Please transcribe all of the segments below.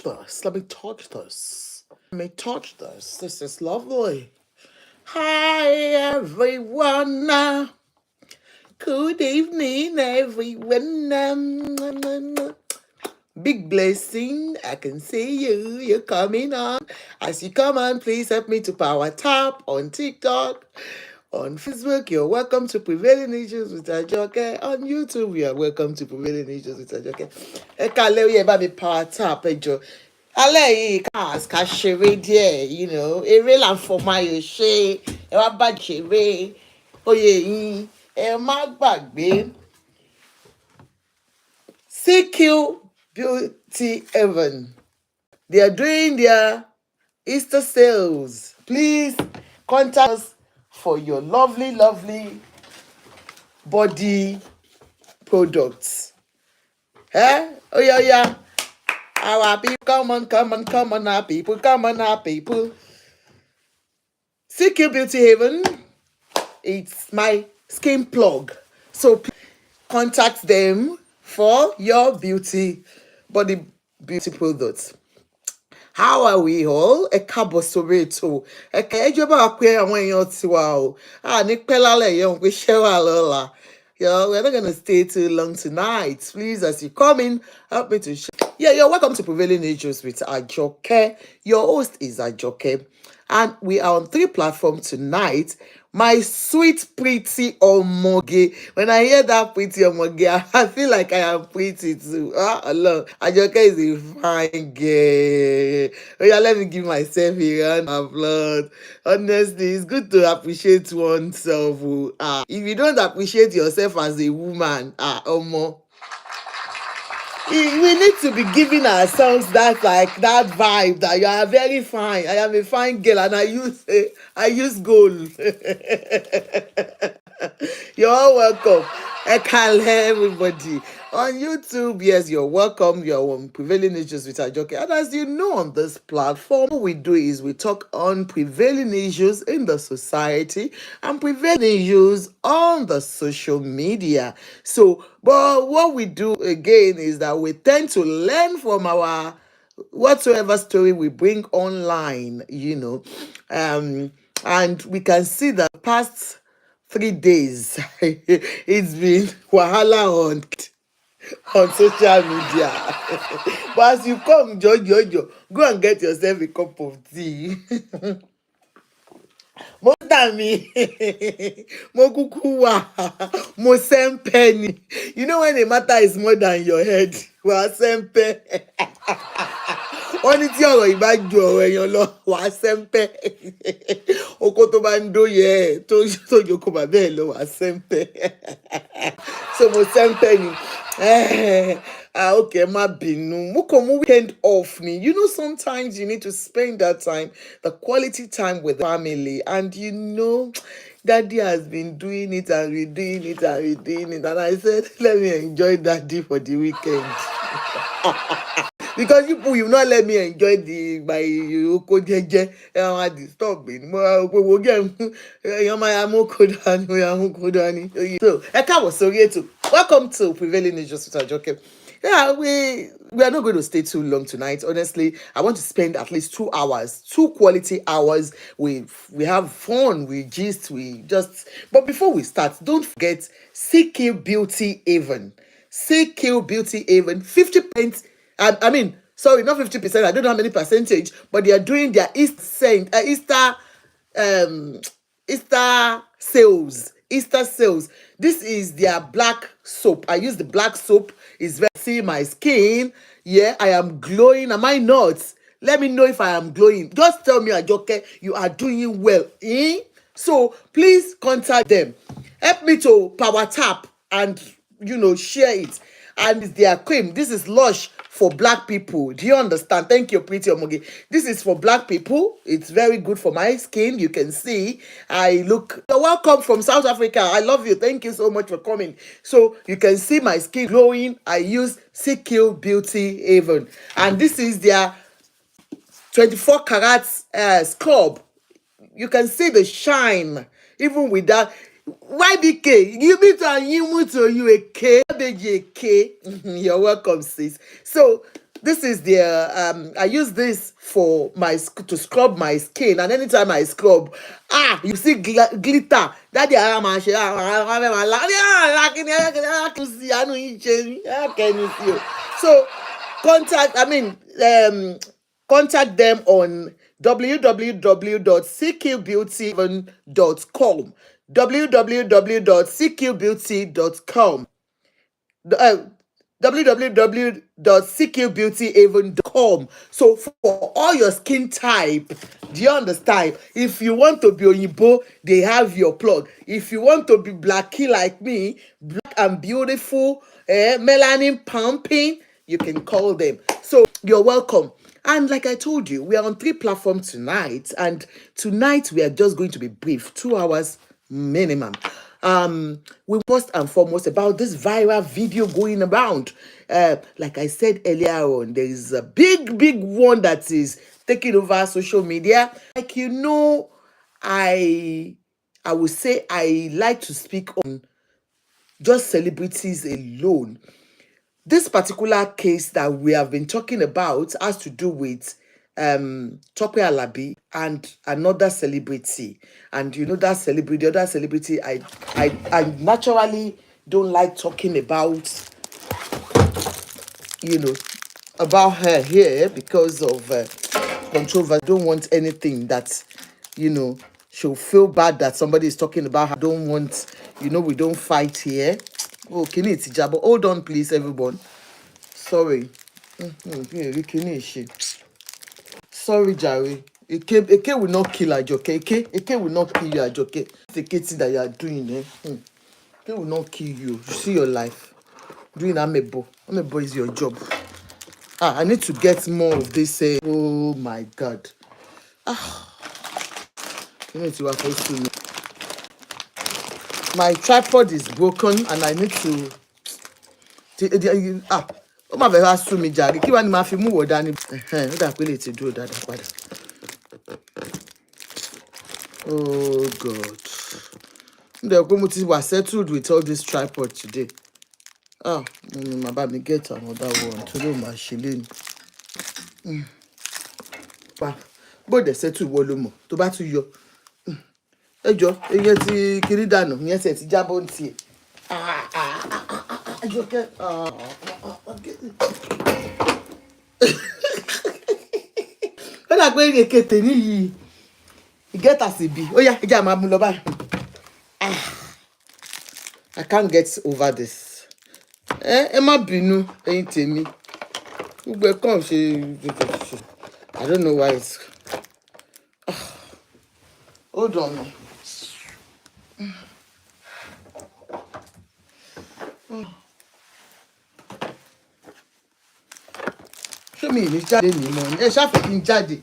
this. Let me touch this. Let me touch this. This is lovely. Hi, everyone. Good evening, everyone. Big blessing. I can see you. You're coming on. As you come on, please help me to power tap on TikTok. On Facebook, you're welcome to Prevailing Issues with Ajoke. On YouTube, you are welcome to Prevailing Issues with Ajoke. Ẹ káalẹ́ ó yẹ bá mi power tap ẹ jọ̀ọ́. Alẹ́ yìí ká ṣeré díẹ̀, eré là ń fọmọ ayò ṣe, ẹ wá bá ṣeré, oyè yín, ẹ má gbàgbé. CQ Beauty Heaven. They are doing their Easter sales. Please contact us for your lovely, lovely body products. Oh yeah. Our people, come on, our people, come on, our people. CQ Beauty Haven, it's my skin plug. So please contact them for your body beauty products. How are we all? Ẹ káàbọ̀ sórí ètò. Ẹjọ́ bá pé àwọn èèyàn ti wà o. Ní pẹ́ lálẹ́ yẹn pé ṣẹ́ wà lọ́la. We're not going to stay too long tonight. Please, as you come in, help me to share. Yeah, you're welcome to Prevailing Issues with Ajoke. Your host is Ajoke. And we are on 3 platforms tonight. My sweet, pretty omoge. When I hear that pretty omoge, I feel like I am pretty too. Allah. Ajoke is a fine girl. Oh yeah, let me give myself a round of applause. Honestly, it's good to appreciate oneself. If you don't appreciate yourself as a woman, omo. We need to be giving ourselves that vibe that you are very fine. I am a fine girl and I use gold. You're all welcome. Everybody. On YouTube, yes, you're welcome. You're on Prevailing Issues with Ajoke. And as you know, on this platform, what we do is we talk on prevailing issues in the society and prevailing issues on the social media. So, but what we do again is that we tend to learn from our whatsoever story we bring online, and we can see that the past 3 days it's been wahala on social media. But as you come, Jojo, go and get yourself a cup of tea. Mo tami, mo kuku wa, mo sempe ni. You know when a matter is more than your head, wa sempe. Wọ́n ní tí ọ̀rọ̀ yìí bá ju ọ̀rọ̀ èèyàn lọ wà á sẹ́ńpẹ́. Oko tó bá ń dóye ẹ̀ tó jókòó bàbá ẹ̀ lọ wà á sẹ́ńpẹ́. So mo sẹ́ńpẹ́ ni. Okay, má bínú. Mo kàn mú weekend off ni. Sometimes you need to spend that time, the quality time with family. And Daddy has been doing it and redoing it and redoing it. And I said, let me enjoy Daddy for the weekend. Because you will not let me enjoy my oko jeje. I disturb me. So, welcome to Prevailing Issues with Ajoke. Yeah, we are not going to stay too long tonight. Honestly, I want to spend at least 2 hours, 2 quality hours. We have fun, we gist, But before we start, don't forget CQ Beauty Haven. CQ Beauty Haven, 50%. Sorry, not 50%. I don't know how many percentage, but they are doing their Easter sales. Easter sales. This is their black soap. I use the black soap. It's very see my skin. Yeah, I am glowing. Am I not? Let me know if I am glowing. Just tell me, Ajoke, you are doing well. So please contact them. Help me to power tap and share it. And it's their cream. This is Lush for black people. Do you understand? Thank you, pretty Omoge. This is for black people. It's very good for my skin. You can see you're welcome from South Africa. I love you. Thank you so much for coming. So you can see my skin glowing. I use CQ Beauty Haven. And this is their 24 carats scrub. You can see the shine even with that. YBK, you meet and you move to you a K, baby a K. You're welcome, sis. So This is the I use this for to scrub my skin, and anytime I scrub, you see glitter. That can you see? So contact them on www.cqbeauty7.com, www.cqbeauty.com, uh, www.cqbeautyhaven.com. So for all your skin type, do you understand? If you want to be Oyibo, they have your plug. If you want to be blacky like me, black and beautiful, melanin pumping, you can call them. So you're welcome. And like I told you, we are on 3 platforms tonight. And tonight we are just going to be brief, 2 hours minimum. We first and foremost about this viral video going around. Like I said earlier on, there is a big one that is taking over social media. Like I would say I like to speak on just celebrities alone. This particular case that we have been talking about has to do with Tope Alabi and another celebrity. And you know that celebrity, the other celebrity, I naturally don't like talking about, about her here because of controversy. I don't want anything that, she'll feel bad that somebody is talking about her. I don't want, we don't fight here. Oh, can it jabo? Hold on, please, everyone. Sorry. Sorry, Jerry. Eke will not kill Ajoke. Eke will not kill you, Ajoke. The case that you are doing, Eke will not kill you. You see your life. Doing amebo. Amebo is your job. I need to get more of this. Oh my God. My tripod is broken and I need to. Ó má bẹ̀rẹ̀ wá sú mi jàre, kí wá ni màá fi mú wọ̀ dání. Ó dà pé lè ti dúró dáadáa padà. Oh God. Ǹdẹ̀ pé mo ti wà settled with all this tripod today. Mo ní màá bá mi get another one torí ó máa ṣe léni. Bó dẹ̀ settle wọ ló mọ̀ tó bá tún yọ. Ẹ jọ iye tí kiri dànù ìyẹn ṣe ti jábọ́ ní tiẹ̀. Àjọkẹ́. Ó dà pé èkété níyì get as e be. Ó yá ẹjẹ́ àmà mú lọ báyìí. I can't get over this. Ẹ má bínú ẹ̀yin tèmi. Gbogbo ẹ̀ kàn ṣe. I don't know why it's. Hold on. Ṣé mi ní jáde ní mọ́? Ẹ ṣáfẹ́ kí n jáde.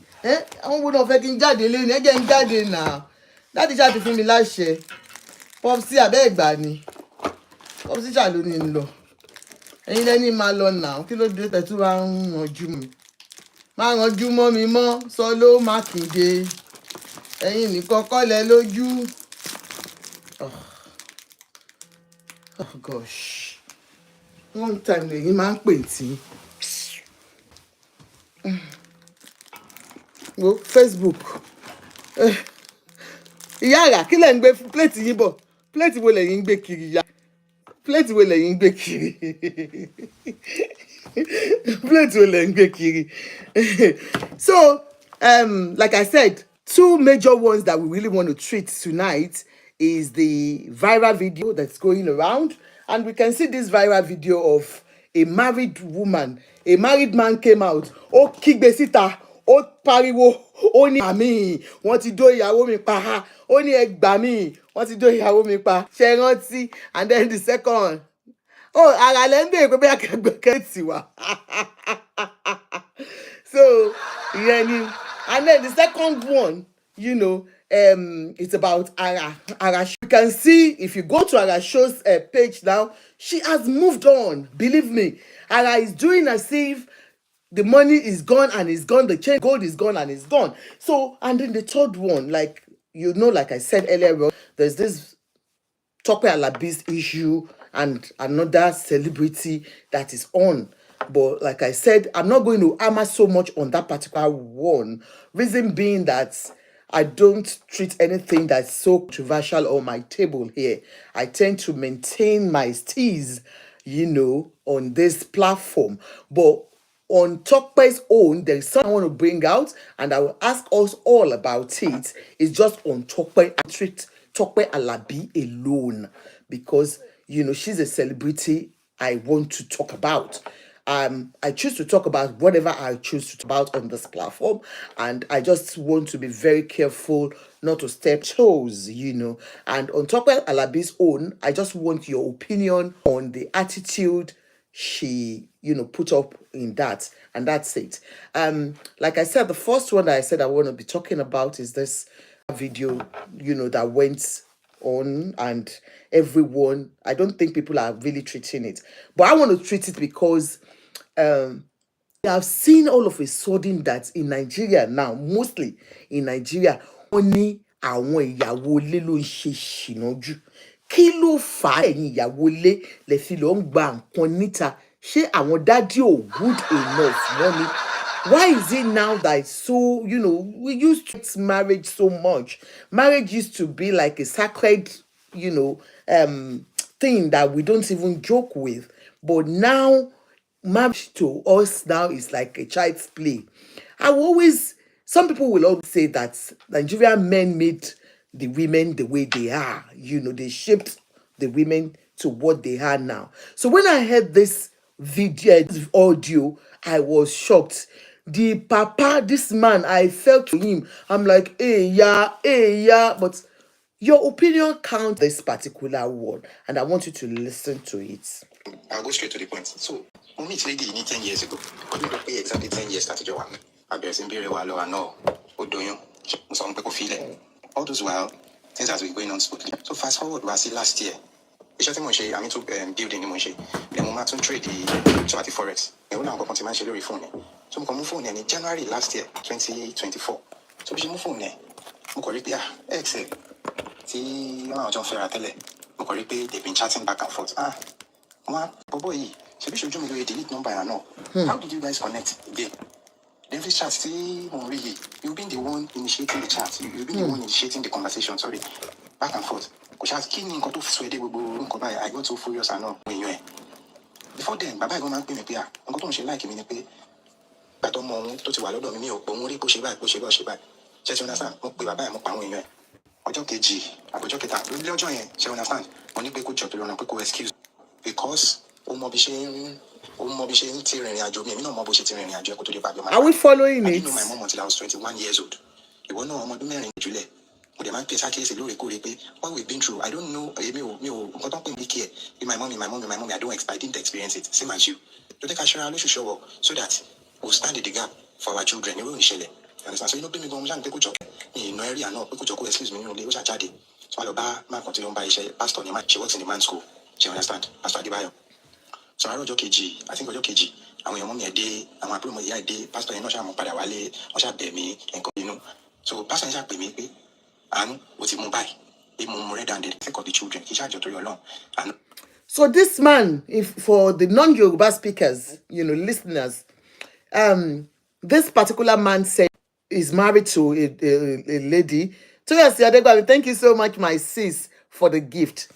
Àwọn wo náà fẹ́ kí n jáde lé ní? Ẹ jẹ́ n jáde náà. Láti jáde fún mi láṣẹ. Popsi abẹ́ ìgbà ni. Popsi ṣà ló ní lọ. Ẹ̀yin lẹ́ni máa lọ náà. Kí ló dé tẹ̀tú wa ń ranjú mi? Má ranjú mọ́ mi mọ́. Sọ ló Mákindé. Ẹ̀yin nìkan kọ́lẹ̀ lójú. Oh gosh. One time lèyìn máa ń pè tí. Wo Facebook. Ìyá àrà kí lẹ̀ ń gbé plate yín bọ̀? Plate wo lẹ̀yin ń gbé kiri ya? Plate wo lẹ̀yin ń gbé kiri? Plate wo lẹ̀yin ń gbé kiri? So, like I said, 2 major ones that we really want to treat tonight is the viral video that's going around. And we can see this viral video of a married woman. A married man came out. Ó kígbe síta. Ó pariwo. Ó ní àmì. Wọ́n ti dó ìyàwó mi pa. Ó ní ẹ gbà mí. Wọ́n ti dó ìyàwó mi pa. Ṣé rántí? And then the second. Ara lẹ́ ń bèèrè pé bóyá kẹ́gbẹ́kẹ́ ti wà. So, and then the second one, it's about Arashow. You can see if you go to Arashow's page now, she has moved on. Believe me, Ara is doing as if the money is gone and it's gone. The chain gold is gone and it's gone. So, and then the third one, like I said earlier, there's this Tope Alabi's issue and another celebrity that is on. But like I said, I'm not going to hammer so much on that particular one. Reason being that I don't treat anything that's so controversial on my table here. I tend to maintain my steez, on this platform. But on Tope's own, there is something I want to bring out, and I will ask us all about it. It's just on Tope. I treat Tope Alabi alone because she's a celebrity I want to talk about. I choose to talk about whatever I choose to talk about on this platform, and I just want to be very careful not to step toes. And on Tope Alabi's own, I just want your opinion on the attitude she put up in that, and that's it. Like I said, the first one that I said I want to be talking about is this video that went on, and everyone, I don't think people are really treating it, but I want to treat it because I've seen all of a sudden that in Nigeria now, mostly in Nigeria, only àwọn ìyàwó ilé ló ń ṣe ṣìnà jù. Kí ló fà á ẹ̀yin ìyàwó ilé lẹ fi lọ ń gba nǹkan níta? Ṣé àwọn dádì ò good enough mọ́ ni? Why is it now that it's so, we used to marriage so much. Marriage used to be like a sacred, thing that we don't even joke with. But now, marriage to us now is like a child's play. Some people will always say that Nigerian men made the women the way they are. They shaped the women to what they are now. So when I heard this video, this audio, I was shocked. The papa, this man, I felt to him. I'm like, hey, yeah. But your opinion counts this particular one, and I want you to listen to it. I'll go straight to the point. So, we meet lady 10 years ago. I don't pay exactly 10 years after Joanne. I bear some very well, I know. What do you? Some people feel it. All those while, things has been going on smoothly. So, fast forward, we see last year. It's just I mean to build in the Moshe. Then we to trade the forex. Then we now got to my phone. So, we move phone in January last year, 2024. So, we move phone there. We call it, Excel. See, I'm John Ferratele. We call it, they've been chatting back and forth. Boy, so we should do me delete number and know. How did you guys connect again? Every chat, see, really, you've been the one initiating the chat. You've been the one initiating the conversation. Sorry, back and forth. I got so furious and all. Before then, Baba go man pay me pay. I'm going to like me pay. But I'm on to wallow on me or Pomori push back. Just understand? Baba, I'm on Ojo KG, I go joke it out. Really join, she understand. Only pay good job to run a quick excuse. Because are we following it? I didn't know my mom until I was 21 years old. You won't know I'm marrying Julie. But the man pays a case what we've been through. I don't know. My mommy, I didn't experience it. Same as you. To take a share show so that we'll stand in the gap for our children. You will share it. Understand? So you know, me go and take a job. No area, no, excuse me, they was a chatty. So I'll buy my continue by pastor, she works in the man's school. She understand? Pastor Adibayo. So I wrote KG. I think I wrote KG. And when your mommy a day, and my promo a day, pastor, you know, I'm pada wale, or shall be me, and so pastor is up me, and what's it mobile? Be more than the take of the children. He charge you to your long. And so this man, if for the non-Yoruba speakers, listeners, this particular man said is married to a lady. Thank you so much, my sis, for the gift.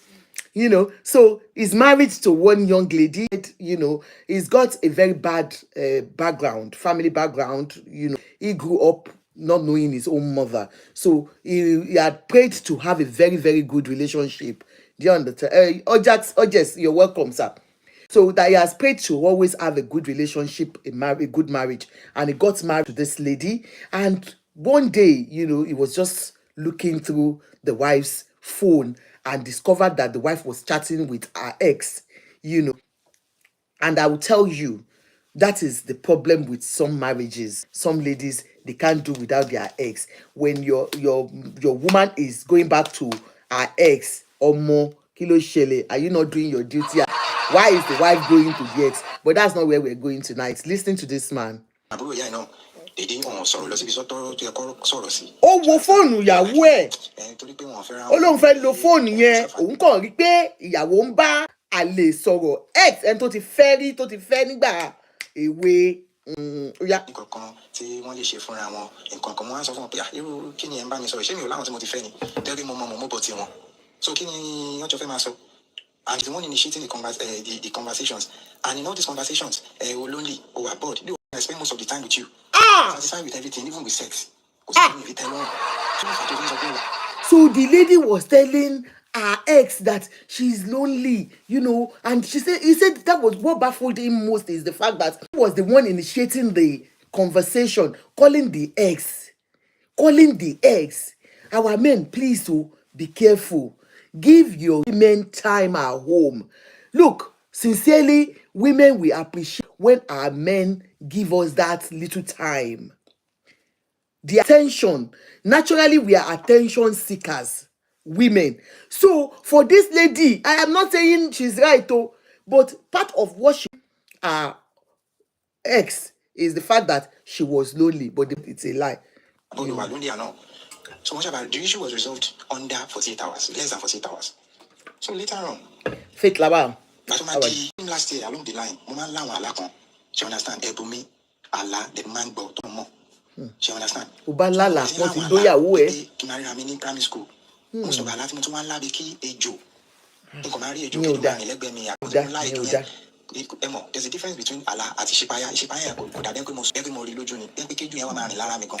So he's married to one young lady. He's got a very bad family background. He grew up not knowing his own mother. So he had prayed to have a very, very good relationship. Do you understand? Ojas, you're welcome, sir. So that he has prayed to always have a good relationship, a good marriage. And he got married to this lady. And one day, he was just looking through the wife's phone and discovered that the wife was chatting with her ex, And I will tell you, that is the problem with some marriages. Some ladies, they can't do without their ex. When your woman is going back to her ex, or more, kilo shele, are you not doing your duty? Why is the wife going to the ex? But that's not where we're going tonight. Listen to this man. Ó wo fóònù ìyàwó ẹ̀. Ó lóun fẹ́ lo fóònù yẹn. Òun kàn rí pé ìyàwó ń bá àlè sọ̀rọ̀. Ex ẹni tó ti fẹ́ rí, tó ti fẹ́ nígbà away. Yeah. nǹkan tí wọ́n lè ṣe fúnra wọn nǹkan kan mo wá sọ fún wọn pé irú kí ni ẹ ń bá mi sọ̀rọ̀ ṣé mi ò láwọn tí mo ti fẹ́ ni tẹ́lẹ̀ mo mọ̀ bọ̀ tiwọn so kí ni wọ́n jọ fẹ́ máa sọ and the one initiating the conversations and in all these conversations o lonely o are bored they will spend most of the time with you satisfied with everything even with sex kò sí ní ìfitẹ́ lọ́rùn kí ló fà tó fi ń sọ pé wà. So the lady was telling her ex that she's lonely, and he said that was what baffled him most, is the fact that he was the one initiating the conversation, calling the ex. Our men, please, be careful. Give your women time at home. Look, sincerely, women will appreciate when our men give us that little time. The attention. Naturally, we are attention seekers, women. So for this lady, I am not saying she's right, but part of what she ex is the fact that she was lonely, but it's a lie. Oh, you are lonely or not? So much about the issue was resolved under 48 hours, less than 48 hours. So later on, Faith Laba. Last year along the line, Mama Lawa Alakon, she understand Ebumi, Allah, the man go to Mo. She understand. Ubalala, what is doya we? To marry her in primary school. Most of her life, to one labiki a Joe. To marry a Joe, there's a difference between Allah and Shipaya. Shipaya could have been most every more religion. Then we can't do a man in Laramiko.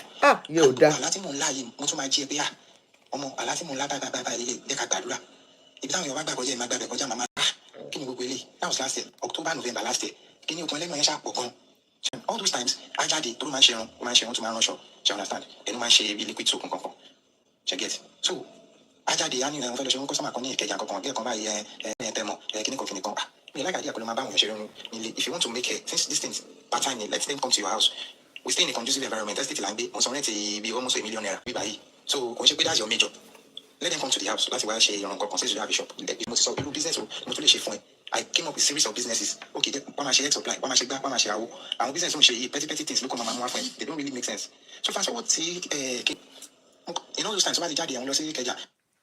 You da. Alatimon Lai, most of my GPA. Alatimon Laba, the Catadra. If down your back, my baby, Mama, can you go really? That was last year, October, November last year. Can you let me sharp or all those times, I had it through my share to my Arashow. Do you understand? And my share be liquid soap and cocoa. Check it. So, I had the annual fellowship because I'm going to get a demo, like in the me like idea, if you want to make it, since this thing's part time, let them come to your house. We stay in a conducive environment. Let's take be almost a millionaire. So, that's your major. Let them come to the house. That's why I share your uncle consensus to have a shop. Business I came up with a series of businesses. Okay, one share supply, one share back, one share out. And business don't share petty things. Look on my friend. They don't really make sense. So fast forward, see, in all those times, somebody daddy, I want to say,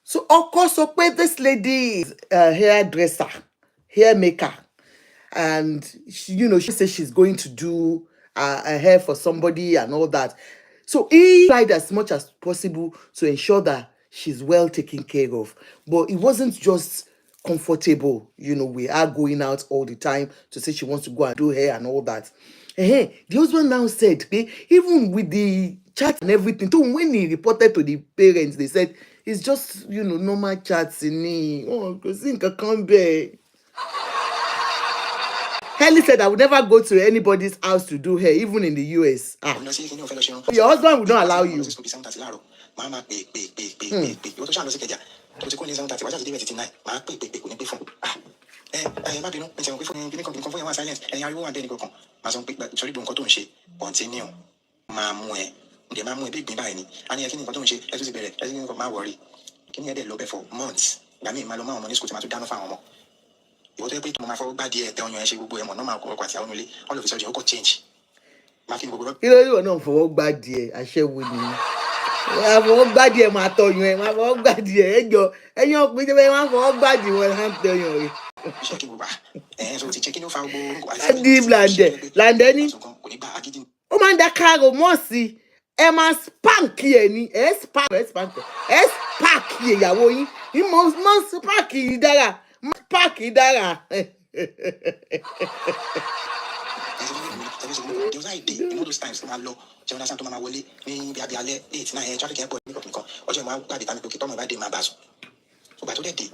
so of course, this lady is a hairdresser, hair maker, and she says she's going to do her hair for somebody and all that. So he tried as much as possible to ensure that she's well taken care of, but it wasn't just comfortable. We are going out all the time to say she wants to go and do hair and all that. The husband now said, even with the chat and everything, so when he reported to the parents, they said it's just normal chats in me. Oh, because I can't bear. Helly said I would never go to anybody's house to do hair, even in the US. Your husband would not allow you. For months. All of a sudden, you could change. You know for bad dear, I share with you. I for bad dear, my tongue, my for bad dear, and your with the way one for bad dear will have to you. Deep landeni. Oh man, that cargo mossy. Emma spank ye ni spank ye yawo yin. He must spank ye dara. Spank ye dara. Those ideas, in all those times, my law, Jonathan to Mama Wally, me be 8, 9, traffic airport, make up Nico, or Jama by the time to keep on my day, my bass. So by today,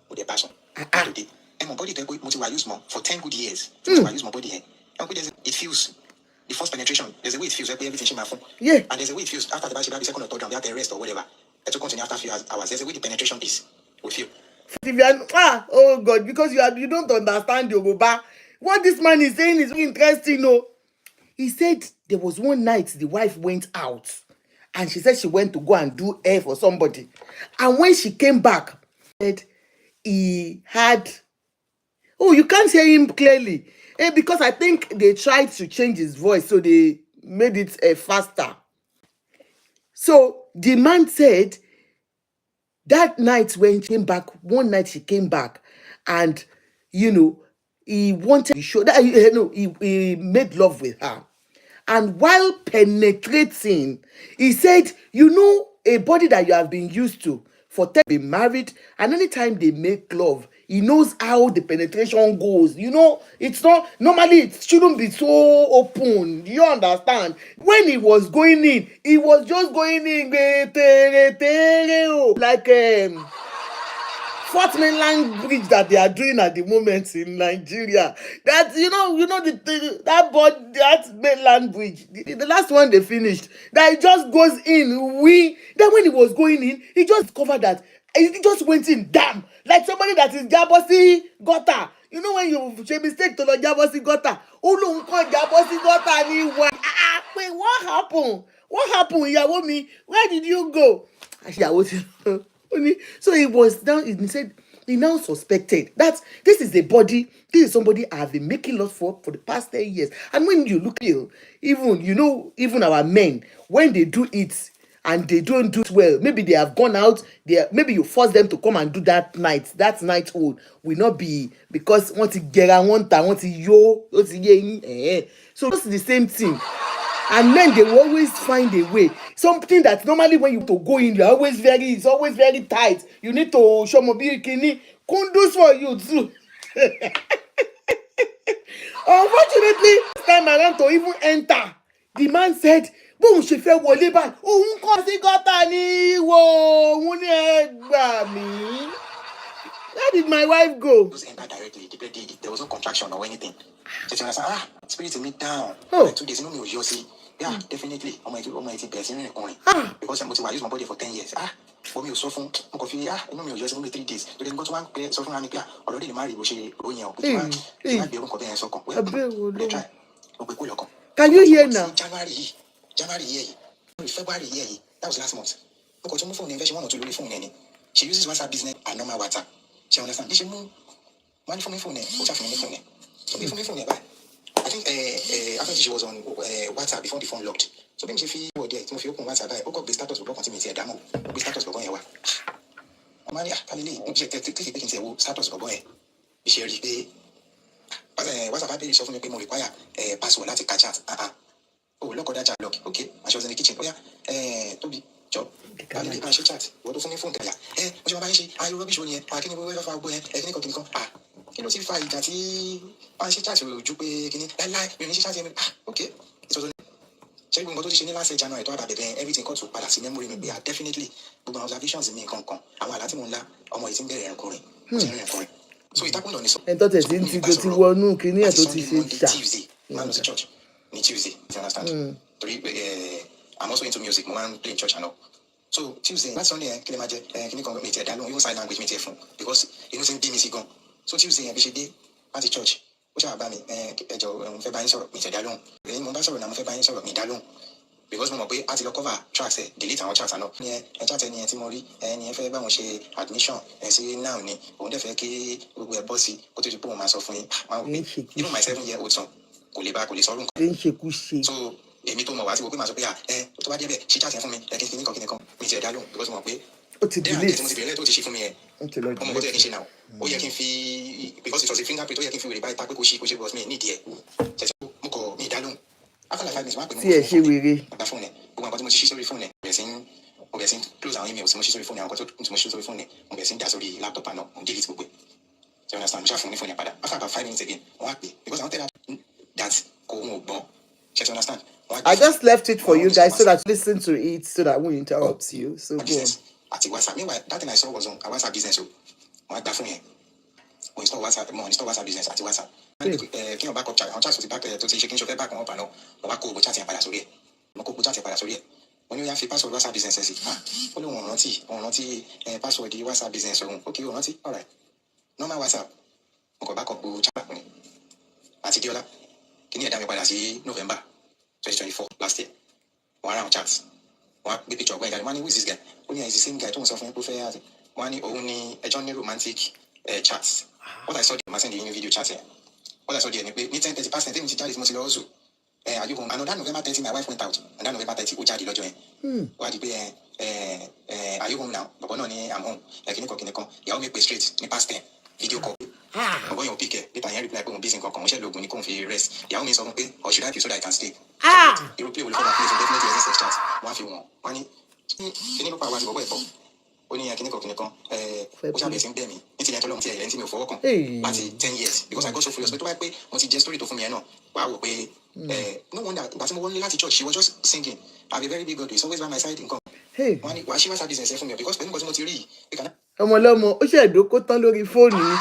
with a passion, today, and my body to use more for 10 good years. I use my body. It feels the first penetration, there's a way it feels like everything in my phone. Yeah. And there's a way it feels after the second or third round, they have the rest or whatever. It will continue after a few hours. There's a way the penetration is. We feel. If you are, oh God, because you don't understand Yoruba. What this man is saying is interesting, He said there was one night the wife went out and she said she went to go and do hair for somebody. And when she came back, said he had, you can't hear him clearly. Because I think they tried to change his voice, so they made it faster. So the man said that night when she came back, one night she came back and, he wanted to show that he made love with her. And while penetrating, he said, a body that you have been used to for 10 be married, and anytime they make love, he knows how the penetration goes. It's not normally, it shouldn't be so open. Do you understand? When he was going in, he was just going in like Fourth Mainland Bridge that they are doing at the moment in Nigeria. That that mainland bridge, the last one they finished, that it just goes in. Then when he was going in, he just discovered that he just went in, damn, like somebody that is Jabosi gutter. When you say mistake to the Jabosi gutter, who call Jabosi gutter anyway? Wait, what happened? What happened, ìyàwó mi? Where did you go? Ìyàwó ti so he was now. He said he now suspected that this is somebody I have been making love for the past 10 years. And when you look ill, even our men, when they do it and they don't do it well, maybe they have gone out there, maybe you force them to come and do that night hold will not be because want to get want to yo, so it's the same thing. And men, they will always find a way. Something that normally when you to go in, it's always very tight. You need to show mobile kini. Kundus for you too. Unfortunately, this time around to even enter, the man said, bóun ṣe fẹ́ wọlé báyìí, òun kàn sí gọ́tà ni òun ní ẹ gbà mí. Where did my wife go? Directly, there was no contraction or anything. Just understand, spirit me down. Oh. 2 days, you see. Yeah, definitely. I'm going to person because I use my body for 10 years. For me, so fun. I'm confused. You just only 3 days. You can go to one so fun and already married. Can you hear now? January, February, that was last month. Because you phone invest 1 or 2 phone. She uses WhatsApp business and normal WhatsApp. She understand. She move money from my phone. What's happening on my phone? So from my phone, I think after she was on WhatsApp before the phone locked. So then she feel there. If you open WhatsApp, the status will block continue here. Damo, the status will go here. Mani, Kalili, take status will go here. She read WhatsApp page of me require password to catch us. Oh, look at that chat lock. Okay, and she was in the kitchen. Oh yeah, Toby, job. Kalili, and she chat. What do you phone tell ya? What you want? I rubbish on here. I can't even wait for a boy. I can't come. Kí ló ti fa ìjà tí wọ́n ṣe chat ojú pé kíní láíláí mi ò ní ṣe chat yẹn okay ìtọ́jú ṣé gbogbo tó ti ṣe ní last January tó àbàbẹ̀ bẹ́ẹ̀ everything kọ́ tó padà sí memory mi pé definitely gbogbo observations mi kankan àwọn àlá tí mo ń lá ọmọ yìí ti ń bẹ̀rẹ̀ ẹ̀kọrin ti ń rìn ẹ̀kọrin so it happened on the ẹ̀ tó tẹ̀sí ti tó ti wọnú kíní ẹ̀ tó ti ṣe ṣá. Tuesday man to church ní Tuesday you understand torí I'm also into music mo máa ń play in church and all. So Tuesday last Sunday kí lè máa jẹ kíní kan mi ti ẹ̀dá lóhun yóò sign language mi ti ẹ̀ fún because inú ti ń bí mi sí gan. So Tuesday yẹn bí ṣe dé láti church ó ṣáà bá mi ẹjọ mo fẹ́ bá yín sọ̀rọ̀ mi tẹ̀ dá lóhùn èyí mo bá sọ̀rọ̀ náà mo fẹ́ bá yín sọ̀rọ̀ mi dá lóhùn because mo mọ̀ pé a ti lọ cover tracks ẹ̀ delete àwọn tracks àná ní chat ẹni yẹn tí mo rí ẹni yẹn fẹ́ bá wọn ṣe admission sí now ni òun dẹ̀ fẹ́ kí gbogbo ẹ̀ bọ́ sí kó tó di pé òun máa sọ fún yín máa wò pé even my 7-year-old son kò lè sọ orúkọ. So èmi tó mọ̀ wá sí wo pé màá sọ pé tó bá dé bẹ́ẹ̀ ṣí chat yẹn fún mi kíní kan mi tẹ̀ dá lóhùn because mo mọ̀ pé delete mo ti bẹ̀rẹ̀ tó ti ṣe fún mi yẹn ọmọ bọ́tẹ̀ kí n ṣe náà ó yẹ kí n fi because it was a fingerprint ó yẹ kí n fi wèrè báyìí pé kó ṣe because mi nídìí ẹ̀ ṣẹ̀ṣẹ̀ mo kọ̀ mi dá lóhùn after like 5 minutes wọ́n á pè mí tí ẹ ṣe wèrè gba fóònù ẹ̀ gbogbo nǹkan tí mo ti ṣí sórí fóònù ẹ̀ mo bẹ̀rẹ̀ sí close àwọn emails mo ṣí sórí fóònù àwọn nǹkan tí mo ṣí sórí fóònù ẹ̀ mo bẹ̀rẹ̀ sí dà sórí laptop àná mo delete gbogbo ẹ̀ so you understand mo ṣáà fún ní fóònù ẹ̀ padà after about 5 minutes again wọ́n á pè because àwọn tẹ́lẹ̀ that kò ń gbọ́ ṣe you understand. I just left it for you guys so that you listen to it so that I won't interrupt you. So go on. At WhatsApp. Meanwhile, that thing I saw was on a WhatsApp business. So, my phone here. We install WhatsApp business at WhatsApp. Can you back up chat? On chat to back to say you can back on up and no back over chatting para sorry. No go chatting para sorry. When you have a password WhatsApp business say, only one not password the WhatsApp business. Okay, you not all right. Normal WhatsApp. Go back up go chat money. Ati Diola. Can you para see November 2024 last year. One round chats. One big picture of going. Who is this guy? Only is the same guy. Two months of prefer. One only a Johnny romantic chats. What I saw the send the video chat here. What I saw the 10-30% thing is mostly also. Are you home? And on that November 30, my wife went out. And that November 30, Uja did join. What did are you home now? But no, I'm home. Like you know, you make straight. Ni past 10 video call. Ọ̀gbọ́n yẹn ò pick ẹ̀ paper yẹn reply pé òun busy nǹkan kan òun ṣe lóògùn ní kóun fi rest ìyàwó mi sọ fún pé or should I pay so that I can stay. Irú play olùkọ́ máa play so definitely ẹ̀sìn sex chat wọ́n á fi wọ́n ní kíní ló pa àwọn àti bọ̀bọ̀ ẹ̀fọ́ ó ní kíní kan ó ṣàbẹ̀ sí ń bẹ̀ mí ní ti yẹn tó lọ́mù tí ẹ̀yẹ́ tí mi ò fọwọ́ kàn láti 10 years because I got so furious pé tó bá pé mo ti jẹ́ story tó fún mi yẹn náà wà á wò pé no wonder ìgbà tí mo wọ́n ní láti church she was just singing I have a very big God who is always by my side nǹkan wọ́n ní wàá ṣí wá business ẹ̀ fún mi because pẹ̀lú nǹkan tí mo ti rí yìí. Ọmọlọ́mọ ó ṣèdókó tán lórí fóònù yìí.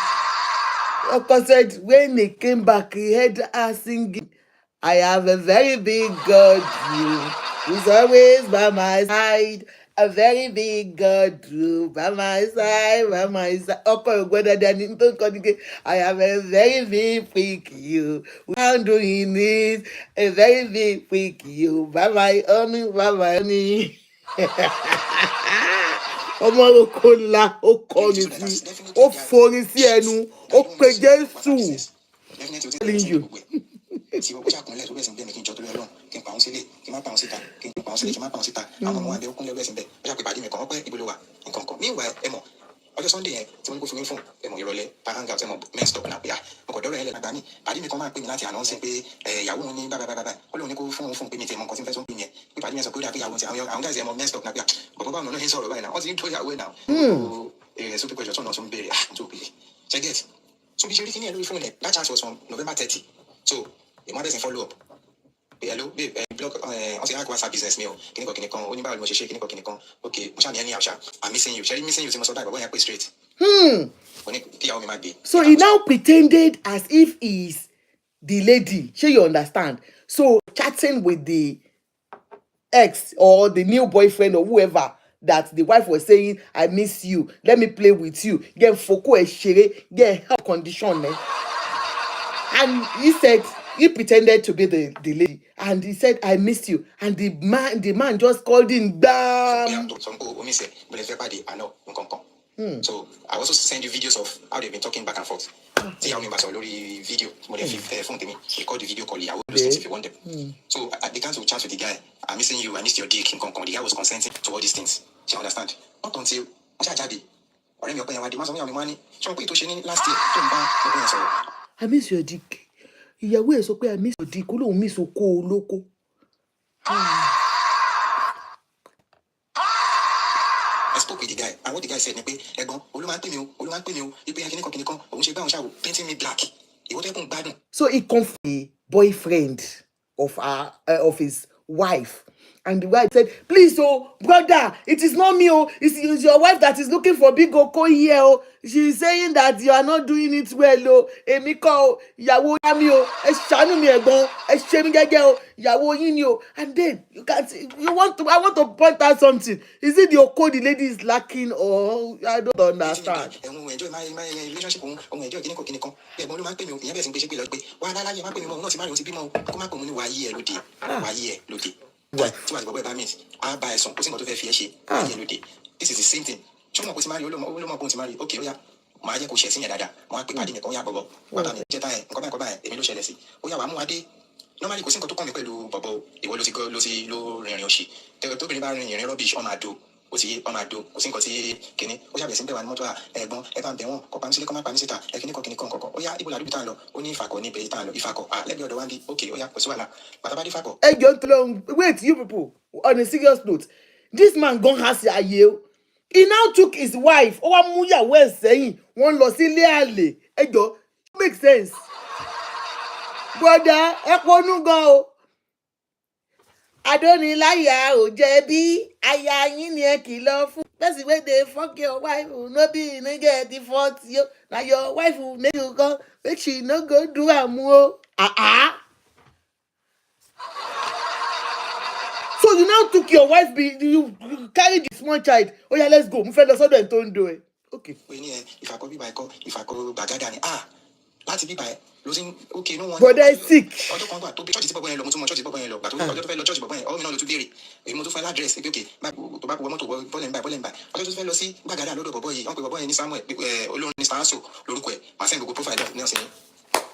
Ọkọ said when he came back he heard her singing I have a very big God who is always by my side. A very big God by my side, by my side. Ọkọ ògbọ́n dáadáa ní tó ń kọ́ ni pé I have a very big freak you. How doing it? A very big freak you. By my honey, by my honey. Ọmọ oko ńlá ó kọ́ mi sí ó forí sí ẹnu ó pe Jésù. Telling you. Tí o ṣàkúnlẹ̀ tó bẹ̀ sí bẹ́ẹ̀ ni kí n jọ tó lọ́rùn kí n pa òun sílé kí n má pa òun síta kí n pa òun sílé kí n má pa òun síta àwọn ọmọ wa bẹ okúnlẹ̀ bẹ́ẹ̀ sí bẹ́ẹ̀ ó ṣàpè pàdé mi kàn wọ́n pẹ́ ibo ló wà nǹkan kan mí ìwà ẹ mọ̀ ọjọ́ Sunday yẹn tí wọ́n ní kó fi mí fún ẹ mọ̀ ìrọ̀lẹ́ hang out ẹ mọ̀ men stop náà pé ọkọ̀ dọ́rọ̀ yẹn lẹ́nu àgbà mi pàdé mi kan máa pè mí láti àná sí pé ìyàwó òun ní bábábábá ó lóun ní kó fún òun fún pé mi tẹ̀ mọ́ nǹkan tí ń fẹ́ tó ń pè yẹn pé pàdé mi sọ pé ó dà pé ìyàwó ti àwọn guys yẹn mọ̀ men stop náà pé bọ̀bọ̀ báwọn náà ń sọ̀rọ̀ báyìí náà wọ́n ti ń tó ìyàwó ẹ̀ náà so pípẹ́ ìjọ tó náà tó ń béèrè tó béèrè check so bí ṣe rí kíní ẹ̀ lórí fóònù ẹ̀ that chat was from November 30 so ìmọ̀ adẹ́sìn follow up hello babe blog on say WhatsApp business mi o kíní kan ó ní báwo ni mo ṣe ṣe kíní kan okay mo ṣá ní ẹni àṣà I'm missing you ṣe rí missing you tí mo sọ báyìí bọ̀bọ̀ yẹn pé straight. Mo ní kíyàwó mi má gbé. So he now pretended as if he's the lady. Sure, you understand? So chatting with the ex or the new boyfriend or whoever that the wife was saying, I miss you, let me play with you, get foko eshere, get help condition. And he said, he pretended to be the lady and he said, I miss you. And the man just called him bam. So I also send you videos of how they've been talking back and forth. See how members are already video. Phone to me. Record the video call. I will do things if you want them. So I began to chat with the guy. I'm missing you. I missed your dick. The guy was consenting to all these things. Do you understand? Not until last year. I miss your dick. Ìyàwó ẹ̀ sọ pé I miss your dick. Ó lóun miss oko olóko. I spoke with the guy, and what the guy said, painting me black. So he confessed the boyfriend of his wife. And the wife said, please, oh, brother, it is not me, oh, it's your wife that is looking for big oko here, oh. She is saying that you are not doing it well, oh. Emiko, ìyàwó yami, oh, ẹ ṣàánú mi ẹ̀gbọ́n, ẹ ṣe mí gẹ́gẹ́, oh, ìyàwó yín ni, oh. And then I want to point out something. Is it the oko the lady is lacking, or I don't understand? Enjoy my relationship. This is the same thing. Okay, yeah. My uncle shares in Yada. One people didn't go Yabo. What I'm Jetta, Coba, Emilio Chelsea. Oh, yeah, Wamadi. Normally, go to come to Bobo, the Wolosico, Lucy, Lo, Renioshi. They were talking about in rubbish on my do. Osi Omado, Osinkosi, Kenny, Oya Simple and Motor, Ebon, Evan Deon, Copam Silicon Panisita, Ekiniko, Oya, Ibola Dutano, only Faco, Nipetano, Ifako, let me go the one, okay, Oya, Oswala, but about Ifako. Hey, John, wait, you people, on a serious note, this man gone has a year. He now took his wife, Muya was saying, one loss in Leale. Hey, John, makes sense. Brother, Ekonu go. Adoniláyà ò jẹ̀bi aya yín ni ẹ kìlọ̀ fún. That's the way they fuck your wife. No be no get the fault yo. Na your wife will make you go make she no go do am o. So you now took your wife, you carry the small child. Oh yeah, let's go. Mo fẹ́ lọ sọ́dọ̀ ẹ̀ tó ń do ẹ̀. Okay. If I go Bagada ni láti bí báyìí losing okay no one. But they sick. Ọjọ́ kan gbà tó bí church ti bọ̀bọ̀ yẹn lọ mo tún mọ church bọ̀bọ̀ yẹn lọ gbà tó ọjọ́ tó fẹ́ lọ church bọ̀bọ̀ yẹn ọwọ́ mi náà ló tún béèrè èyí mo tún fẹ́ ládírẹ́sì pé okay tó bá wọ mọ́tò bọ́lẹ̀ ń báyìí ọjọ́ tó fẹ́ lọ sí Gbàgádà lọ́dọ̀ bọ̀bọ̀ yìí wọ́n pe bọ̀bọ̀ yẹn ní Samuel olórin ní Arashow lórúkọ ẹ̀ màá send gbogbo profile ní ọ̀sẹ̀ yẹn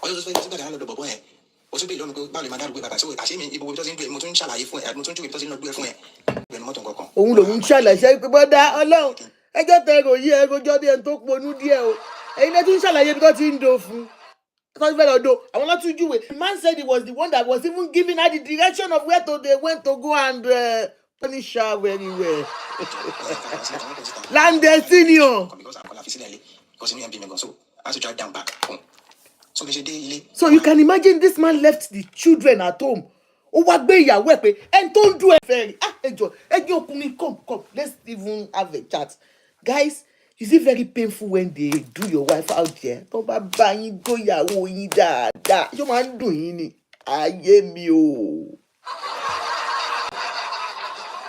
ọjọ́ tó fẹ́ lọ sí Gbàgádà lọ́dọ̀ bọ̀bọ̀ yẹn o tún bèèrè lọ́nu pé báwo lè máa dárúgbó bàbá sóò àṣé mi ibo tó ti ń gbé mo tún ń ṣàlàyé fún ẹ mo tún ń júwe tó ti ń lọ gbé fún ẹ ìgbẹ́nu mọ́tò nǹkan kan. Òun lòun ń ṣàlàyé pé bọ́dá Ọlọ́run ẹjọ́ tẹ ẹrọ yìí ẹrọ jọ bí ẹni tó ponú díẹ̀ o ẹ̀yin lẹ́tún ṣàlàyé bí wọ́n ti ń do fún. Because I want to do it. The man said he was the one that was even giving her the direction of where they went to go and punish her very well. Landed senior. So you can imagine this man left the children at home. Oh, what be your weapon? And don't do it. Come. Let's even have a chat. Guys, is it very painful when they do your wife out there? Tó bá bá yín gbóyàwó yín dáadáa. Ṣó máa ń dùn yín ni? Ayé mi o.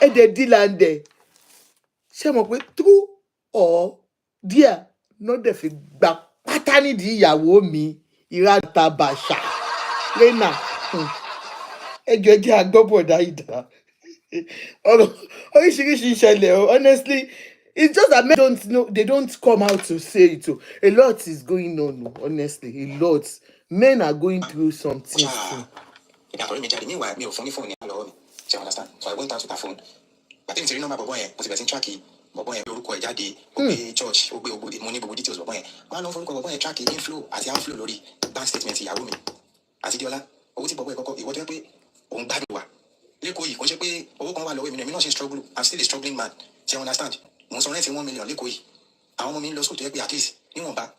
Ẹ̀dẹ̀ dílàndẹ̀. Ṣé mọ̀ pé true or dear no dẹ̀ fi gba pátá nídìí ìyàwó mi ìrántà bàṣà. Lẹ́nà. Ẹjọ́ jẹ́ agbọ́bọ̀dá ìdá. Oríṣiríṣi ìṣẹ̀lẹ̀ o. Honestly, it's just that men don't know, they don't come out to say it. So a lot is going on, honestly. A lot. Men are going through something. So I went out with her phone. But then, you know, my boy, was a tracky. Boy, church, money, details. Boy, man, over tracky, inflow, as the outflow lorry, bank statement, ya woman. As the dollar, what way on bad one. Leko, you can pay over one low, I'm not struggle. I'm still a struggling man. Do you understand? Most rent 1 million, Leko. I want me lost to at least. You want back.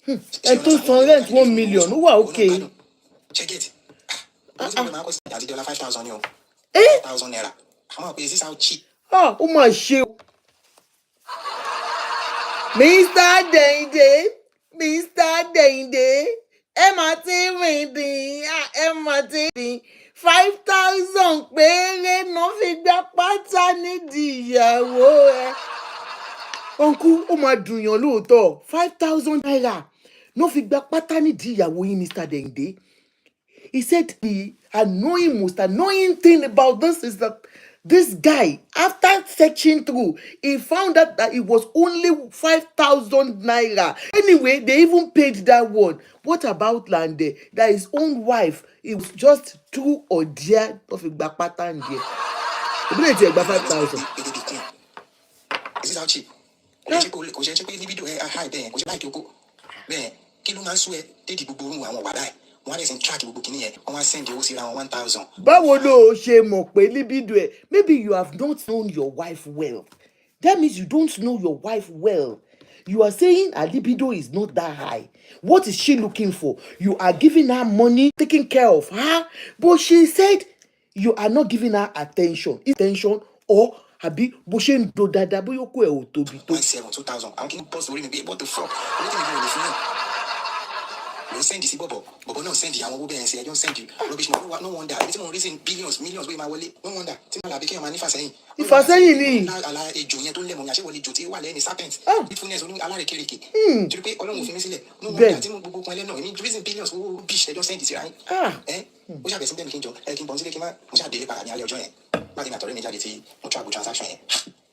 I told rent 1 million. Who are okay? Check it. As the dollar 5,000, 5,000 naira. How much is this how cheap? Oh my shit. Mr. Dende, MRT 5,000 péré no fi gba pátá nídìí ìyàwó ẹ. Uncle, ó máa dùn yàn lóòótọ́. 5,000 naira no fi gba pátá nídìí ìyàwó yín, Mr. Dende. He said the most annoying thing about this is that this guy, after searching through, he found out that it was only 5,000 naira. Anyway, they even paid that one. What about Lande? That his own wife, it was just true or dare of a back pattern there. 5,000. This is how cheap. Báwo ló ṣe mọ̀ pé libido ẹ̀? Maybe you have not known your wife well. That means you don't know your wife well. You are saying her libido is not that high. What is she looking for? You are giving her money, taking care of her, but she said you are not giving her attention. Or àbí bó ṣe ń do dáadáa bóyá ó kó ẹ̀ ò tóbi tó. 2,000. I'm getting post worry me. What the fuck? You send this Bobo no send you. I won't be and say I don't send you. Rubbish, no wonder. It's more reason billions, millions with my wallet. No wonder. Timala became a man if I say. If I say you need. Ala a junior to lemon, I say what you do, what any serpent. Bitfulness only ala kiriki. To pay all of me. No wonder. Tim Bobo no. I mean reason billions who bish they don't send this right. We have been King John, King Bonzi, Kima, we have delivered an alio join. But in a torinity, no trouble transaction.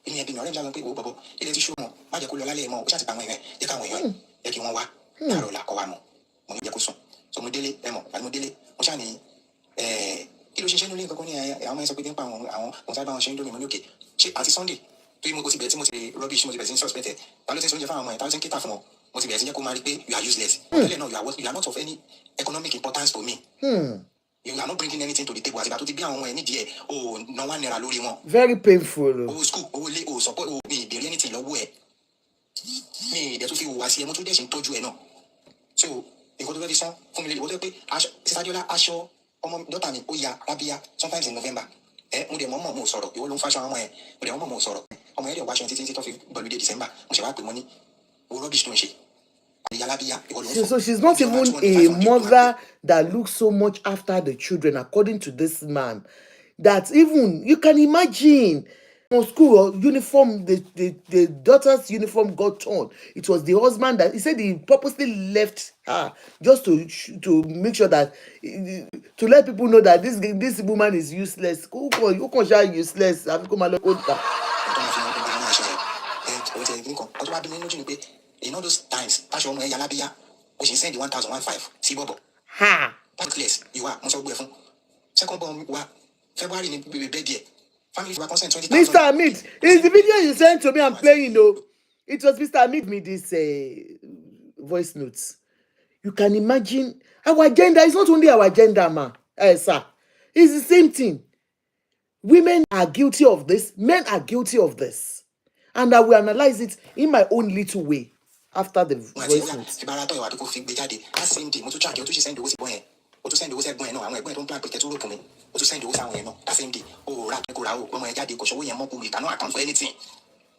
In a binary people, Bobo, it is sure. Majakula Lemo, which has been away. You can't wait. Yakimawa, Narola Coamo. So Modele, Emo, and Modele, Moshani, Illusion, I am so putting pound on Shane Dominuki. She at Sunday. Do you go to bed? Rubbish motivation suspected. I don't think you found my 1,000 kita motivation. You are useless. No, you are not of any economic importance for me. You are not bringing anything to the table. Oh, no one near Lori. Very painful. Oh, school, oh, support, oh, me, there anything low way. Me, the two people was here, motivation told you, no. So, you go to the song, family, what they Arashow, daughter, oh, yeah, Rabia, sometimes in November. With mama more sorrow, you won't fashion away, with your mama more sorrow. I'm ready to watch but December, which I have the money. Rubbish, don't she? So she's not even a mother that looks so much after the children, according to this man. That even, you can imagine, from school, uniform, the daughter's uniform got torn. It was the husband that, he said he purposely left her just to make sure that, to let people know that this woman is useless. Who can useless? In all those times, Arashow Alabi, we should send the 1,015. See Bobo. Place you are most of the second bomb February in bed. Family were consent 20,000. Mr. Amit, is the video you sent to me I'm playing though. It was Mr. Amit me this voice notes. You can imagine our gender is not only our gender, ma, sir. It's the same thing. Women are guilty of this, men are guilty of this. And I will analyze it in my own little way after the voice notes.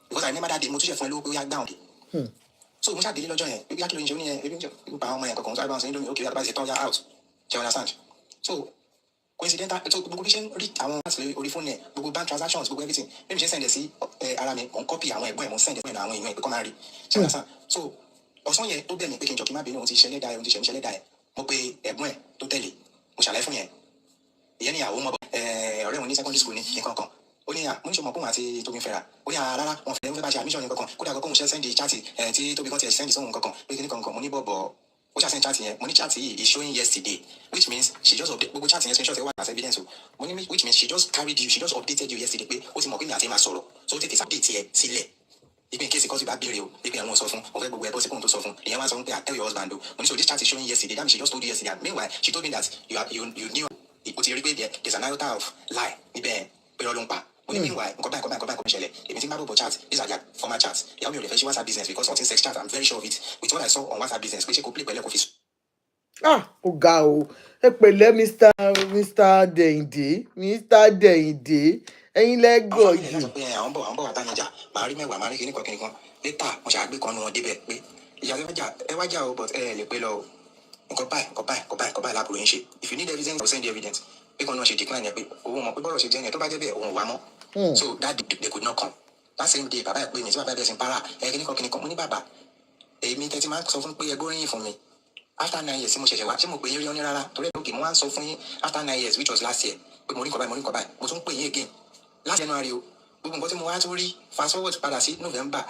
Because I remember that day, mo tún ṣe fún ẹ lówó pé ó yá gbà òde. So mo ṣàdélé lọ́jọ́ yẹn, ebi akíló oúnjẹ ó ní ẹ, ebi ń pa ọmọ yẹn kankan, so I bá wọn sọ indomie, okay, advice tán, yá out. Do you understand? So coincidental, so gbogbo bí ṣe ń rí àwọn láti orí fóònù ẹ, gbogbo bank transactions, gbogbo everything, bí mi ṣe ń send ẹ sí ara mi, mo ń copy àwọn ẹ̀gbọ́n ẹ̀, mo ń send ẹ fún àwọn èèyàn ẹ̀ pé kọ́ máa rí. Do you understand? So ọ̀sán yẹn tó bẹ̀ mí pé kí n jọ kí n má bínú, òun ti ṣẹlẹ̀ dá ẹ, òun ti ṣẹlẹ̀ dá ẹ, mo pe ẹ̀gbọ́n ẹ̀ tó tẹ̀lé, mo ṣàlàyé fún yẹn. Ìyẹn ni àwọn ọmọ ọ̀rẹ́ òun ní secondary school ní nǹkan kan. Ó ní à, mo ní sọmọ kóhun àti Tóbi ń fẹ́ra. Ó ní à rárá, wọn fẹ́ bá ṣe admission nǹkan kan. Kódà kóhun ṣe send chat tí Tóbi kan ti send sóhun nǹkan kan. Pé kíní kankan, mo ní bọ̀bọ̀. Ó ṣe send chat yẹn. Mo ní chat yìí is showing yesterday, which means she just update gbogbo chat yẹn screenshot ẹ wà as evidence o. Mo ní which means she just carried you, she just updated you yesterday pé ó ti mọ̀ pé mi àti máa sọ̀rọ̀. So tètè update yẹ sílẹ̀. Ipe in case because you bá béèrè o, ipe àwọn sọ fún, ọ̀fẹ́ gbogbo ẹ̀ bọ́ sí kóhun tó sọ fún. Ìyẹn wá sọ fún pé I tell your husband o. Mo ní so this chat is showing yesterday, that means she just told you yesterday. Meanwhile, she told me that you knew. Ó ti rí pé there's an iota of lie níbẹ̀ pé ọlọ́run pa. Meanwhile, chat. These are their former chats. You have me refresh WhatsApp business because something sex chat, I'm very sure of it. With what I saw on WhatsApp business, which could play well office. Ọ̀gá o, ẹ pẹ̀lẹ́ Mr. Dẹ̀yìndé, Mr. Dẹ̀yìndé, ẹ̀yin lẹ́gọ̀ yìí. Àwọn bọ̀ wá tánijà, màá rí mẹ́wàá, màá rí kíní kan. Later, mo ṣàgbé kan nu wọn débẹ̀ pé ìyá ẹ wá jà o, but ẹ lè pé lọ o. Nǹkan báyìí láàbùrò yín ṣe. If you need evidence, I'll send you evidence. Pé kan náà ṣe decline yẹn pé owó mọ̀ pé bọ́rọ̀ ṣe jẹ́ yẹn tó bá jẹ́ bẹ́ẹ̀ òun wà mọ́. So that they could not come. That same day, bàbá ẹ̀ pé mi tí bàbá ẹ̀ bẹ̀rẹ̀ sí para kíní kan mo ní bàbá èmi tẹ́tí máa ń sọ fún pé ẹ gbóríyìn fún mi. After 9 years, mo ṣẹ̀ṣẹ̀ wá ṣé mo pè yín rí ọ́ ní rárá torí ẹ̀ lókè mo wá ń sọ fún yín after 9 years which was last year pé mo rí nǹkan báyìí mo tún pè yín again last January o gbogbo nǹkan tí mo wá tún rí fast forward padà sí November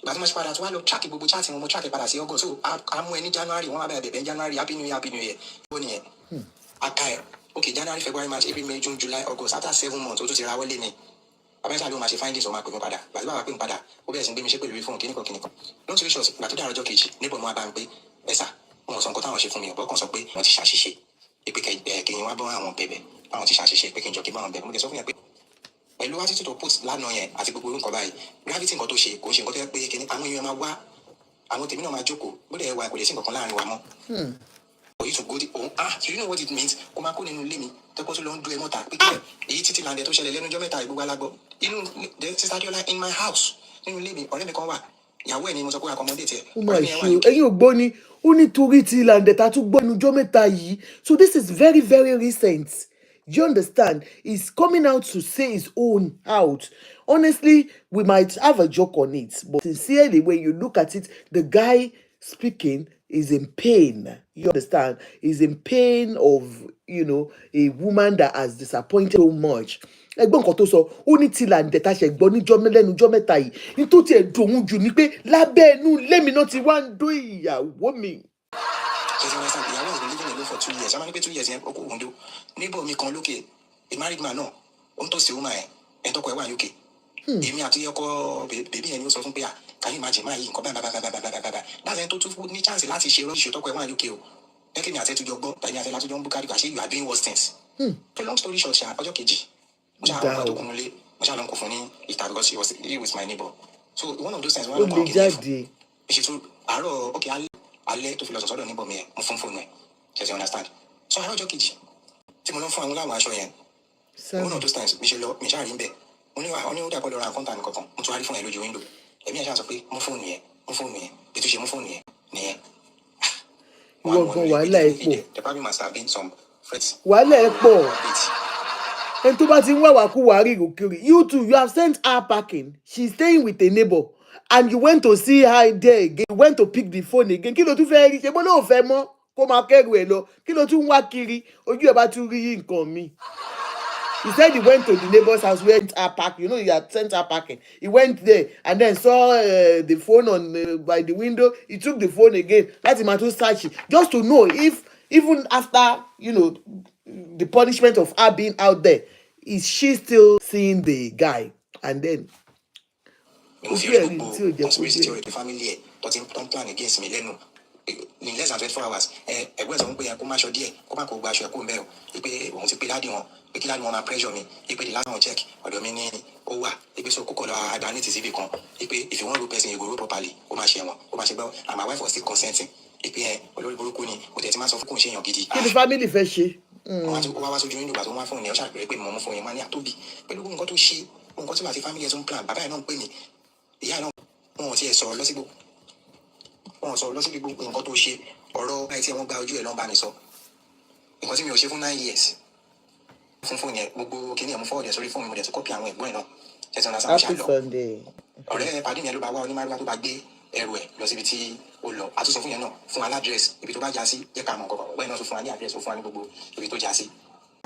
ìgbà tí mo ṣe padà tó wá lọ track gbogbo chat mo track padà sí August so a mú ẹ ní January wọ́n wá bẹ̀rẹ̀ January happy new year ó nìyẹn aka ẹ okay January February March April May June July August after 7 months ó tún ti ra wọlé ni abẹ́sà ló máa ṣe findings ó máa pè mí padà gbàtí bàbá pè mí padà ó bẹ̀rẹ̀ sí gbé mi ṣe pẹ̀lú fóònù kíníkan long story short gbà tó dára ọjọ́ kejì níbo mo wá bá ń pé ẹ̀sà wọn sọ nǹkan táwọn ṣe fún mi ọ̀bọ̀ kan sọ pé wọ́n ti ṣàṣìṣe pé kẹyìn wá bọ́ àwọn bẹ̀bẹ̀ àwọn ti ṣàṣìṣe pé kí n jọ kí bá àwọn bẹ̀bẹ̀ mo lè sọ fún yẹn pé pẹ̀lú attitude to put lánàá yẹn àti gbogbo orúkọ báyìí gravity nǹkan tó ṣe kò ń ṣe nǹkan tó yẹ pé kíní àwọn èèyàn máa wá àwọn tèmi náà máa jókòó bó dẹ̀ wà kò lè sí nǹkan kan láàrin wa mọ́. For you to go so you know what it means kó máa kó nínú ilé mi tẹ́kọ́ tó lọ ń dún ẹ mọ́ta pé kílẹ̀ èyí títí làǹdẹ̀ tó ṣẹlẹ̀ lẹ́nu ọjọ́ mẹ́ta ìgbógbó alágbọ́ inú sister Adiola in my house nínú ilé mi ọ̀rẹ́ mi kan wà ìyàwó ẹ̀ ni mo sọ pé accommodate ẹ̀. Ó máa ṣe ẹ̀yin ò gbọ́ ni ó nítorí ti làǹdẹ̀ tá tún gbọ́ ẹnu ọjọ́ mẹ́ta yìí so this is very very recent. Do you understand? He's coming out to say his own out. Honestly, we might have a joke on it, but sincerely, when you look at it, the guy speaking is in pain. You understand? He's in pain of, a woman that has disappointed so much. Ẹgbọ́n nǹkan tó sọ, ó ní tí làǹdẹ̀ tá ṣe gbọ́ lẹ́nu ọjọ́ mẹ́ta yìí. Nítorí ẹ̀ dùn jù ni pé lábẹ́ ẹnu lémi náà ti wá ń dún ìyàwó mi. Ìyàwó has been living alone for 2 years. Ṣé máa ní pé 2 years yẹn okò òǹdó? Neighbor mi kan lókè, a married man náà, ó ń tọ́sí woman ẹ̀ tọ́kọ ẹ̀ wà UK. Èmi àti ọkọ bèbí yẹn ni ó sọ fún pé can you imagine máa yí nǹkan báyìí. Láti ẹni tó tún ní chance láti ṣe rọ́ọ̀ṣì tọ́kọ ẹ̀ wà UK o. Lẹ́kìn ní àtẹ́tùjọ gbọ́, tàbí àtẹ́ látújọ ń bú kárí kàṣẹ́ you are doing worse things. So long story short ṣá, ọjọ́ kejì, mo ṣáà àwọn ọmọ tó kún un lé, mo ṣáà lọ ń kó fún ní ìta because he was my neighbor. So one of those times wọ́n á lọ kọ́ ọ̀gẹ̀ fún. Ìṣètò àárọ̀ okay alẹ́ tó fi lọ sọ̀sọ́dọ̀ níbọ̀ mi ẹ̀ mo fún fóònù ẹ̀ ṣe understand. So àárọ̀ ọjọ́ kejì tí mo lọ fún àwọn láwọn aṣọ yẹn one of those times mi ṣáà rí ń bẹ̀ mo ní ó dàpọ̀ lọ ra nǹkan tàbí kankan mo tún wá rí fún ẹ lójú window ẹ̀mí ẹ̀ ṣáà sọ pé mú fóònù yẹn ètò ìṣe mú fóònù yẹn nìyẹn. Ìwọ gan wàhálà ẹ̀ pọ̀. There probably must have been some threats. Wàhálà ẹ̀ pọ̀. Ẹni tó bá ti ń wá wàkúwà rí ìròkèrè you too you have sent her packing she's staying with a neighbor and you went to see her there again you went to pick the phone again kí ló tún fẹ́ rí ṣe bó lóò fẹ́ mọ́ kó máa kẹ́rù ẹ̀ lọ kí ló tún wá kiri ojú ẹ̀ bá tún rí nǹkan mi. He said he went to the neighbor's house where her packing he had sent her packing he went there and then saw the phone on by the window he took the phone again láti máa tún search just to know if even after the punishment of her being out there is she still seeing the guy and then conspiracy theory the family ẹ̀ tó ti ń plan against mi lẹ́nu in less than 24 hours ẹ̀gbọ́n ẹ̀ sọ pé kó má ṣọ díẹ̀ kó má kó gba aṣọ ẹ̀ kó ń bẹ̀ ọ́ pé òun ti pé dáàdì wọn pé kí dáàdì wọn máa pressure mi pé the last one check ọ̀dọ̀ mi ní ó wà pé so kókò lọ àdáni ti síbi kan pé if you wan roll person you go roll properly ó máa ṣe wọn ó máa ṣe gbọ́ and my wife was still consenting pé olórí burúkú ni mo tẹ̀ ti máa sọ fún kò ń ṣe èèyàn gidi. kí ni family fẹ́ ṣe. wọ́n wá sójú nínú ìgbà tó wọ́n fún un ní ọ̀ṣà pé mo mú fún yẹn máa ní àtóbi pẹ̀lú nǹkan tó ṣe nǹkan tí wàá ti family ẹ̀ tó ń plan bàbá ẹ̀ náà ń pè mí ìyá náà wọn ò tiẹ̀ sọ̀rọ̀ lọ́sígbò nǹkan tó ṣe ọ̀rọ̀ báyìí tí wọ́n gba ojú ẹ̀ lọ́n bá mi sọ nǹkan tí mi ò ṣe fún 9 years fún fóònù yẹn gbogbo kìíní ẹ̀ mú fọ́ọ̀dù ẹ̀ sórí fóònù mo dẹ̀ tún kọ́pì àwọn ẹ̀gbọ́n ẹ̀ náà ṣẹ̀tì ọ̀nà sáà ṣàlọ́ ọ̀rẹ́ pàdé mi ẹ̀ ló bá wá onímọ̀lúwà tó bá gbé ẹrù ẹ̀ lọ síbi tí ó lọ àtúnṣe fún yẹn náà fún aládírẹ́sì ibi tó bá já sí jẹ́ ká mọ̀ nǹkan ọ̀gbẹ́ náà tó fún wa ní àdírẹ́sì ó fún wa ní gbogbo ibi tó já sí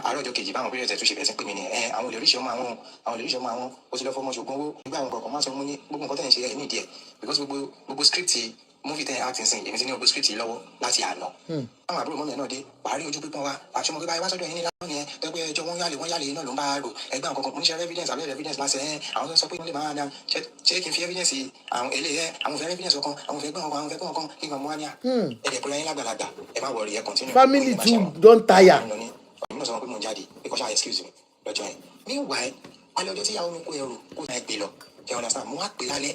àárọ̀ ọjọ́ kejì báwọn pírẹ̀tẹ̀ tó ṣe bẹ̀rẹ̀ sí pé mi ni àwọn olóríṣẹ́ ọmọ àwọn ó ti lọ fọmọ ṣògùn owó nígbà àwọn kọ̀ọ̀kan máa sọ mú ní gbogbo nǹkan tẹ̀ ń ṣe ẹ̀ nídìí ẹ̀ because gbogbo script movie tẹ̀ acting sin èmi ti ní gbogbo script yìí lọ́wọ́ láti àná àwọn àbúrò mọ́mí ẹ̀ náà dé wàá rí ojú pípọ́n wa àṣọmọ pé báyìí wá sọ́dọ̀ yín ní láwọn yẹn tẹ́gbẹ́ ẹjọ́ wọn yálè náà ló ń bá rò ẹgbẹ́ àwọn kankan mo ní ṣe evidence àbẹ́rẹ́ evidence lásẹ̀ àwọn tó ń sọ pé wọ́n lè máa dá ṣé kí n fi evidence àwọn eléyẹ àwọn fẹ́ evidence ọkàn àwọn fẹ́ gbọ́n ọkàn kí n kàn mú wá ní à ẹ̀dẹ̀ pẹ̀lú ẹyin lágbàlagbà ẹ má wọrí ẹ continue. family too don tire. ọ̀nà sọ pé mo ń jáde because I excuse me lọ́jọ́ yẹn meanwhile alẹ́ ọjọ́ tí ìyàwó mi kó ẹrù kó náà gbé lọ ẹ understand mo wá pè lálẹ́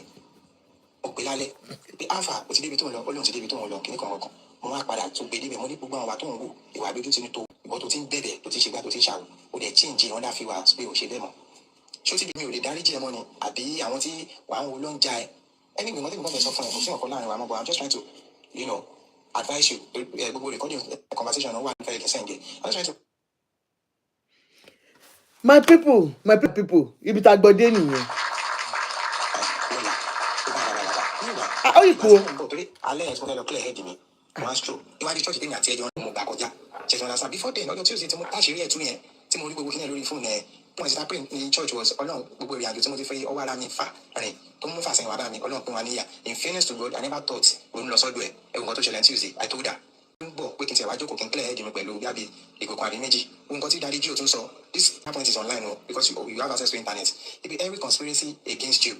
pé alpha o ti débi tó ń lọ ó lóun ti débi tó ń lọ kíní kan ọkàn mo wá padà tó gbé débẹ̀ mo ní gbogbo àwọn wa tó ń wò ìwà àdójú ti ní tó ìbọn tó ti ń bẹ̀bẹ̀ tó ti ṣe gbá tó ti ń ṣàwò ó dẹ̀ chíǹjì wọn láfi wá pé ò ṣe bẹ́ẹ̀ mọ́ ṣé ó ti bí mi ò lè dáríjì ẹ mọ́ ni àbí àwọn tí wàá ń wo ló ń ja ẹ ẹni ìgbìmọ̀ tí mo fẹ́ sọ fún ẹ kò sí ọ̀kan láàrin wa mọ́ but I'm just trying to advise you gbogbo recording conversation náà wà ní fẹ́ẹ́ kẹsẹ̀ ń gẹ̀ I'm just trying to. my people ibi tá a gbọ́ dé nìyẹn. ó ìkú o. alẹ́ ẹ̀ tí mo fẹ́ lọ clear head mi one stroke iwájú church tèmi àti ẹjọ́ mo gbà kọjá ṣètò ọ̀nà sáà before then ọjọ́ Tuesday tí mo táṣìírí ẹ̀ tún yẹn tí mo rí gbogbo kíni lórí fóònù ẹ̀ wọ́n ti ta pé ní church was ọlọ́run gbogbo ìrìn àjò tí mo ti fẹ́ ọwọ́ ara mi fà rìn tó mú fàṣẹyìn wàdà mi ọlọ́run pín wa níyà in fairness to God I never thought òun lọ sọ́dọ̀ ẹ̀ ẹ̀wọ̀n kan tó ṣẹlẹ̀ Tuesday I told her ń bọ̀ pé kí n ti ẹ̀wájú kò kí n clear head mi pẹ̀lú bí àbí ìkòkò àrí méjì nǹkan tí daddy Gio tún sọ this point is online o because you have access to internet ibi every conspiracy against you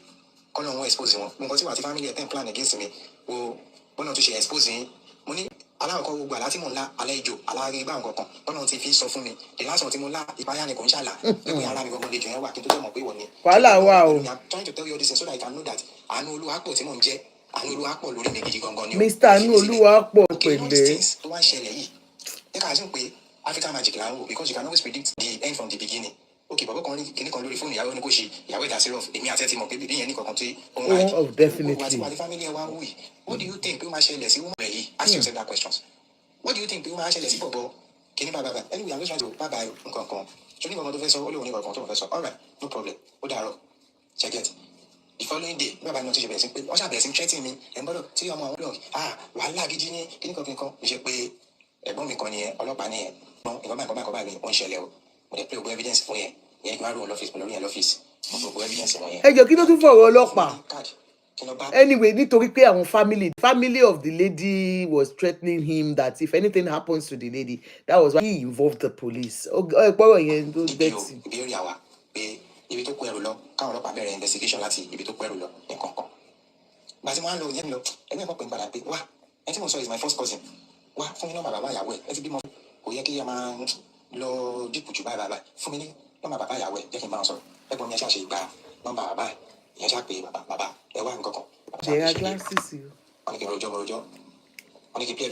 kọ́nà wọn expose wọn nǹkan tí wà á ti family ẹ̀ ten plan against me wo bọ́nà tó ṣe expose yín mo ní aláwọ̀kọ́ gbogbo àlá tí mò ń lá alẹ́ ìjò aláàrí gbà nǹkan bọ́nà ti fi sọ fún mi the last one tí mo lá ìpayà ni kò ń ṣàlà pé ara mi gbogbo lejò yẹn wà kí n tó tẹ̀ mọ̀ pé wọ̀ ni. wàhálà wà o. I'm trying to tell you all this so that I can know that àánú olúwa pọ̀ tí mò ń jẹ́ àánú olúwa pọ̀ lórí mi gidi gangan ni o. Mr. àánú olúwa pọ̀ pẹ̀lẹ́. tó wá ń ṣẹlẹ̀ yìí ẹ kà á sùn pé African magic là ń wò because you can always predict the end from the beginning okay bàbá kan kìnnì kan lórí fóònù ìyàwó ni kò ṣe ìyàwó ìdá sí rough èmi àti ẹ ti mọ̀ pé bíbí yẹn ní kankan tí ó ń wáyé of definitely wà tí family ẹ wá ń wù yìí what do you think pé ó máa ṣẹlẹ̀ sí woman rẹ̀ yìí ask yourself that question what do you think pé ó máa ṣẹlẹ̀ sí bọ̀bọ̀ kìnnì bàbá anyway I'm just trying to bàbá nǹkan kan ṣé ní kankan tó fẹ́ sọ ó lè wọ́n ní kankan tó fẹ́ sọ alright no problem ó dàárọ̀ check it the following day bàbá mi náà ti ṣe bẹ̀rẹ̀ sí pé wọ́n ṣàbẹ̀rẹ̀ sí threatening mi ẹ̀ ń bọ́dọ̀ tí ọmọ àwọn blog wàhálà gidi ní kíní kan ṣe pé ẹ̀gbọ́n mi kan nìyẹn ọlọ́pàá nìyẹn nǹkan báyìí ó ń ṣẹlẹ̀ o mo dẹ̀ pé gbogbo evidence fún yẹn yẹn kí wọ́n á rò lọ́fíìsì pẹ̀lú yẹn lọ́fíìsì mo gbogbo evidence wọn yẹn. ẹ jọ kí ló tún fọ̀rọ̀ ọlọ́pàá anyway nítorí pé àwọn family of the lady was threatening him that if anything happens to the lady that was why he involved the police. ọgbọ́rọ̀ yẹn ló dẹ́tì. ìbéèrè àwa pé ibi tó kó ẹrù lọ káwọn ọlọ́pàá bẹ̀rẹ̀ investigation láti ibi tó kó ẹrù lọ ní kankan. gbàtí wọn á lọ yẹn lọ ẹgbẹ́ ìpọ̀ pé ń padà pé wá ẹ tí mo sọ is my first cousin wá fún mi nọ́mbà bàbá ìyàwó ẹ ti bímọ kò yẹ kí ẹ máa lọ dípò jù báyìí bàbá fún mi ní nọ́mbà bàbá ìyàwó ẹ jẹ́ kí n bá wọn sọ̀rọ̀ ẹ̀gbọ́n mi ẹ ṣàṣe gba nọ́mbà bàbá ìyẹn ṣàpè bàbá ẹ wá nǹkan kan. there are glasses o. wọ́n ní kí n rojọ́ wọ́n ní kí n play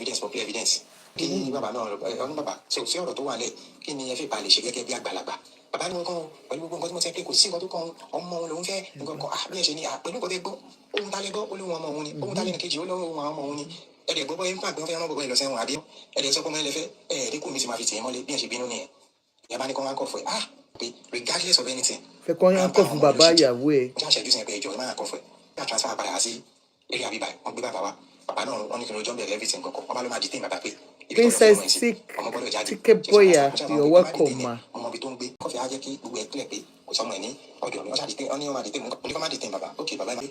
evidence kí bàbá náà ọdún bàbá sí ọ̀rọ̀ tó wà lẹ̀ kí ni ẹ fi balẹ̀ ṣe gẹ́gẹ́ bí àgbàlagbà bàbá ní wọn kàn pẹ̀lú gbogbo nǹkan tí mo ti pé kò sí nǹkan tó kàn ọmọ òun lòún fẹ́ nǹkan kan bí ẹ ṣe ní pẹ̀lú nǹkan tẹ́ gbọ́ ohun tá lẹ gbọ́ ó lóun ọmọ òun ni ohun tá lẹ nìkejì ó lóun ọmọ òun ni ẹ̀dẹ̀ gbọ́ bọ́yẹ́ ń pàgbé wọn fẹ́ rán bọ́bọ́ ẹ lọ sẹ́wọ̀n àbí ẹ̀dẹ̀ sọ pé ọmọ ẹ lẹ́fẹ́ ẹ̀ẹ́dẹ́kùn mi ti máa fi tì í mọ́lẹ̀ bí ẹ ṣe bínú nìyẹn ìyá bá ní kọ́ wọn kọ̀ fún ẹ pé regardless of anything. fẹ́ kọ́ yẹn kọ́ fún bàbá ìyàwó ẹ̀. mo ṣàṣẹ́jú sí ẹ pé ìjọ ẹ máa kọ́ fún ẹ yà transfer padà sí eré àbíbá wọn gbé bàbá wa bàbá náà wọn ní kí n lójọ́ bẹ̀rẹ̀ everything kọ̀ọ̀kan wọn bá ló máa detain bàbá pé Princess Tikeboya, you're welcome ma. ọmọ ibi tó ń gbé kọfí á jẹ́ kí gbogbo ẹ̀ kílẹ̀ pé kò sọmọ ẹ̀ ní ọ̀dọ̀ mi wọ́n ṣáà detain ọ́ ní wọ́n máa detain mo ní kọ́ máa detain bàbá ok bàbá ẹ̀ máa gbé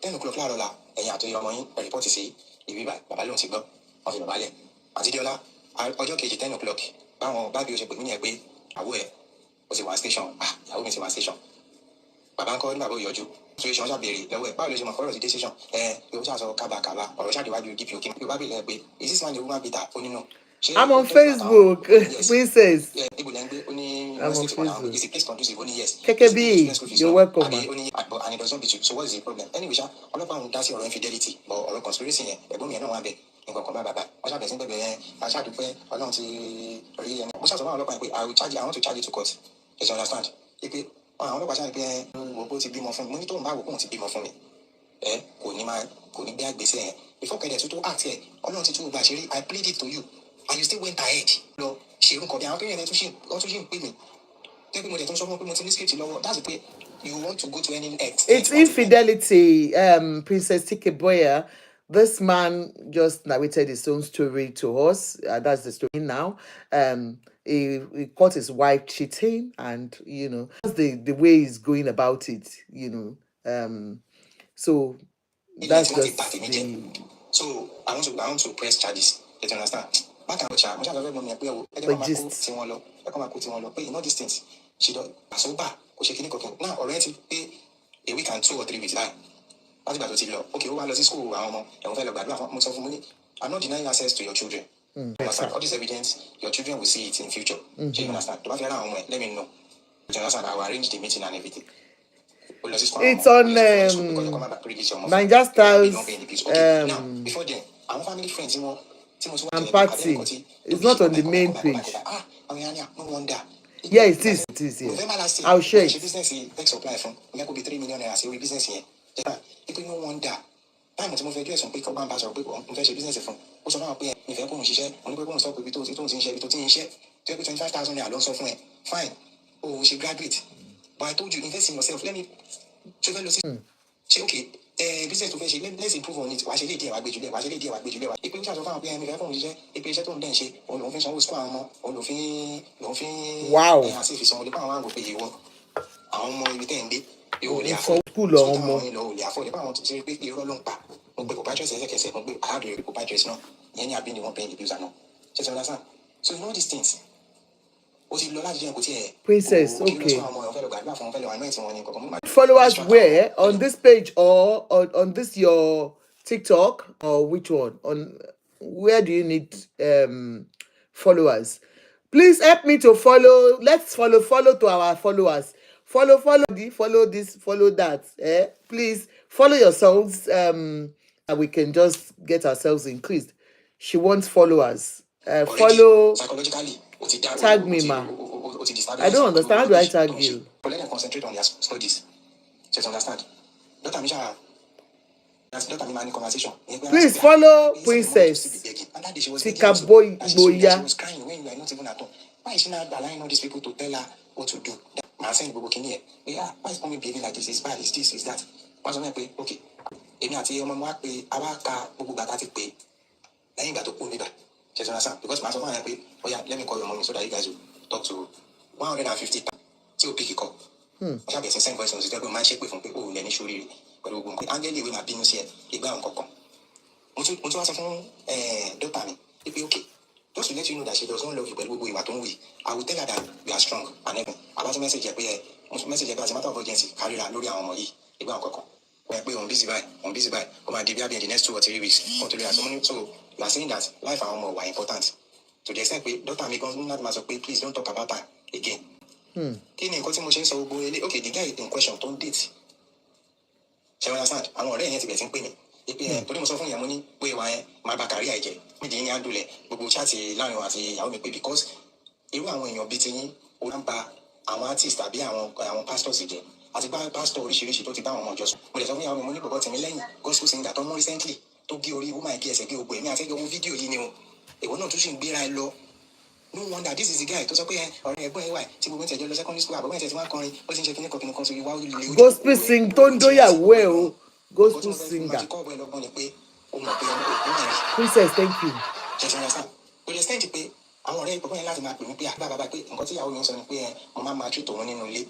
10 o'clock láàárọ̀ la ẹ̀yìn àtòyè ọmọ yín rìpọ́tì sí ibi bàbá lóun ti gbọ́ wọ́n fi bàbá lẹ̀ àti diola ọjọ́ kejì 10 o'clock báwọn bábí o ṣe pè mí yẹn pé àwọ̀ ẹ̀ o ti wà station ìyàwó mi ti wà station bàbá ń kọ́ ní bàbá òyọjú so ìṣàn ṣàbẹ̀rẹ̀ lọ́wọ́ ẹ̀ báwo ló ṣe mọ̀ fọ́rọ̀ sí decision yóò ṣàṣọ kábàkábà ọ̀rọ̀ ṣàdéwájú dp òkè yóò bá bèèrè pé is this man a woman beater ó nínú. I'm on Facebook, Princess. I'm on Facebook. Is the place conducive? Only yes. KKB, you're welcome. And it does not be true. So what is the problem? Anyway, all of them that's your infidelity or conspiracy. Ẹ̀gbọ́n mi ẹ̀ náà wà bẹ̀ nǹkan kan bá bàbá wọ́n ṣàbẹ̀ sí bẹ̀bẹ̀ yẹn aṣáàdúpẹ́ ọlọ́run ti rí ẹni mo ṣàtọ̀ báwọn ọlọ́pàá pé I want to charge you to court. You understand? Pé àwọn ọlọ́pàá ṣàbẹ̀ pé wò bó ti bímọ fún mi mo ní tóun bá wò kóun ti bímọ fún mi kò ní gbé àgbèsè yẹn before kẹ́dẹ̀ tó act ẹ̀ ọlọ́run ti tún gbà ṣe rí I plead it to you and you still went ahead lọ ṣe nǹkan bí àwọn pé yẹn tún ṣe ń pè mí tẹ́gbẹ́ mo dẹ̀ tún sọ fún pé mo ti ní script lọ́wọ́ that's the way you want to go to any extent. It's infidelity, Princess Tikeboya. This man just narrated his own story to us. That's the story now. He caught his wife cheating, and that's the way he's going about it. So that's just So I want to press charges. You understand? Back and watch. You know these things. She don't. So bad. Now already a week and 2 or 3 weeks now. Okay, who are school? I'm not denying access to your children. All this evidence, your children will see it in future. You understand? Let me know. You understand? I will arrange the meeting and everything. It's on Niger Styles now, before then, our family friends, and party. It's not on the main page. No wonder. Yeah, it is. It is. Yeah. I'll share it. Business tech supply from could be 3 million naira. Say we business here. People no wonder. Time to move address on pick up and pass or pick up business from. Also now pay if you go share, only go stop with it to share 25,000 naira. Don't suffer. Fine. Oh, she graduate. But I told you invest in yourself. Let me travel. Say okay. Business to finish. Let's improve on it. Why should they do? Why should they do? Why should they do? If you just offer pay me, if you just don't then she or no finish on school or no fin. Wow. As if it's somebody power go pay you. Àwọn ọmọ ibi tẹ́ ń dé yóò lè for school or more. Lè afford it. Àwọn tó ṣe pé irọ́ ló ń pa. Mo gbé pop address ẹsẹ̀kẹsẹ̀. Mo gbé àádọ́ pop address náà. Ìyẹn ni àbí ni wọ́n pay the bills àná. Just understand? So you know these things. Princess, okay. Followers where? On this page or on this your TikTok or which one? On where do you need followers? Please help me to follow. Let's follow to our followers. Follow this, follow that. Please follow yourselves. And we can just get ourselves increased. She wants followers. Follow. Tag me, ma. I don't understand. How do I tag you? Let them concentrate on their studies. Just understand. Please follow Princess Tikeboya. She was crying when you were not even at home. Why is she not allowing all these people to tell her what to do? I'm saying, why is mommy behaving like this? It's bad, it's this, it's that. Okay. Just understand? Because my son, let me call your mommy so that you guys will talk to 150 Tope call. I have send voice notes. They man shake with from people who let me show you. But we go. Angeli will not be no here. They go and come. Once I phone Dopamine. It be okay. Just to let you know that she does not love you, but we will way. I will tell her that we are strong. And then I was a message here. Message as a matter of urgency. Carry on, Lori and Moyi. They go and come. We're on busy by. Come and DBA in the next 2 or 3 weeks. So you are saying that life and home were important. To the extent where Dr. Megan not must say, please don't talk about that again. Okay, the guy in question don't date. She understand? I'm already here to get in payment. If you put him off your money, where my back career, we didn't handle it. We will chat because you are when you're beating Olampa, our artists, our pastors again. As a pastor, oríṣiríṣi tó ti bá àwọn ọmọ ìjọsìn. Mo lè sọ fún ìyàwó mi mo ní bọ̀bọ̀ tèmi lẹ́yìn gospel singer tó mú recently tó gé orí woman kí ẹsẹ̀ gé ogbó èmi àti ẹgbẹ́ owó fídíò yìí ni o. Èwo náà tún ṣì ń gbéra ẹ lọ. No wonder this is the guy tó sọ pé ọ̀rẹ́ ẹ̀gbọ́n ẹ̀ wà tí gbogbo ìtẹ̀jọ́ lọ secondary school àbọ̀wọ̀n ìtẹ̀jọ́ tí wọ́n kọrin ó ti ń ṣe kíní kan so ìwà olè. Gospel sing tó ń dóyàwó ẹ̀ o. Gospel singer. Princess, thank you. Kò lè sẹ́ǹtì pé àwọn ọ̀rẹ́ ìpínlẹ̀ yẹn láti máa pè mí pé àgbà bàbá pé nǹkan tí ìyàwó mi ń sọ ni pé mo máa treat òun nínú ilé.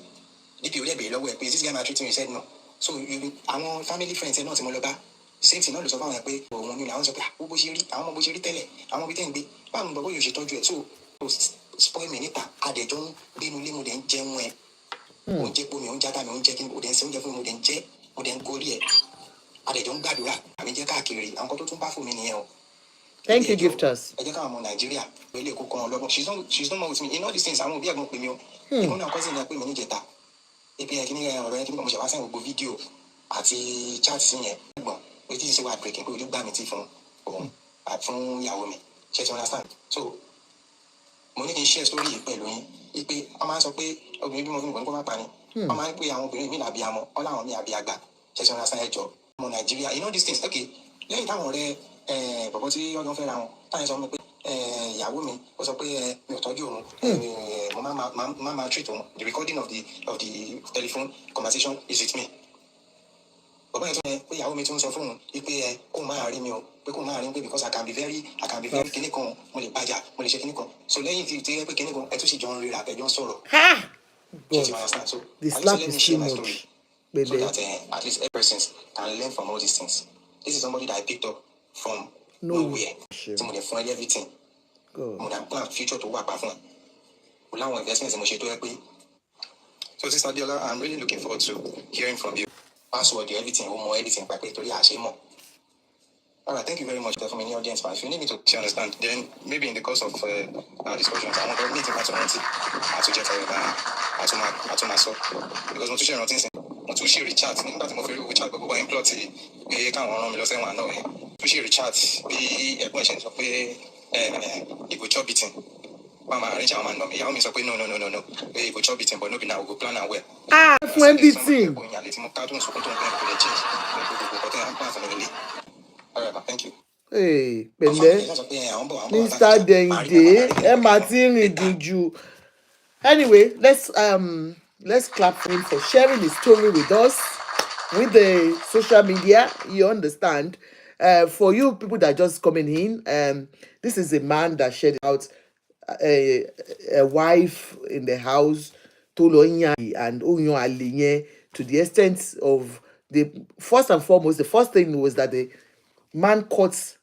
DP ó lẹ́bẹ̀ẹ́ lọ́wọ́ ẹ̀ pé this guy ma treating you said no. So àwọn family friends ẹ̀ náà tí mo lọ bá same thing náà ló sọ fún àwọn ẹ̀ pé òun ni àwọn sọ pé bó ṣe rí àwọn ọmọ bó ṣe rí tẹ́lẹ̀ àwọn ibi tẹ́ ń gbé báwo ni bàbá yóò ṣe tọ́jú ẹ̀ so spoil me níta adẹ̀jọ́ ń gbénu ilé mo dẹ̀ ń jẹun ẹ̀ mo ń jẹ́ pómi mo ń játa mi mo ń jẹ́ kí mo dẹ̀ ń ṣe oúnjẹ fún mi mo dẹ̀ ń jẹ́ mo dẹ̀ Thank you, gifters. I can't Nigeria. She's not more with me. In all these things, I won't be able to me. Even now, cousin, I put me in ebi ẹ kí ni ọ̀rọ̀ ẹ kí ni mo ṣe wá sẹ́yìn gbogbo fídíò àti chat sí yẹn gbọ̀n pé tí ṣe wà breaking pé ojú gbà mí tí fún òun fún ìyàwó mi ṣe ti understand so mo ní kí n share story yìí pẹ̀lú yín pé wọ́n máa ń sọ pé obìnrin bímọ fún mi kò ní kó má pa ni wọ́n máa ń pè àwọn obìnrin mi làbí amọ ọ́ làwọn mi àbí àgbà ṣe ti understand ẹjọ́ ọmọ Nàìjíríà you know these things okay lẹ́yìn táwọn ọ̀rẹ́ bọ̀bọ̀ tí ọjọ́ fẹ́ ra wọn táyà sọ pé ìyàwó mi ó sọ pé mi ò tọ́jú òun mo máa treat òun the recording of the telephone conversation is with me. Bàbá yẹn tó yẹ pé ìyàwó mi tún sọ fún un pé kó máa rí mi o pé kó máa rí mi pé because I can be very kíní kan mo lè bàjá mo lè ṣe kíní kan so lẹ́yìn tí yẹ pé kíní kan ẹ tún sì jọ ń ríra ẹjọ́ ń sọ̀rọ̀. So the slap is too much. So that at least every person can learn from all these things. This is somebody that I picked up from nowhere. Tí mo lè fún ẹ everything. Mo dà plan future tó wà pa fún ẹ. Mo láwọn investments mo ṣe tó yẹ pé. So Sister Diola, I'm really looking forward to hearing from you. Password, everything, more everything, more. All right, thank you very much for my audience. If you need me to understand, then maybe in the course of our discussions, I want to meet you at to myself because I'm too sure nothing. I'm too sure chat. That's my favorite chat. But I'm plotting. We can't run me. Say one no. Too sure chat. Be a question of it go chop beating. Mama arrange our man. No, me say no. We go chop beating, but no be now. We go plan and where. When beating. Thank you. Hey, Mr. Dende, Martin Diju. Anyway, let's clap for him for sharing his story with us with the social media. You understand? For you people that are just coming in, this is a man that shared out a wife in the house, Tolonya and Unyo Alinye, to the extent of the first and foremost, the first thing was that the man caught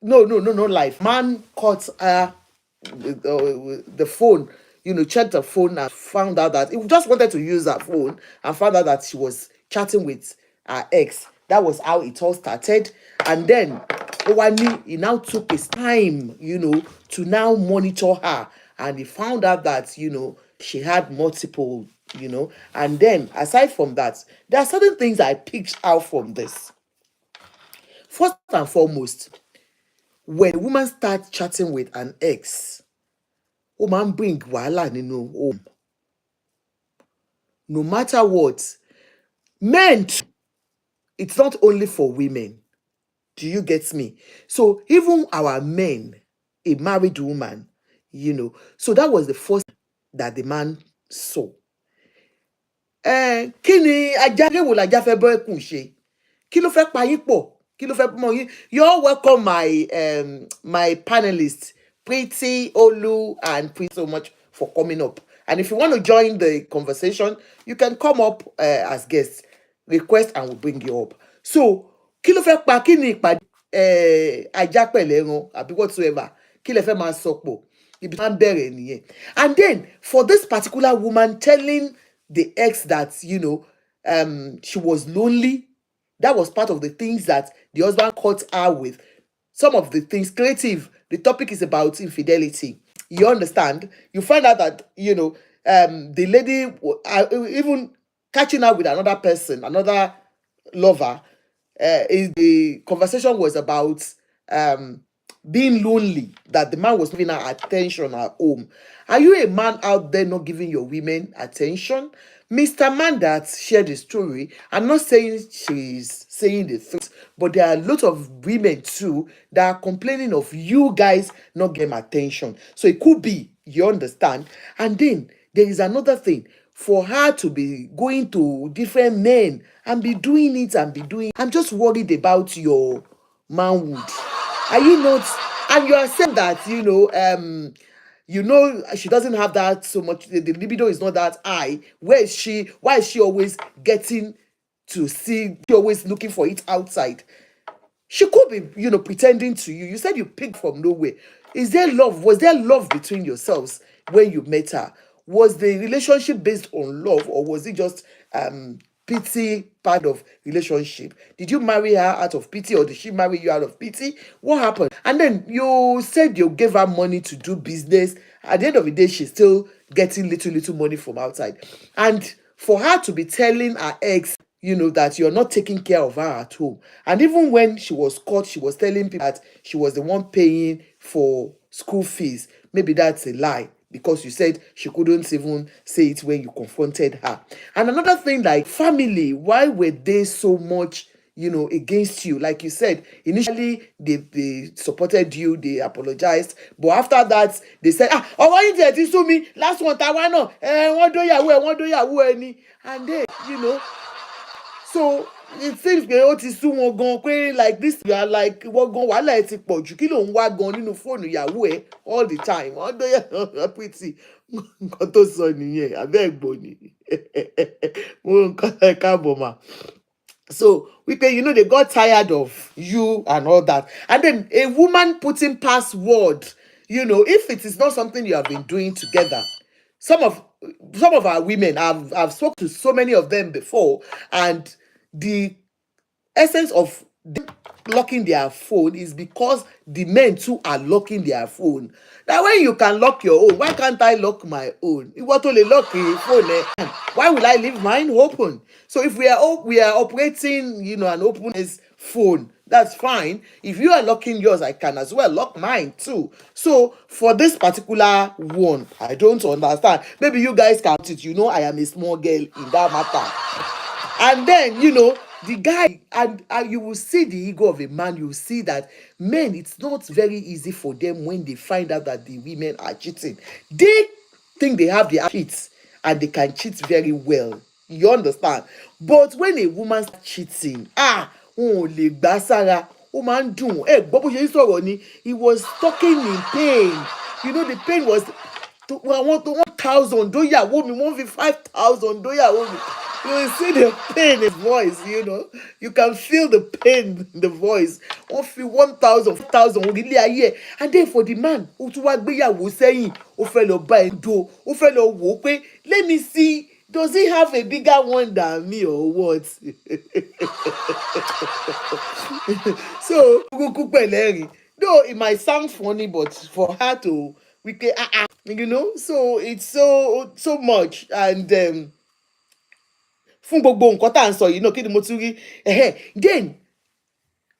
no life. Man caught with the phone, checked the phone and found out that he just wanted to use her phone and found out that she was chatting with her ex. That was how it all started. And then Owani, he now took his time, to now monitor her. And he found out that, she had multiple, And then, aside from that, there are certain things I picked out from this. First and foremost, when a woman starts chatting with an ex, woman bring wahala nínú home. No matter what, men, it's not only for women. Do you get me? So even our men, a married woman, so that was the first that the man saw. Kí ni ajá wo lajá fẹ́ bọ́ ẹkùn ṣe? Kí ló fẹ́ pa yín pọ̀? Kí ló fẹ́ mọ yín? You're welcome, my panelists, Pretty, Olu, and Pretty, so much for coming up. And if you want to join the conversation, you can come up as guests. Request and we'll bring you up. So, kí ló fẹ́ pa kí ni ìpàdé ajá pẹ̀lẹ́ ẹran àbí whatsoever? Kí lẹ fẹ́ máa sọ pọ̀? Ibi máa ń bẹ̀rẹ̀ nìyẹn. And then, for this particular woman telling the ex that, she was lonely, that was part of the things that the husband caught her with. Some of the things, creative, the topic is about infidelity. You understand? You find out that, the lady, even catching up with another person, another lover, the conversation was about being lonely, that the man was giving her attention at home. Are you a man out there not giving your women attention? Mr. Man that shared the story, I'm not saying she's saying the truth, but there are a lot of women too that are complaining of you guys not getting attention. So it could be, you understand? And then there is another thing. For her to be going to different men and be doing it and be doing, I'm just worried about your manhood. Are you not? And you are saying that, she doesn't have that so much, the libido is not that high. Where is she? Why is she always getting to see, she always looking for it outside? She could be, pretending to you. You said you picked from nowhere. Is there love? Was there love between yourselves when you met her? Was the relationship based on love, or was it just pity part of relationship? Did you marry her out of pity, or did she marry you out of pity? What happened? And then you said you gave her money to do business. At the end of the day, she's still getting little money from outside. And for her to be telling her ex, that you're not taking care of her at home. And even when she was caught, she was telling people that she was the one paying for school fees. Maybe that's a lie, because you said she couldn't even say it when you confronted her. And another thing, like family, why were they so much against you? Like you said, initially they supported you, they apologized, but after that they said, oh, why you did this to me last one that one? No, one do ya any, and they, so it seems pé ó ti sú wọn gan pé like this, you are like wọ́n gan wàhálà ẹ ti pọ̀ jù, kí ló ń wá gan nínú fóònù ìyàwó ẹ all the time. Wọ́n dóyè pretty nǹkan tó sọ nìyẹn, abẹ́ ẹ̀gbọ́n ni mo nǹkan ẹ̀ káàbọ̀ mà. So they got tired of you and all that. And then a woman putting password, if it is not something you have been doing together. Some of our women, I've spoken to so many of them before, and the essence of them locking their phone is because the men too are locking their phone. Now, when you can lock your own, why can't I lock my own? What only lock your phone? Why will I leave mine open? So if we are operating, an open phone, that's fine. If you are locking yours, I can as well lock mine too. So for this particular one, I don't understand. Maybe you guys can it. I am a small girl in that matter. And then, the guy, and you will see the ego of a man. You will see that men, it's not very easy for them when they find out that the women are cheating. They think they have the cheats and they can cheat very well. You understand? But when a woman's cheating, oh lè gbà sára, ó máa ń dùn. Gbọ́ bó ṣe ń sọ̀rọ̀ ni, he was talking in pain. The pain was, I want 1,000 dóyàwó mi, 1,500 dóyàwó mi. You will see the pain in his voice, You can feel the pain in the voice. 1,000, 5,000 orílẹ̀ ayé. And then for the man, ó tún wá gbéyàwó sẹ́yìn, ó fẹ́ lọ bá ẹ dó, ó fẹ́ lọ wò ó pé, let me see, does he have a bigger one than me or what? So, though it might sound funny, but for her to, so it's so much. And fún gbogbo nǹkan tá à ń sọ yìí náà, kí ni mo tún rí? Then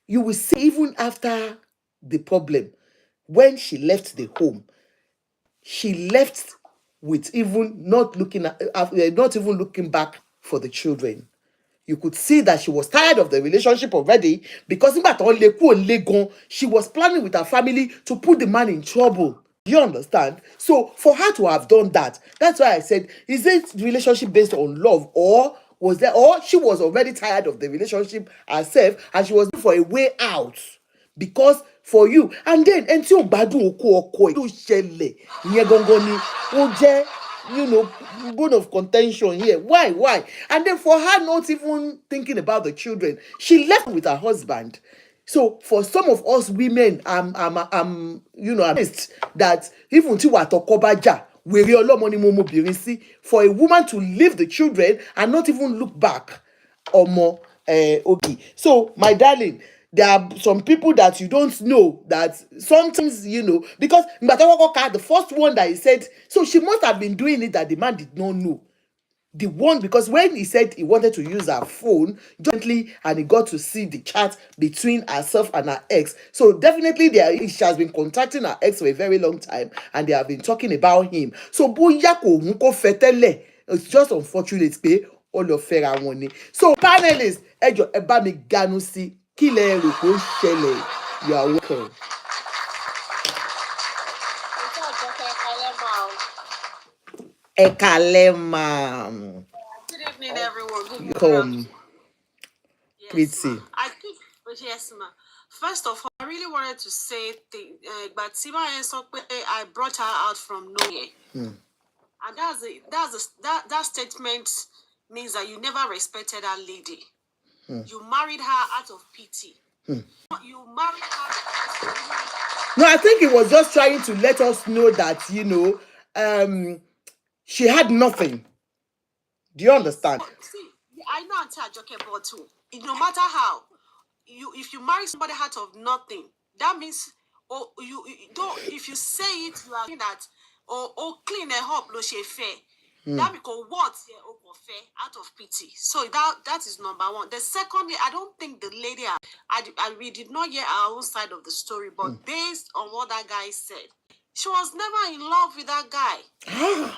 you will see, even after the problem, when she left the home, she left with even not even looking back for the children. You could see that she was tired of the relationship already, because she was planning with her family to put the man in trouble. You understand? So for her to have done that, that's why I said, is it relationship based on love, or she was already tired of the relationship herself and she was looking for a way out? Because for you, and then tí ò gbádùn ọkọ ẹ̀ tó ṣẹlẹ̀ ìyẹn gangan ni ó jẹ́ bone of contention here. Why? And then for her not even thinking about the children, she left with her husband. So for some of us women, I'm amazed that even tí wà tọkọ bá jà, wèrè ọlọ́mọ ni mo mobìnrin sí, for a woman to leave the children and not even look back. Okay. So my darling, there are some people that you don't know that sometimes, because the first one that he said, so she must have been doing it that the man did not know. The one, because when he said he wanted to use her phone gently and he got to see the chat between herself and her ex. So definitely she has been contacting her ex for a very long time and they have been talking about him. So it's just unfortunate pé ó lọ fẹ́ra wọn ni. So panelists, ẹ jọ̀ọ́ ẹ bá mi ganu sí kí lẹ rò pé ó ṣẹlẹ̀. You are welcome. Ẹ káalẹ́ ma. Good evening, everyone. Good morning. Pretty. Yes, ma. First of all, I really wanted to say, but I brought her out from nowhere. And that statement means that you never respected that lady. You married her out of pity. You married her because no, I think it was just trying to let us know that, she had nothing. Do you understand? I know Auntie Ajoke bought too. No matter how, if you marry somebody out of nothing, that means you don't. If you say it, you are saying that clean and up no she fair. That because what fair out of pity. So that is number one. The secondly, I don't think the lady. We did not hear our own side of the story, but based on what that guy said, she was never in love with that guy.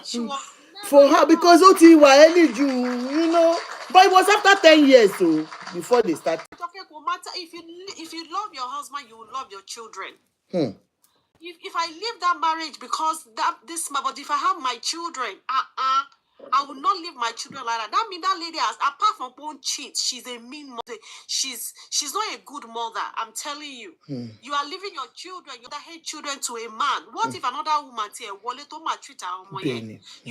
She was for her because Otiwa Eliju, but it was after 10 years so before they started. Okay, no matter if you love your husband, you will love your children. If I leave that marriage because but if I have my children, I will not leave my children like that. That means that lady has, apart from being cheat, she's a mean mother. She's not a good mother. I'm telling you. You are leaving your children, your hate children to a man. What if another woman say, you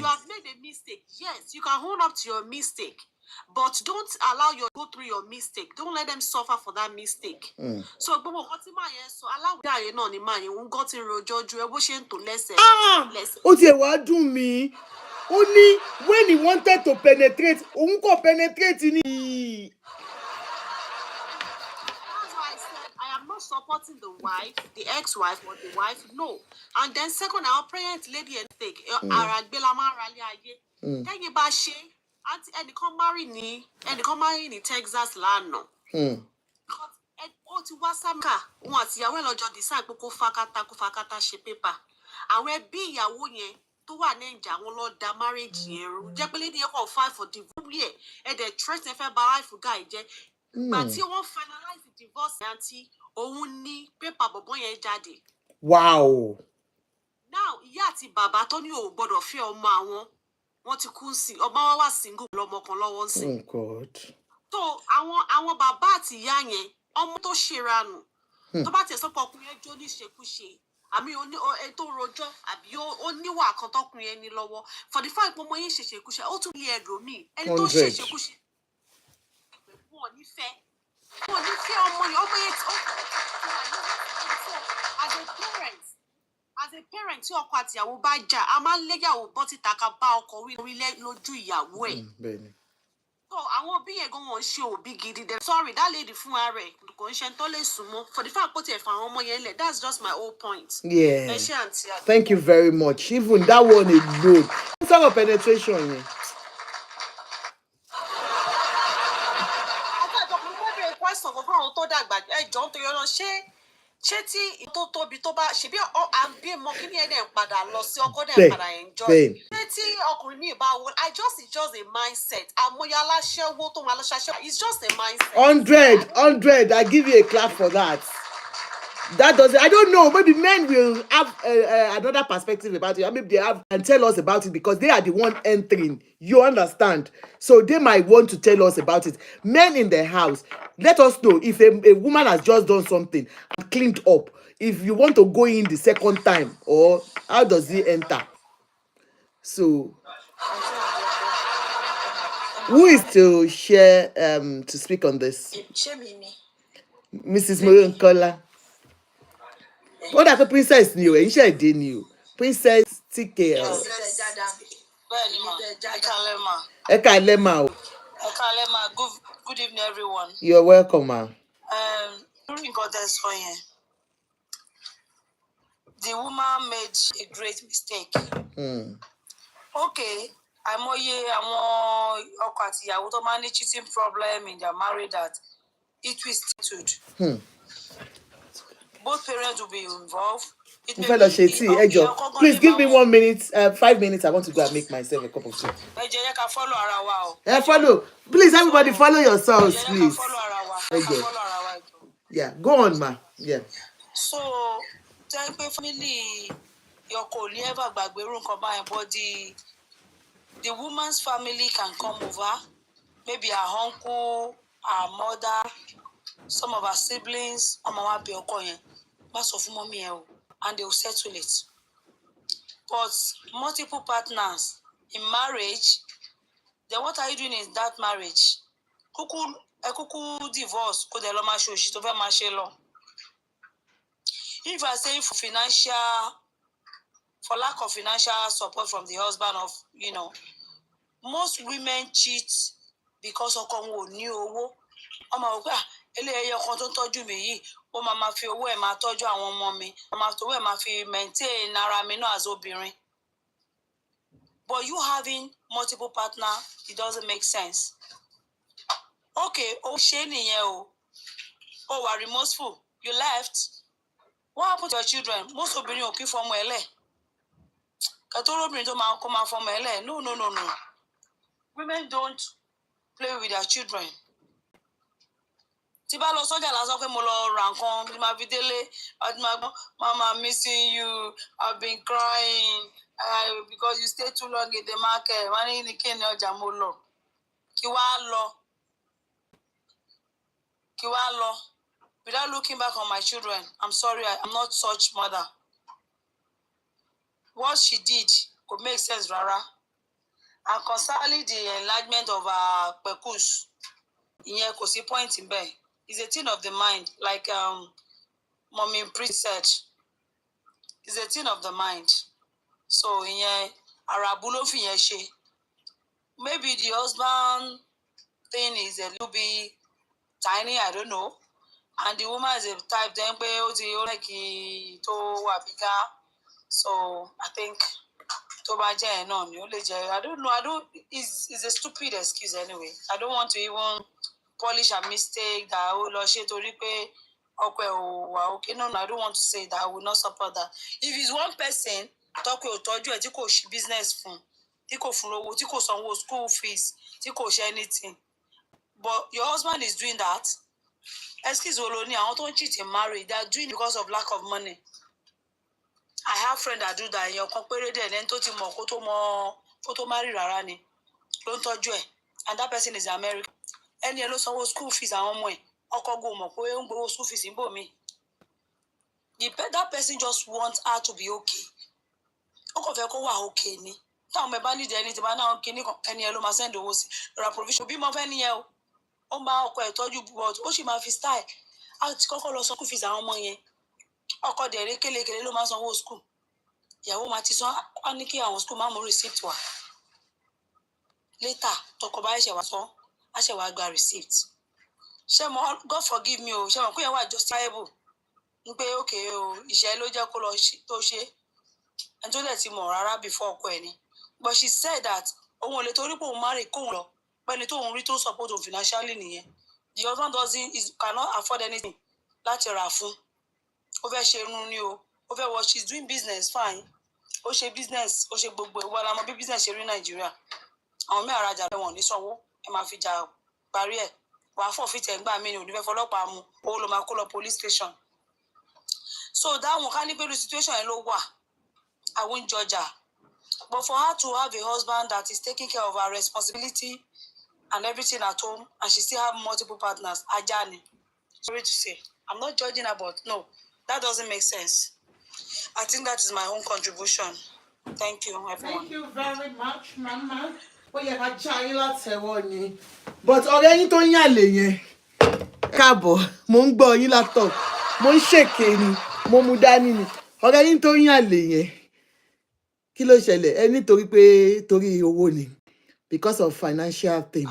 have made a mistake? Yes, you can hold up to your mistake. But don't allow you to go through your mistake. Don't let them suffer for that mistake. So, but what allow that no ni man you got to rojo ju e bo se to less. Otiwa do me. Only when he wanted to penetrate, penetrate in it. That's why I said I am not supporting the wife, the ex-wife or the wife. No. And then second, our parent lady and take Aragbela ma rally aye. Then you ba she auntie and come marry in Texas land no. Ó ti wá sámíkà wọn àti ìyàwó ẹ̀ lọ́jọ́ decide pé kó fakata ṣe paper. Àwọn ẹbí ìyàwó yẹn tó wà Naija wọn lọ da marriage yẹn rú. Jẹ́ pé lady yẹn kàn file for divorce yẹ ẹ̀dẹ̀ threat ẹ fẹ́ ba life guy jẹ́. Gbà tí wọ́n finalize the divorce àǹtí òun ní paper bọ̀bọ̀ yẹn jáde. Wow. Now ìyá àti bàbá tó ní ò gbọ́dọ̀ fẹ́ ọmọ àwọn wọ́n ti kú sí ọmọ wa wà single lọ́mọ kan lọ́wọ́ sí. Oh God. So àwọn bàbá àti ìyá yẹn ọmọ tó ṣèrànù tó bá tiẹ̀ sọ́pọ̀ ọkùnrin yẹn jó ní ìṣekúṣe àmì tó rojọ́ àbí ó níwà kan tọkùnrin yẹn ní lọ́wọ́ for the fact pé ọmọ yẹn ṣe ìṣekúṣe ó tún lé ẹlòmíì ẹni tó ṣe ìṣekúṣe wọn ò ní fẹ́ ọmọ yẹn as a parent tí ọkọ àti ìyàwó bá jà a máa ń léyàwó bọ́ títa ká bá ọkọ orílẹ̀ lójú ìyàwó ẹ̀. So àwọn òbí yẹn gan wọn ṣe òbí gidi dem sorry that lady fún ara ẹ̀ kò ń ṣe tó lè súnmọ́ for the fact pé tiẹ̀ fún àwọn ọmọ yẹn lẹ̀ that's just my whole point. Yeah. Thank you very much. Even that one is good. Sort of penetration yẹn. Question for àwọn tó dàgbà ẹjọ́ nítorí ọ̀nà ṣé tí tó tóbi tó bá ṣe bí àbí mọ kí ni ẹ̀ dẹ̀ ń padà lọ sí ọkọ dẹ̀ ń padà enjoy. Ṣé tí ọkùnrin mi bá wọ it's just a mindset. Àmọ́yá aláṣẹ́wó tó máa lọ ṣaṣẹ́ it's just a mindset. 100. I give you a clap for that. That doesn't. I don't know. Maybe men will have another perspective about it. Maybe they have and tell us about it because they are the one entering. You understand? So they might want to tell us about it. Men in the house, let us know if a woman has just done something and cleaned up. If you want to go in the second time, or how does he enter? So, who is to share to speak on this? Mrs. Moyonkola. What are the princess new? Ain't new? Princess TKL. Ekalema. Good evening, everyone. You're welcome, ma. During God's fire, the woman made a great mistake. Okay, I'm ọkọ àti ìyàwó tó máa ní cheating problem in their marriage that it will settled. Both parents will be involved. Please give me 1 minute, 5 minutes. I want to go and make myself a cup of tea. Follow. Please, everybody, follow yourselves, please. Yeah, go on, ma. Yeah. So, family, your colleague ever back but the woman's family can come over. Maybe her uncle, her mother, some of her siblings, and they will settle it. But multiple partners in marriage, then what are you doing in that marriage? Kuku divorce, if I say for lack of financial support from the husband most women cheat because ọkọ wọn ò ní owó. Ọmọ wò pé eléyẹyẹ kan tó ń tọ́jú mi yìí ó máa fi owó ẹ̀ máa tọ́jú àwọn ọmọ mi, máa fi owó ẹ̀ máa fi maintain ara mi náà as obìnrin. But you having multiple partner, it doesn't make sense. Okay, ó ṣe nìyẹn o. Oh, were remorseful. You left. What happened to your children? Most obìnrin ò kí fọmọ ẹ̀ lẹ̀. Kẹtọ́rọ́ obìnrin tó máa kó máa fọmọ ẹ̀ lẹ̀. No. Women don't play with their children. Tí bá lọ sọ́jà lásán pé mo lọ ra nǹkan bí máa fi délé, Mama, missing you, I've been crying because you stay too long in the market. Wọ́n ní kí ni ọjà mo lọ. Kí wá lọ. Without looking back on my children, I'm sorry, I'm not such mother. What she did could make sense, Rara. And concerning the enlargement of our pekus, ìyẹn kò sí point in bẹ́ẹ̀. It's a thing of the mind, like Mommy Priest said. It's a thing of the mind. So ìyẹn Arabu ló fi yẹn ṣe. Maybe the husband thing is a little bit tiny, I don't know. And the woman is a type then pé ó ti ó lẹ́kì tó wà bíga. So I think tó bá jẹ́ ẹ̀ náà ni ó lè jẹ́. I don't know. It's a stupid excuse anyway. I don't want to even polish a mistake that ó lọ ṣe torí pé ọkọ ẹ̀ ò wà okay. No, I don't want to say that. I will not support that. If it's one person tọ́kọ ò tọ́jú ẹ̀ tí kò ṣe business fún, tí kò fún lówó, tí kò sanwó school fees, tí kò ṣe anything, but your husband is doing that. Excuse Oloni, àwọn tó ń cheat in marriage, they are doing it because of lack of money. I have friends that do that. Èèyàn kan péré dẹ̀ lẹ́ni tó ti mọ̀ kó tó marry rárá ni ló ń tọ́jú ẹ̀, and that person is American. Ẹni ẹ ló sanwó school fees àwọn ọmọ ẹ̀, ọkọ go mọ̀ pé ó ń gbowó school fees níbò mi. That person just wants her to be okay. Ó kàn fẹ́ kó wà okay ni. Táwọn ọmọ ẹ bá nídìí ẹni tí bá náà kíní kan, ẹni ẹ ló máa send owó sí ra provision. Bí mo fẹ́ níyẹn o, ó ń bá ọkọ ẹ̀ tọ́jú but ó sì máa fi style. A ti kọ́kọ́ lọ san school fees àwọn ọmọ yẹn. Ọkọ dẹ̀rẹ́ kélekèlé ló máa sanwó school. Ìyàwó máa ti san á ní kí àwọn school máa mú receipt wá. Later, tọkọ bá ṣe wá san, á ṣe wá gba receipt. Ṣé mo God forgive me o, ṣé mo pé yẹn wà justifiable. Ń pé okay o, ìṣẹ́ ló jẹ́ kó lọ tó ṣe. Ẹni tó dẹ̀ ti mọ̀ rárá before ọkọ ẹ̀ ni. But she said that òun ò lè torí pé òun marry kóun lọ. Pẹ́ni tó òun rí tó support òun financially nìyẹn. The husband cannot afford anything láti rà fún. Ó fẹ́ ṣe irun ni o. Ó fẹ́ what she's doing business fine. Ó ṣe business, ó ṣe gbogbo ẹ̀. Wọ́n la mọ bí business ṣe rí Nàìjíríà. Àwọn mí àrajà lẹ́wọ̀n ní sanwó. Ẹ máa fi jà parí ẹ̀. Wàá forfeit ẹ̀ ńgbà mí ni ò ní fẹ́ fọlọ́pàá mu. Owó ló máa kó lọ police station. So that one ká ní pé situation yẹn ló wà. I won't judge her. But for her to have a husband that is taking care of her responsibility and everything at home, and she still have multiple partners, Ajani. Sorry to say. I'm not judging her, but no, that doesn't make sense. I think that is my own contribution. Thank you, everyone. Thank you very much, Mama. Ó yẹ ká já yín látẹ̀wọ́ ni. But ọ̀rẹ́ yín tó ń yàlè yẹn, káàbọ̀, mo ń gbọ́ yín látọ̀, mo ń ṣèké ni, mo mú dání ni. Ọ̀rẹ́ yín tó ń yàlè yẹn, kí ló ṣẹlẹ̀? Ẹ nítorí pé torí owó ni, because of financial thing.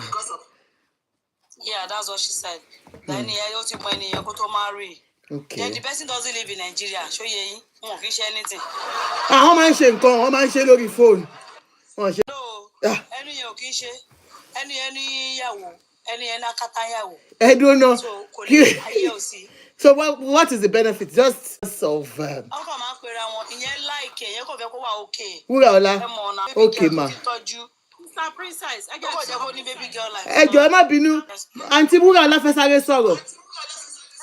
Yeah, that's what she said. Then you ti mọ ènìyàn kó tó marry. Okay. Then the person doesn't live in Nigeria. Ṣó yé yín? Wọn kì í ṣe anything. Wọ́n máa ń ṣe nǹkan, wọ́n máa ń ṣe lórí fóònù. No, ẹni yẹn ò kì í ṣe. Ẹni yàwó, ẹni akátá yàwó. I don't know. So kò lè ayé ò sí. So what is the benefit? Just of ọkọ máa ń pera wọn ìyẹn láìkè ìyẹn kò fẹ́ kó wà okay. Wúràọlá. Okay ma. Mr. Princess, ẹ jẹ́ kó ní baby girl life. Ẹ jọ̀ọ́ ẹ má bínú. Àǹtí Wúràọlá fẹ́ sáré sọ̀rọ̀.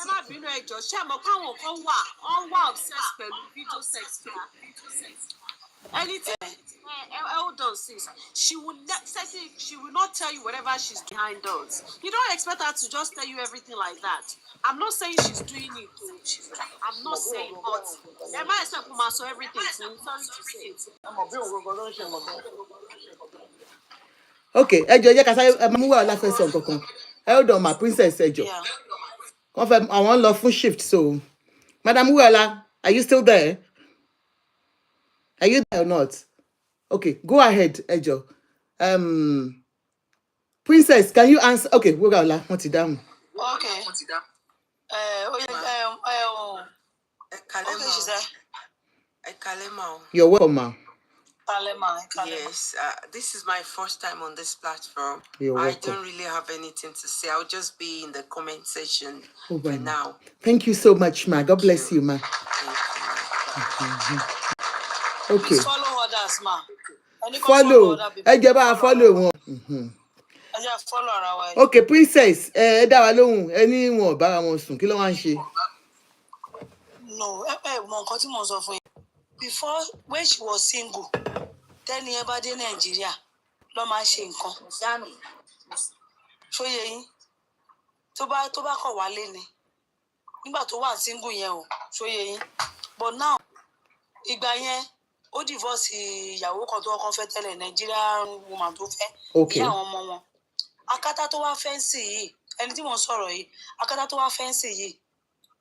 Ẹ má bínú ẹ jọ̀ọ́, ṣé àmọ́ káwọn kan wà obsessed pẹ̀lú video sex kíá. Anything. Hold on, sis. She will not tell you whatever she's behind doors. You don't expect her to just tell you everything like that. I'm not saying she's doing it. I'm not saying, but am I expect to master everything? Sorry to say it. Okay, ẹ jọ̀ọ́ jẹ́ ká sáré Wúràọlá fẹ́ sọ nǹkan kan. Hold on, my princess ẹ jọ̀ọ́. Wọ́n fẹ́ àwọn lọ fún shift, so Madam Wúràọlá, are you still there? Are you there or not? Okay, go ahead, ẹ jọ̀ọ́. Princess, can you answer? Okay, we're gonna want it down. Okay. Okay, she said. You're welcome, ma. Yes, this is my first time on this platform. You're I welcome. don't really have anything to say. I'll just be in the comment section Oh, for right. now. Thank you so much, ma. God bless you, ma. Okay. Please follow others, ma. Follow. Follow. Follow around. Okay, Princess. Dá wa lóhùn. Ẹni wọn bára wọn sùn. Kí ló wá ń ṣe? No, mo nǹkan tí mo sọ fún yín. Before, when she was single, tẹ́ni ẹ bá dé Nàìjíríà, ló máa ṣe nǹkan. Ṣóyè yín? Tó bá kọ̀ wálé ni. Nígbà tó wà single yẹn o, ṣóyè yín? But now, ìgbà yẹn, ó divorce ìyàwó kan tó kọ́kọ́ fẹ́ tẹ́lẹ̀, Nigerian woman tó fẹ́. Okay. Ìyá àwọn ọmọ wọn. Akátá tó wá fẹ́ǹsì yìí, ẹni tí mo ń sọ̀rọ̀ yìí, akátá tó wá fẹ́ǹsì yìí,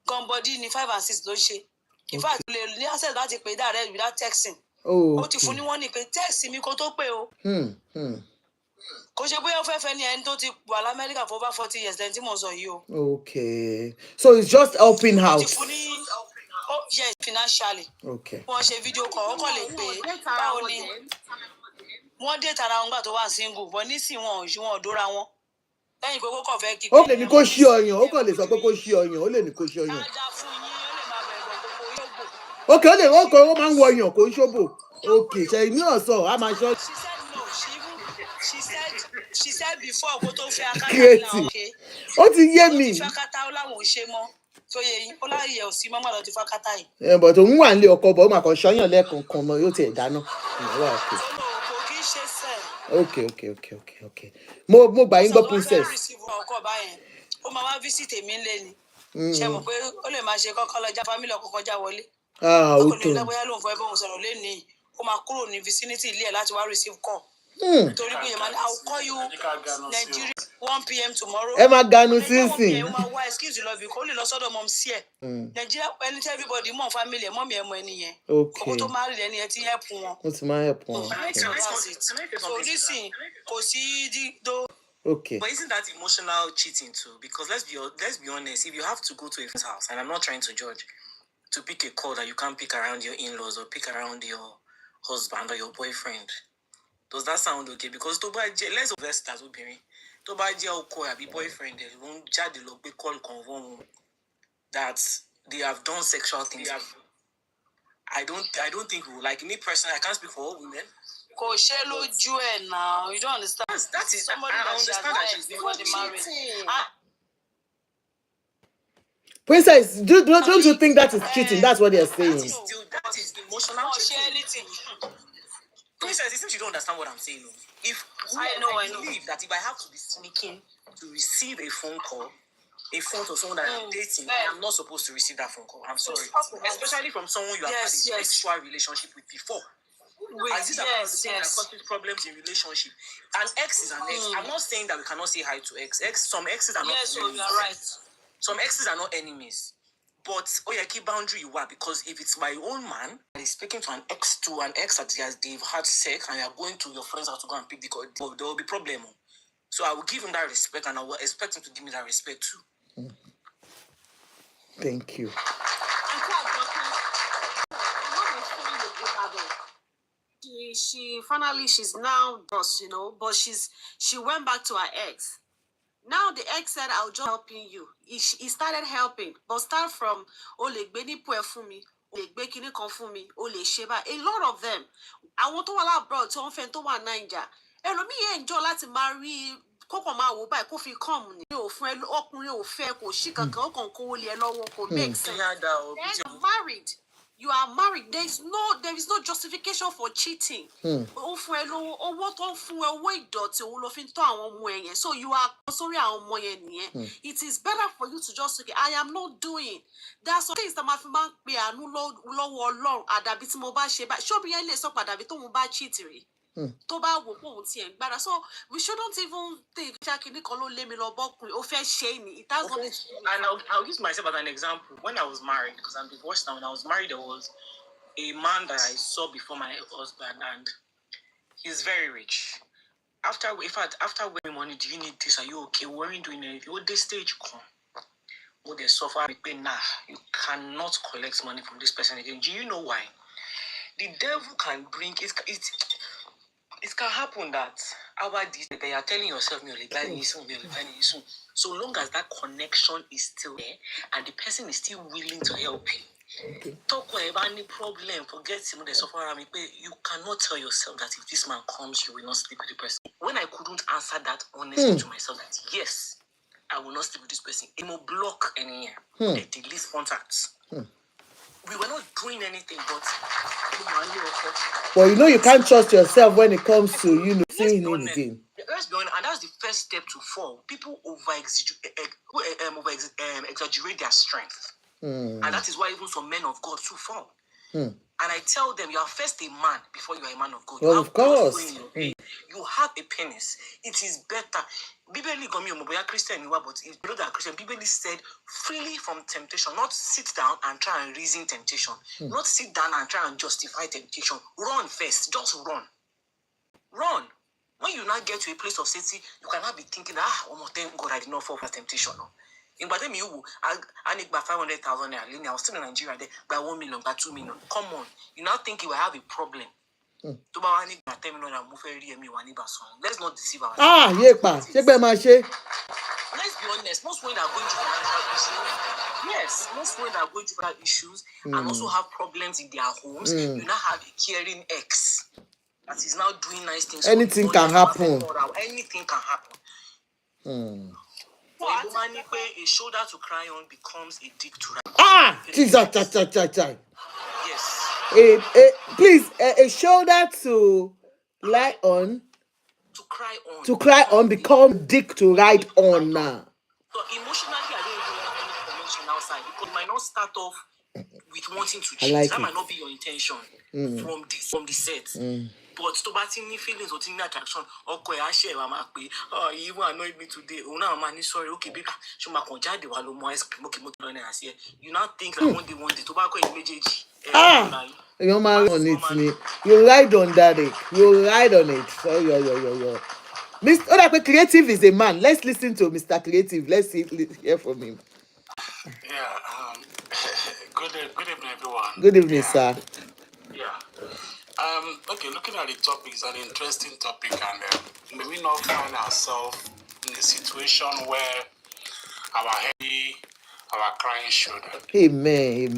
gambody ni 5 and 6 ló ń ṣe. In fact, lè ní access láti pè direct without texting. Ó ti fún ní wọ́n ní pé text mi kó tó pè o. Kò ṣe bóyá ó fẹ́ fẹ́ ní ẹni tó ti wà l'Amẹ́ríkà for over 40 years lẹ́ni tí mo sọ yìí o. Okay. So it's just helping out. Ó ti fún ní yes, financially. Okay. Wọ́n ṣe video call, ó kàn lè pè báwo ni. Wọ́n dé tara wọn gbà tó wà single, but nísìnyí wọn ò dóra wọn. Lẹ́yìn pé kó kàn fẹ́ kí. Ó lè ní kó ṣí ọyàn, ó kàn lè sọ pé kó ṣí ọyàn, ó lè ní kó ṣí ọyàn. Dáadáa fún yín, ó lè máa bẹ̀rẹ̀ gbogbo yóò gbò. Okay, ó máa ń wọ ọyàn kó ń ṣòbò. Okay, ṣe ní ọ̀sán, a máa ṣọ́. She said before kó tó fẹ́ akátá Creative. Ó ti yé mi. Ó ti fẹ́ akátá ó láwọn ò ṣe mọ́. Tó yẹ yín, ó láyè ò sí mọ́mọ́ lọ ti fẹ́ akátá yìí. But òun wà nílé ọkọ, bọ̀ ó máa kàn ṣọ́yàn lẹ́ẹ̀kọ̀ọ̀kan mọ́, yóò tiẹ̀ dáná. Ìyàwó àpò. Kò kí ń ṣe sẹ́ẹ̀. Okay. Mo gbà yín gbọ́, Princess. Ó máa wá visit èmi ńlé ni. Ṣé mo pé ó lè máa ṣe kọ́kọ́ lọ já family ọkọ̀ já wọlé. Ó kò ní tó. lágbáyà lóun fẹ́ bóun sọ̀rọ̀ lénìí. Ó máa kúrò ní vicinity ilé ẹ̀ láti wá receive call. Torí pé yẹn máa ní I will call you Nigeria 1 p.m. tomorrow. Ẹ máa ganu sínsìn. Ó máa wá excuse lọ bí kò lè lọ sọ́dọ̀ mom sí ẹ̀. Nigeria ẹni tí everybody mọ̀ family ẹ̀ mọ́mí ẹ̀ mọ ẹni yẹn. Okay. Owó tó máa rí ẹni yẹn ti help wọn. Ó ti máa help wọn. So listen, kò sí dídó. Okay. But isn't that emotional cheating too? Because let's be honest, if you have to go to a friend's house, and I'm not trying to judge, to pick a call that you can't pick around your in-laws or pick around your husband or your boyfriend, does that sound okay? Because let's invest as obìnrin. Tó bá jẹ́ ọkọ àbí boyfriend ẹ̀ ló ń jáde lọ gbé call conform that they have done sexual things. I don't think we will. Like me personally, I can't speak for all women. Kò ṣe lójú ẹ̀ now. You don't understand. That is somebody I that understand that she's before the marriage. Princess, don't you think that is cheating? That's what they're saying. That is emotional cheating. Princess, it seems you don't understand what I'm saying. I believe that if I have to be sneaking to receive a phone call, a phone to someone that I'm dating, I am not supposed to receive that phone call. I'm sorry. Especially from someone you have had a sexual relationship with before. As these are the things that causes problems in relationship. An ex is an ex. I'm not saying that we cannot say hi to ex. Some exes are not enemies. You are right. Some exes are not enemies. But keep boundary you are, because if it's my own man that is speaking to an ex that they've had sex and you are going to your friend's house to go and pick the call, there will be problem. So I will give him that respect and I will expect him to give me that respect too. Thank you. She's now boss, but she went back to her ex. Now the ex said, I'll just helping you. He started helping, but start from Ole Gbeni Pue Fumi, Ole Gbekini Konfumi, Ole Sheba. A lot of them. I want to allow abroad to offend to one Niger. And me enjoy láti marry koko ma wo báyìí kó fi come ni. O fún ọkùnrin ò fẹ́ kò sí kankan o kàn kó lé lọ́wọ́ kò make sense. Then you're married. You are married. There is no justification for cheating. So you are sorry. It is better for you to just say, I am not doing. There are some things that my man be a long adabit mobile shape. Show me a lesson adabito mobile cheatery. So we shouldn't even think it has not. And I'll use myself as an example. When I was married, because I'm divorced now, when I was married, there was a man that I saw before my husband, and he's very rich. after winning money, do you need this? Are you okay? We weren't doing anything. What this stage come? What they suffer? Nah, you cannot collect money from this person again. Do you know why? The devil can bring it. It can happen that you are telling yourself, so long as that connection is still there and the person is still willing to help you. Talk about any problem, forget the suffer. You cannot tell yourself that if this man comes, you will not sleep with the person. When I couldn't answer that honestly to myself, that yes, I will not sleep with this person, it will block any they delete contacts. We were not doing anything, but well, you can't trust yourself when it comes to seeing him again. Let's be honest, and that's the first step to fall. People exaggerate their strength, and that is why even some men of God too fall. And I tell them, you are first a man before you are a man of God. Well, of course. You have a penis. It is better. Biblically, Christian, but if you know that Christian, Biblically said, freely from temptation, not sit down and try and reason temptation, not sit down and try and justify temptation. Run first, just run. Run. When you now get to a place of safety, you cannot be thinking, thank God I did not fall for temptation. No. In Badem, I need by 500,000 naira. I was still in Nigeria there by 1 million, by 2 million. Come on. You now think you will have a problem. Let's not deceive ourselves. Let's be honest. Most women are going through financial issues. Yes, most women are going through financial issues and also have problems in their homes. You now have a caring ex that is now doing nice things. Anything can happen. Anything can happen. A shoulder to cry on becomes a dick to ride. Jesus. Yes. Please, a shoulder to lie on. To cry on become dick to ride on now. So emotionally, I don't even want any connection outside because you might not start off with wanting to cheat. That might not be your intention from the set. But to batting feelings or any attraction, okay, I share you even annoyed me today. Oh, now I'm sorry. Okay, baby, she might conjure the one more ice cream. Okay, you now think that one day tobacco in you're married on it, you ride on that. You ride on it. So yo. Mr. Creative is a man. Let's listen to Mr. Creative. Let's hear from him. Yeah. Good evening, everyone. Good evening, sir. Yeah. Okay, looking at the topic, it's an interesting topic, and may we not find ourselves in a situation where our heavy, our crying shoulder. Amen.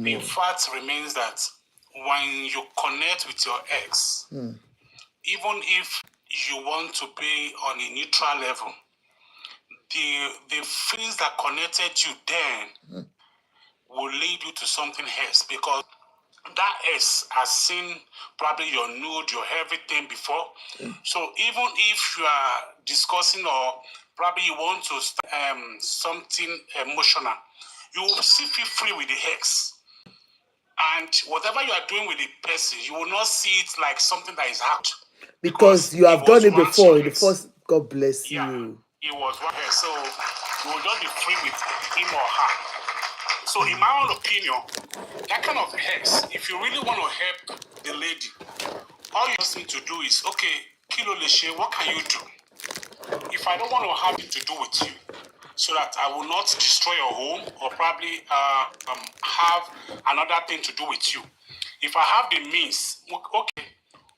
The fact remains that when you connect with your ex, even if you want to be on a neutral level, the feelings that connected you then will lead you to something else, because that ex has seen probably your nude, your everything before. So even if you are discussing or probably you want to something emotional, you will still feel free with the ex. And whatever you are doing with the person, you will not see it like something that is hard. Because you have done it before. The first, God bless you. Yeah, it was one ex. So you will just be free with him or her. So in my own opinion, that kind of ex, if you really want to help the lady, all you just need to do is, okay, Kilo Leshe, what can you do? If I don't want to have it to do with you, so that I will not destroy your home or probably have another thing to do with you. If I have the means, okay,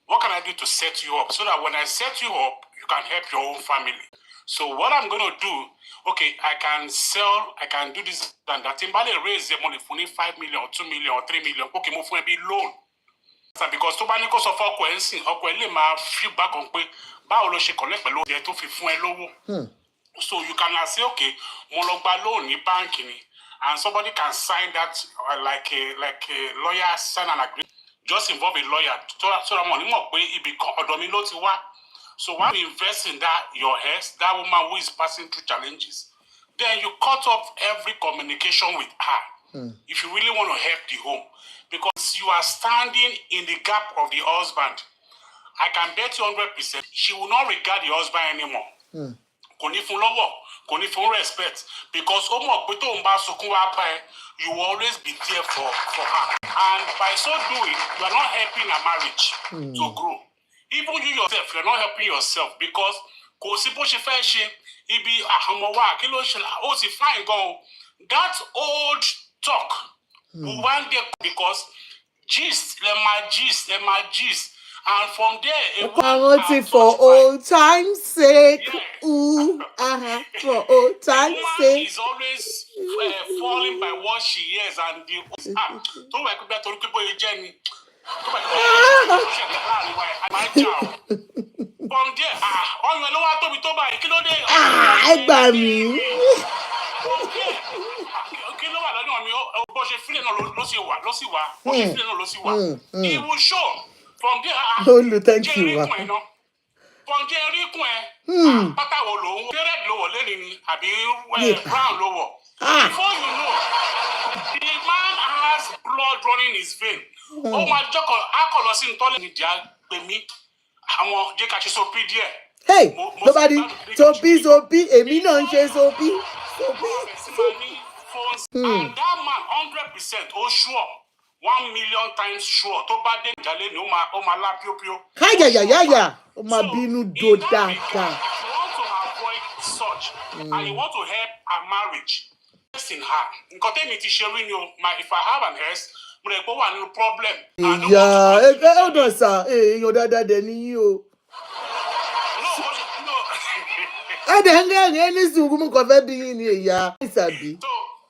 what can I do to set you up? So that when I set you up, you can help your own family. So what I'm going to do, okay, I can sell, I can do this and that. Timbale raise the money for 5 million, 2 million, or 3 million. Okay, move for a bit loan. Because to buy because of our coincidence, feel back on pay, Baolo she collect a loan there to low. So you can say, okay, Mologba loan in banking, and somebody can sign that like a lawyer sign an agreement. Just involve a lawyer so that money more pay it become domino to what. So when you invest in that your ex, that woman who is passing through challenges, then you cut off every communication with her. If you really want to help the home, because you are standing in the gap of the husband, I can bet you 100% she will not regard the husband anymore. Kò ní fún lọ́wọ́, kò ní fún respect, because ó mọ̀ pé tó ń bá sunkún wá bá ẹ, you will always be there for her. And by so doing, you are not helping her marriage to grow. Even you yourself, you're not helping yourself because ibi fine go. That old talk will one day because gist, let my gist. And from there, for old time's sake. Ooh, for old time's sake. is always falling by what she hears and the from there, he will show from there. Thank you. From pátá wo ló ń red ló wọ̀ lẹ́ni ni àbí brown ló wọ̀. Before you know, the man has blood running in his vein. Ó máa jọ́kọ̀ akọ̀lọ́ sí ntọ́lẹ̀ ní ìdíyà pè mí àwọn jẹ́ ká ṣe sopi díẹ̀. Hey, nobody sopi, èmi náà ń ṣe sopi. And that man 100% ó sure 1 million times sure tó bá dé ìjàlẹ̀ ni ó máa lá píópíó. Ó máa bínú do dáadáa. If you want to avoid such and you want to help a marriage, invest in her. Nǹkan tẹ́mi ti ṣe rí ni o, if I have an ex, mo lè gbọ́ wà nínú problem. Hold on, sir. Èèyàn dáadáa dẹ̀ ni yín o. No. Ẹni sùúrù mú kàn fẹ́ bí yín ni èyà. Ìsàbí.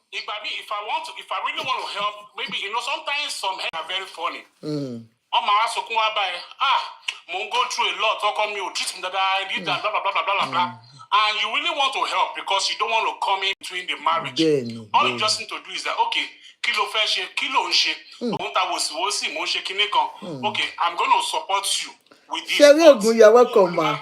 So, if I really want to help, maybe, sometimes some help are very funny. Mo go through a lot, talk on me, treat me that I did that, blah, blah, blah, blah, blah, blah. And you really want to help because you don't want to come in between the marriage. All you just need to do is that, okay, kilo feshe, kilo nshe, okay, I'm going to support you with this. You're welcome, ma.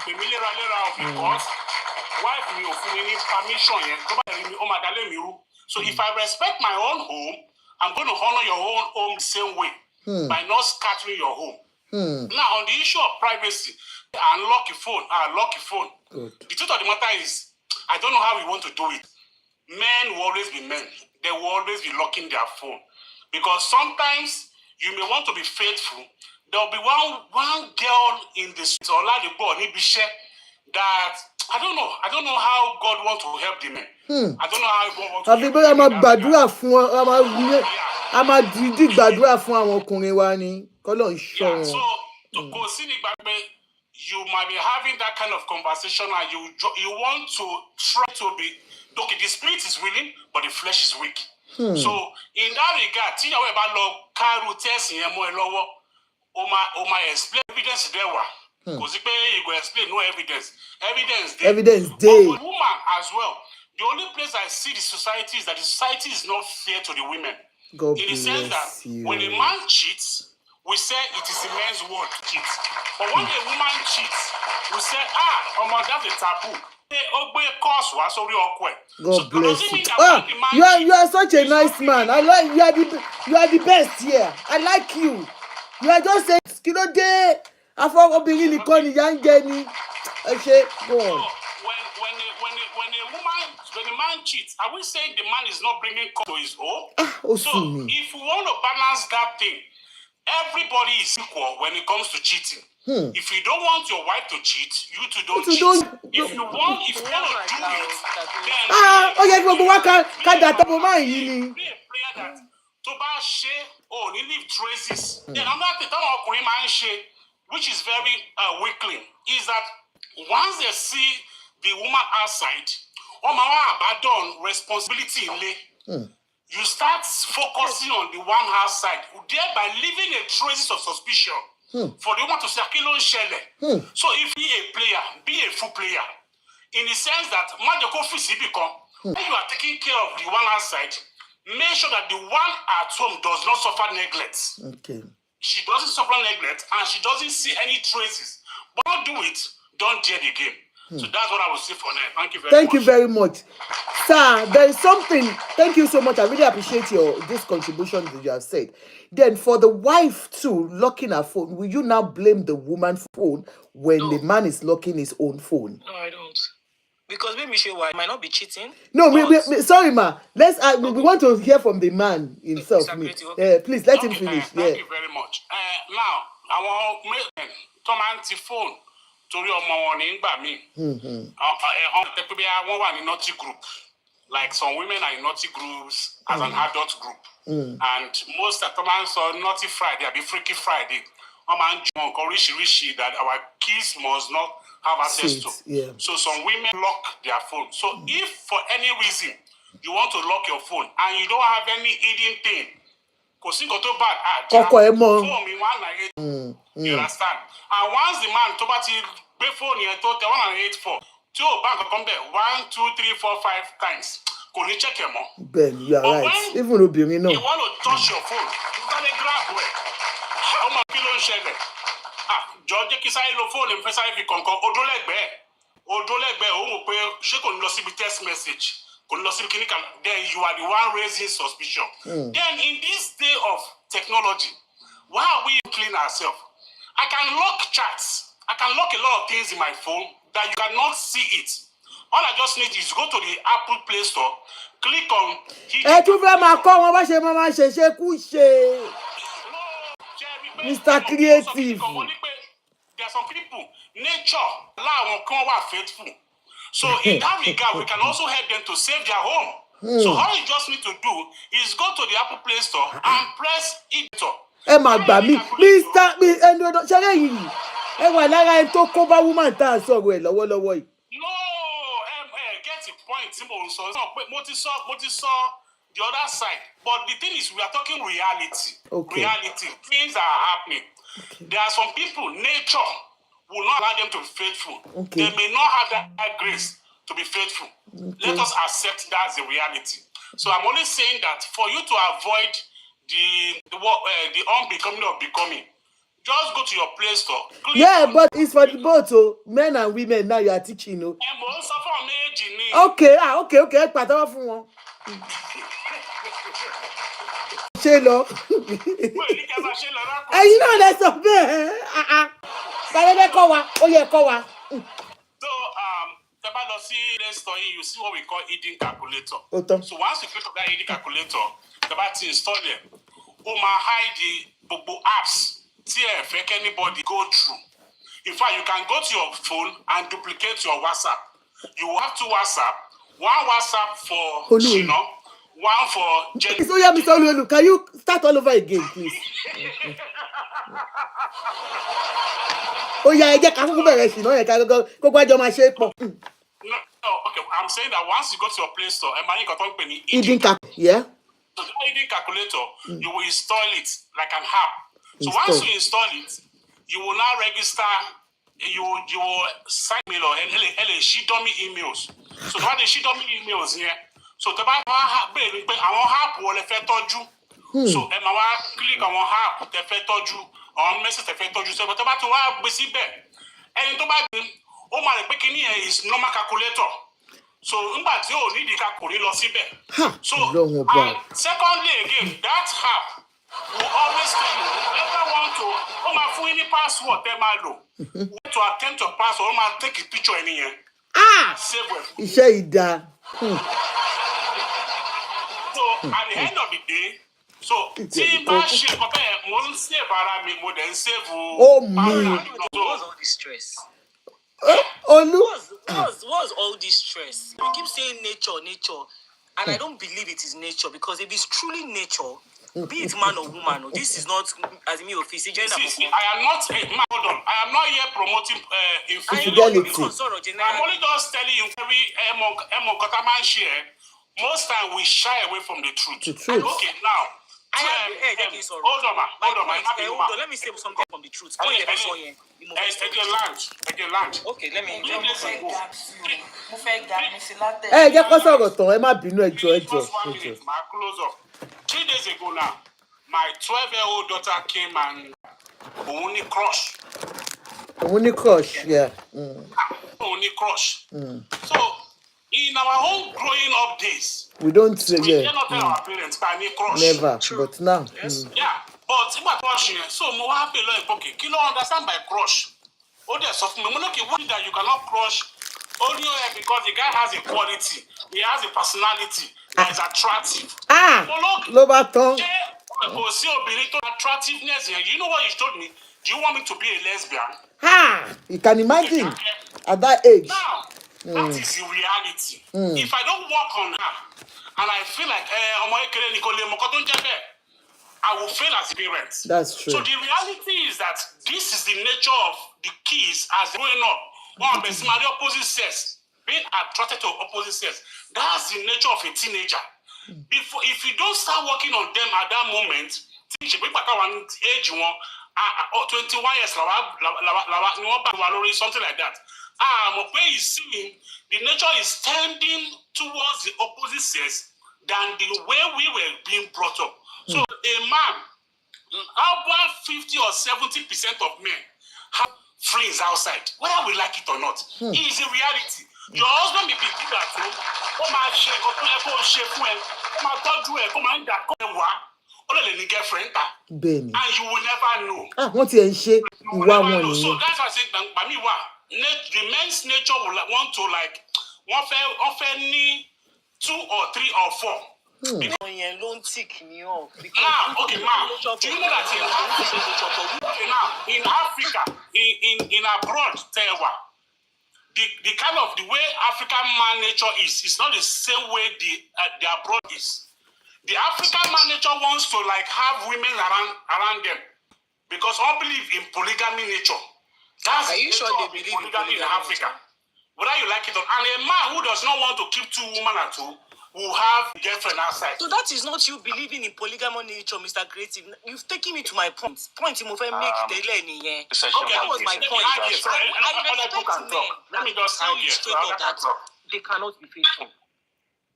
So if I respect my own home, I'm going to honor your own home the same way by not scattering your home. Now, on the issue of privacy, unlock your phone. Good. The truth of the matter is, I don't know how we want to do it. Men will always be men. They will always be locking their phone. Because sometimes you may want to be faithful. There will be one girl in the street, that I don't know how God wants to help the men. I don't know how God wants to help the men. You might be having that kind of conversation and you want to try to be, okay, the spirit is willing, but the flesh is weak. So in that regard, explain evidence there. Because you go explain no evidence. Evidence there. But for woman as well, the only place I see the society is that the society is not fair to the women. God in the sense that when a man cheats, we say it is the man's word to cheat. But when a woman cheats, we say, that's a taboo. God bless you. You are such a nice man. I like you are the best here. I like you. You are just saying, go on. So when a man cheats, are we saying the man is not bringing to his home? So if we want to balance that thing, everybody is equal when it comes to cheating. If you don't want your wife to cheat, you two don't cheat. If you want to do it, then prayer that Toba leave traces. Then another thing, which is very weakling, is that once they see the woman outside, abandon responsibility you start focusing on the one outside, thereby leaving a traces of suspicion for the woman to say, so if be a player, be a full player, in the sense that when you are taking care of the one outside, make sure that the one at home does not suffer neglect. Okay. She doesn't suffer neglect and she doesn't see any traces. But don't do it, don't dare the game. So that's what I will say for now. Thank you very much. Sir, there is something. Thank you so much. I really appreciate this contribution that you have said. Then for the wife too, locking her phone, will you now blame the woman's phone when the man is locking his own phone? No, I don't. Because maybe she might not be cheating. No, sorry, ma. Let's. We want to hear from the man himself. Okay. Please let him finish. Thank you very much. Now, tó máa ń ti phone torí ọmọ wọn nígbà míì. Wọ́n wà ní naughty group. Like some women are in naughty groups as an adult group. And most of the time, so naughty Friday, be freaky Friday. That our kids must not have access to. Yeah. So some women lock their phone. So if for any reason you want to lock your phone and you don't have any hidden thing, you understand? And once the man to pay phone here to 184, 2 bank come there 1, 2, 3, 4, 5 times. Can you check him more? Ben, you are right. Even Obìnrin náà. You want to touch your phone, you can grab it. How much kilo shele? George Kisai lo phone and first I conquer Odolegbe, who pay she can lose text message. Then you are the one raising suspicion. Then in this day of technology, why are we clean ourselves? I can lock chats. I can lock a lot of things in my phone that you cannot see it. All I just need is go to the Apple Play Store, click on. Mr. Creative. There are some people, nature, faithful. So in that regard, we can also help them to save their home. So all you just need to do is go to the Apple Play Store and press editor. Woman get the point. The other side. But the thing is, we are talking reality. Okay. Reality. Things are happening. Okay. There are some people, nature will not allow them to be faithful. Okay. They may not have that grace to be faithful. Okay. Let us accept that's the reality. So I'm only saying that for you to avoid the unbecoming of becoming, just go to your Play Store. Yeah, but it's for the both, so men and women. Now you are teaching, you know. Okay, okay. Pàtàkì fún wọn. Ṣé lọ. You know that's a bit. So Play Store, you see what we call hidden calculator. So once you click on that hidden calculator, the about to install it. Hide the apps. If anybody go through. In fact, you can go to your phone and duplicate your WhatsApp. You will have 2 WhatsApp. One WhatsApp for Shino, one for Jenny. So yeah, Mr. Oluolu, can you start all over again, please? I get No, okay. I'm saying that once you go to your Play Store, yeah. So the hidden calculator, you will install it like an app. So once you install it, you will now register. You will sign mail or she dummy emails. So the she dummy emails here. So the app will affect you. So click on app the affect you or message affect you. So but about to have busy bed. And to buy is normal calculator. So need the calculator. So secondly again, that app will always tell you never want to any password to attempt your password take a picture in here. Save it. So at the end of the day, so save What's all this stress? What's all this stress? You keep saying nature, and I don't believe it is nature, because if it's truly nature, be it man or woman, this is not as me office gender. I am not hold on. I am not here promoting infidelity. I'm only just telling you most time we shy away from the truth. Okay, now. Hold on. Let me say something from the truth. Okay, let me. Close up. 3 days ago now, my 12-year-old daughter came and only crush. Yeah. Only crush. So, in our own growing up days, we don't say we cannot tell our parents by any crush. Never. True. But now. Yes. Yeah. But about crushing, so more happy like okay, you don't understand by crush. Oh, there's something that you cannot crush only because the guy has a quality, he has a personality that is attractive. Lobaton. Attractiveness. You know what he told me? Do you want me to be a lesbian? Ha! You can imagine Okay. at that age. Now, that is the reality. If I don't work on her, and I feel like, I will fail as a parent. That's true. So the reality is that this is the nature of the kids as growing up. One person, the opposite sex, being attracted to opposite sex. That's the nature of a teenager. If you don't start working on them at that moment, age 21 years, something like that. Where you see the nature is tending towards the opposite sex than the way we were being brought up. So a man, about 50 or 70% of men have friends outside, whether we like it or not. It is a reality. Your husband may be good at home. Come and share, girlfriend, Benny. and you will never know. What you say? You will never know. So that's why I say, the men's nature will want to like offer me 2 or 3 or 4. Now, okay, ma, do you know that in Africa, in abroad, the kind of the way African man nature is not the same way the abroad is. The African man nature wants to like have women around them because all believe in polygamy nature. That's Are you sure they believe in polygamy in Africa? Whether you like it or not. And a man who does not want to keep 2 women at home will have a girlfriend outside. So that is not you believing in polygamy nature, Mr. Creative. You've taken me to my point. Point you make Okay, that was my point. I respect men. Let me just tell you straight up that they cannot be faithful.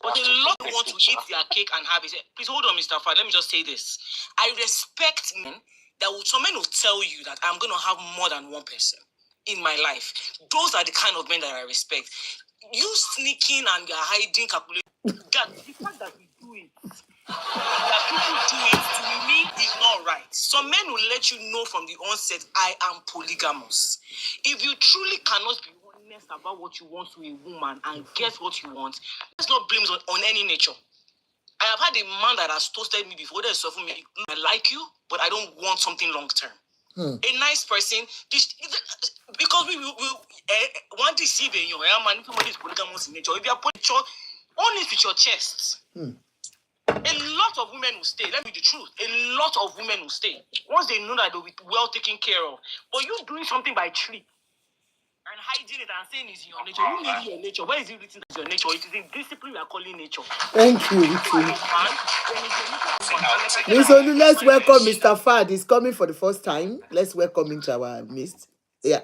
But a lot want to eat their cake and have it. Please hold on, Mr. Fad. Let me just say this. I respect men some men will tell you that I'm going to have more than one person in my life. Those are the kind of men that I respect. You sneaking and you're hiding, calculating. The fact that we do it, that people do it, to me is not right. Some men will let you know from the onset, I am polygamous. If you truly cannot be honest about what you want to a woman and get what you want, let's not blame on any nature. I have had a man that has toasted me before. They suffer me. I like you, but I don't want something long term. A nice person, because we want to see the man is polygamous in nature. If you are polygamous, own it with your chest. A lot of women will stay. Let me be the truth. A lot of women will stay once they know that they'll be well taken care of. But you doing something by trick and hiding it and saying it's your nature. Who made your nature? Where is it written as your nature? It is in discipline we are calling nature. Thank you. Miss Olu, let's welcome Mr. Fad. He's coming for the first time. Let's welcome him to our midst. Yeah.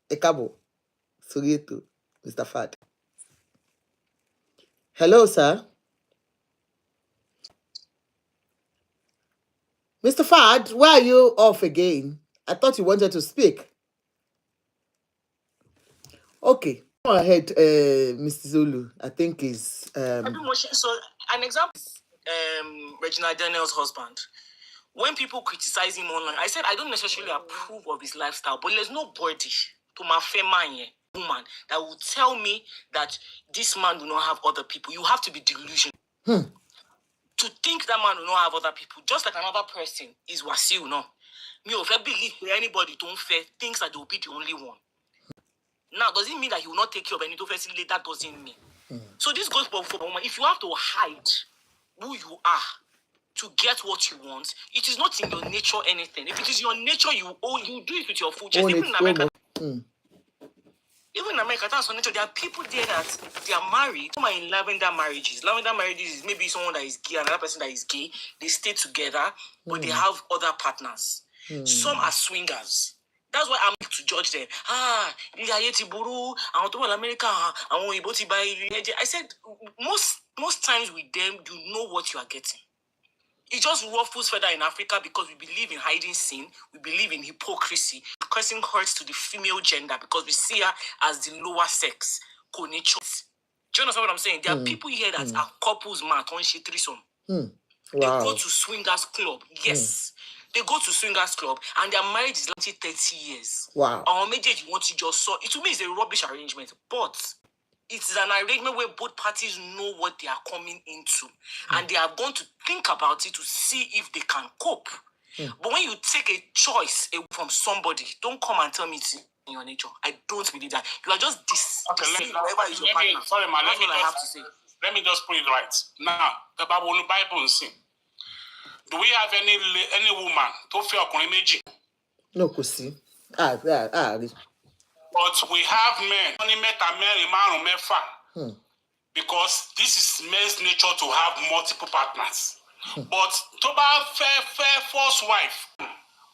Ekabo. Surieto. Mr. Fad. Hello, sir. Mr. Fad, why are you off again? I thought you wanted to speak. Okay. Go ahead, Mr. Zulu. I think is So an example is Regina Daniel's husband. When people criticize him online, I said I don't necessarily approve of his lifestyle, but there's nobody to my woman that will tell me that this man will not have other people. You have to be delusional to think that man will not have other people. Just like another person is Wasiu, no. Me, if I believe anybody don't fair thinks that they will be the only one. Now, does it mean that he will not take care of any first later? That doesn't mean. So this goes for a woman. If you have to hide who you are to get what you want, it is not in your nature anything. If it is your nature, you do it with your full chest. Even in America, that's nature. There are people there that they are married. Some are in lavender marriages. Lavender marriages is maybe someone that is gay, another person that is gay. They stay together, but they have other partners. Some are swingers. That's why I'm to judge them. I said most times with them, you know what you are getting. It just ruffles further in Africa because we believe in hiding sin. We believe in hypocrisy. Cursing hurts to the female gender because we see her as the lower sex. Do you understand what I'm saying? There are people here that are couples, man, threesome. Wow. They go to swingers club. Yes. They go to swingers club and their marriage is like 30 years. Wow. Or maybe what you just saw. It to me is a rubbish arrangement. But it is an arrangement where both parties know what they are coming into. And they are going to think about it to see if they can cope. But when you take a choice from somebody, don't come and tell me it's in your nature. I don't believe that. You are just deceiving whoever is your partner. Sorry, man. That's what I have to say. Let me just put it right. Now, the Bible and sing. Do we have any woman to feel ọkùnrin méjì? No, kò sí. But we have men. Only mẹ́ta, mẹ́rin, márùn-ún, mẹ́fà. Because this is men's nature to have multiple partners. But to bá fair first wife,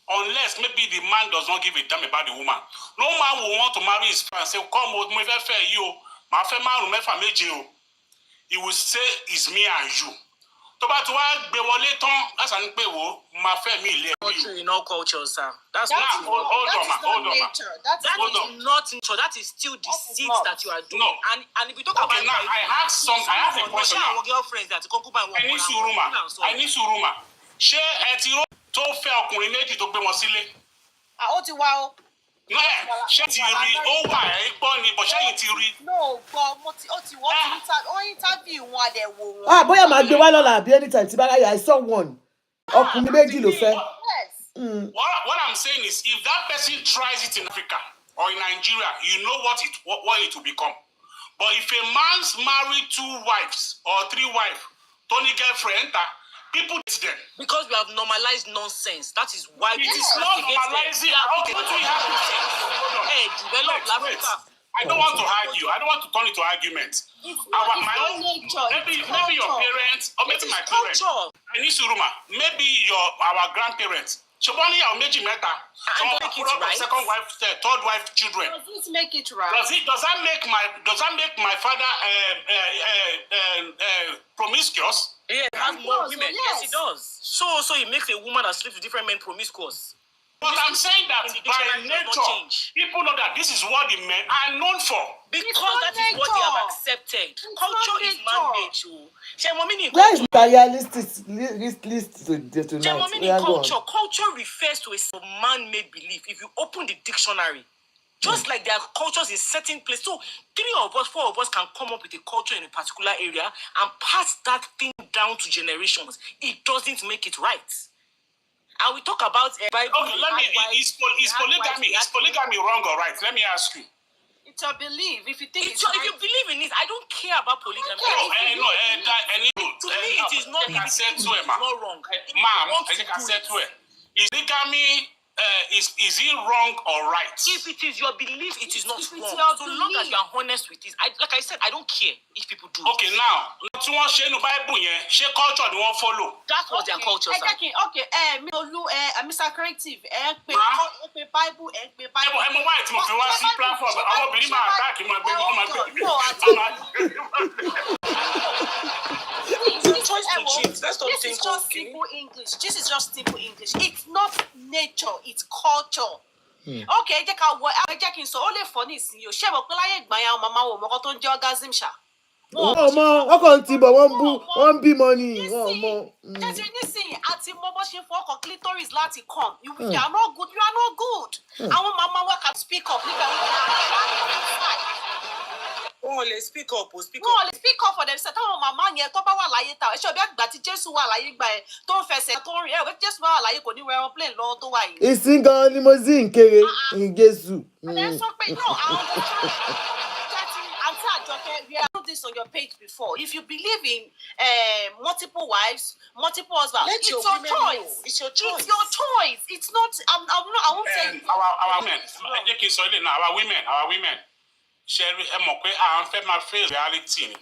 unless maybe the man does not give a damn about the woman. No man will want to marry his friend and say, come with me, fair you. My fair márùn-ún, mẹ́fà, méje. He will say, it's me and you. To bá ti wá gbé wọlé tán, that's an pé wo, máa fẹ́ mi ilé Culture in all cultures, sir. That's not not hold on, nature. That is not nature. That is still deceit that you are doing. No. And if you talk about now, I have a question now. Our girlfriends that concubine I need sùúrù mà. Ṣé ẹ ti rò tó fẹ́ ọkùnrin méjì tó gbé wọn sílé? ó ti wá o. Ṣé ti rí ó wà ẹ́ gbọ́ ni bọ̀ ṣẹ́yìn ti rí? No, gbọ́ ó ti interview wọn àdẹ̀wò wọn. Bóyá màá gbé wá lọ́la àbí anytime tí bá ráyè I saw one. Ọkùnrin méjì ló fẹ́. Yes. What I'm saying is, if that person tries it in Africa or in Nigeria, you know what it will become. But if a man's married 2 wives or 3 wives, Tony girlfriend, people hate them. Because we have normalized nonsense. That is why it is not normalizing. Okay, what do we have to say? Hey, develop Africa. I don't want to argue. I don't want to turn it to argument. Maybe your parents or maybe my parents. I need to rumor. Maybe our grandparents. Shobani or Meji Meta. Second wife, third wife, children. Does it make it right? Does that make my father promiscuous? Yeah, it has more women. Yes, it does. So it makes a woman that sleeps with different men promiscuous. But I'm saying that by nature, people know that this is what the men are known for. Because that is what they have accepted. Culture is man-made. Where is the list tonight? Culture refers to a man-made belief. If you open the dictionary, just like there are cultures in certain places. So 3 of us, 4 of us can come up with a culture in a particular area and pass that thing down to generations. It doesn't make it right. And we talk about Bible. Okay, is polygamy wrong or right? Let me ask you. It's a belief. If you think if you believe in it, I don't care about polygamy. To me, it is not. It's not wrong. Ma'am, is polygamy is it wrong or right? If it is your belief, it is not wrong. So long as you are honest with it. Like I said, I don't care if people do. Okay, now, tí wọ́n ṣe nínú Bible yẹn, ṣé culture ni wọ́n follow? That was their culture, sir. Okay, Mr. Creative, pe Bible, Ẹ mọ wáyé tí mo fi wá sí platform, àwọn obìnrin máa attack mi, This is just simple English. This is just simple English. It's not nature, it's culture. Okay, jẹ́ kí n sọ, ó lè fọ́ ní ìsinyìí o. Ṣé mo pé láyé ìgbà yẹn àwọn màmá wo mọ́kọ́ tó ń jẹ́ orgasm ṣá? Ọkàn ti bọ̀ wọ́n bímọ ni. Jẹ́jẹ́ nísìnyí àti mọ bó ṣe fọ́ ọkọ̀ clitoris láti come. You are not good. Àwọn màmá wa can speak up nígbà wọn. Wọ́n lè speak up for themselves. Táwọn màmá yẹn tó bá wà láyé ta ẹ̀ṣọ́ bí àgbà tí Jésù wà láyé gbà ẹ̀ tó ń fẹsẹ̀ tó ń rìn ẹ̀wẹ̀ Jésù wà láyé kò ní wọ aeroplane lọ́wọ́ tó wà yìí. Ìsìn gan limousine kéré ní Jésù. Ẹ sọ pé no, Aunty Ajoke, we have put this on your page before. If you believe in multiple wives, multiple husbands, it's your choice. It's your choice. It's not. I won't say. Our women. Our women. Sherry, I'm face reality.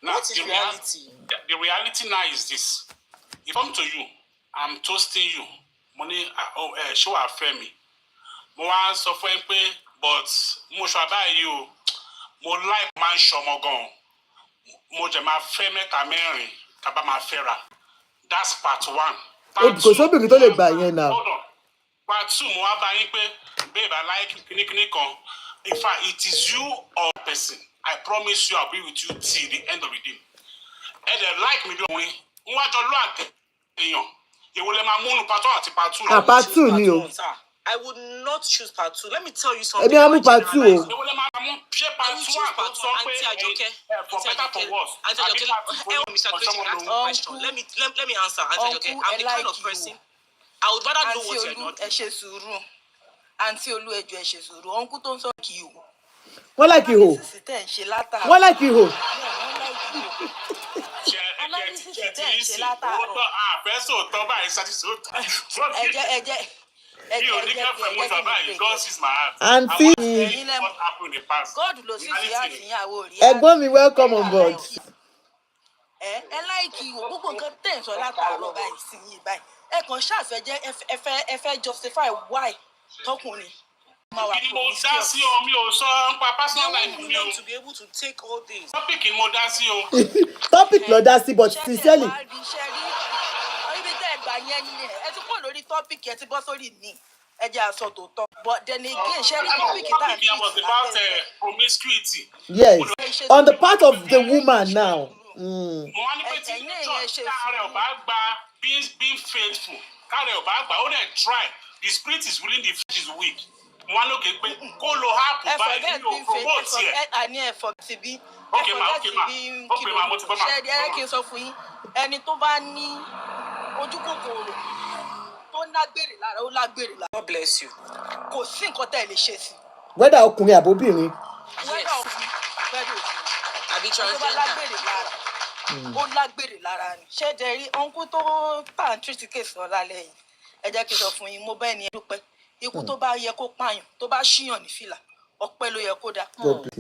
Now, what is reality? The reality now is this. If I come to you, I'm toasting you. Money, show our family. Mo wá sọ fún ẹ pé, but mo ṣàbá you. Mo like man ṣọmọ gan. Mo jẹ máa fẹ́ mẹ́ta mẹ́rin tàbá máa fẹ́ra. That's part 1. Kò sóbìnrin tó lè gbà yẹn náà. Hold on. Part 2, mo wá bá yín pé, babe, I like kíníkíní kan. In fact, it is you or person. I promise you I'll be with you till the end of the day. And they like me doing what you like. You will let my moon part 1 and part 2. Part 2 ni o. I would not choose part 2. Let me tell you something. Ebi amu part 2 o. You will let my moon share part 2 Aunty Ajoke. For better for worse. Aunty Ajoke, Mr. Question, ask me a question. Let me answer. Aunty Ajoke, I'm the kind of person. I would rather know Àǹtí what you're Olú not ẹ ṣe sùúrù. Àǹtí Olú ẹ jọ̀ọ́ ẹ ṣe sùúrù. Ọ̀nkú tó ń sọ kì í wò. Wọ́n like you. Analysis tẹ̀ ń ṣe látàárọ̀. Wọ́n like you. Wọ́n like you. Analysis tẹ̀ ń ṣe látàárọ̀. Auntie. God ló sì fi àtìyàwó rí. Ẹ̀gbọ́n mi, welcome on board. Ẹ láìkì ìwò gbogbo nǹkan tẹ̀ ń sọ látàárọ̀ báyìí sí yìí báyìí. Ẹ kàn ṣàfẹ́jẹ́ ẹ fẹ́ justify why tọkùnrin. To be able to take all this. Topic lọ dá sí, but sincerely. Ibi tẹ́ ẹ gbà yẹn ni ẹ ti pọ̀ lórí topic ẹ ti bọ́ sórí mi. Ẹ jẹ́ àṣọ tòótọ́. But then again, sharing topic that was about promiscuity. Yes, on the part of the woman now. Being faithful. Try. The spirit is willing, the flesh is weak. One okay, go low half to buy you promote here. I need for to be. Okay, ma. Mo ti gbọ́ ma. Ṣé ẹ kí n sọ fún yín ẹni tó bá ní ojú kòkòrò tó lágbèrè lára ó lágbèrè lára. God bless you. Kò sí nǹkan tẹ́ ẹ lè ṣe sí. Whether ọkùnrin àbóbìnrin. Whether ọkùnrin bẹ́ẹ̀ Àbí tó bá lágbèrè lára ó lágbèrè lára ni. Ṣé jẹ́ rí ọ̀nkú tó pàǹtírìtì kéèsì ọ̀la lẹ́yìn ẹ jẹ́ kí n sọ fún yín mo bẹ́ẹ̀ ni ẹ dúpẹ́ ikú tó bá yẹ kó pààyàn tó bá ṣíyàn ní fìlà ọpẹ́ ló yẹ kó dá. Ọpẹ́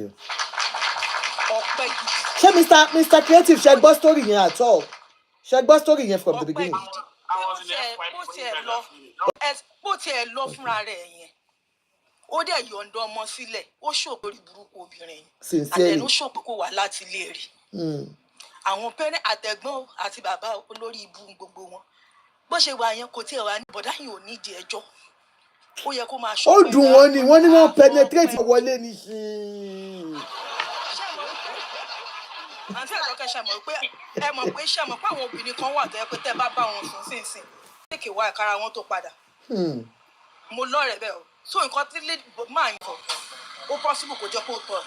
gidi. Ṣé Mr. Creative ṣe gbọ́ story yẹn at all? Ṣe gbọ́ story yẹn from the beginning? Bó tiẹ̀ lọ fúnra rẹ̀ yẹn ó dẹ̀ yọ̀ǹda ọmọ sílẹ̀ ó ṣòpò orí burúkú obìnrin àtẹnu ṣòpò kó wà láti ilé rí. Àwọn pẹ́rẹ́ àtẹ̀gbọ́n àti bàbá olórí ibú gbogbo wọn bó ṣe wà yẹn kò tí ẹ wà ní bọ̀dá yìí ò nídìí ẹjọ́ ó yẹ kó máa ṣọ́. Ó dùn wọ́n ni wọ́n ní wọ́n penetrate wọlé ní ṣe. Àǹtí àjọkẹ́ ṣe mọ̀ pé àwọn obìnrin kan wà tó yẹ pé tẹ́ bá bá wọn sùn sínsìn léèkè wá ìkara wọn tó padà. Mo lọ́rẹ̀ẹ́ bẹ́ẹ̀ o so nǹkan tí máa ń kọ̀ ó possible kò jẹ́ kó tọ̀.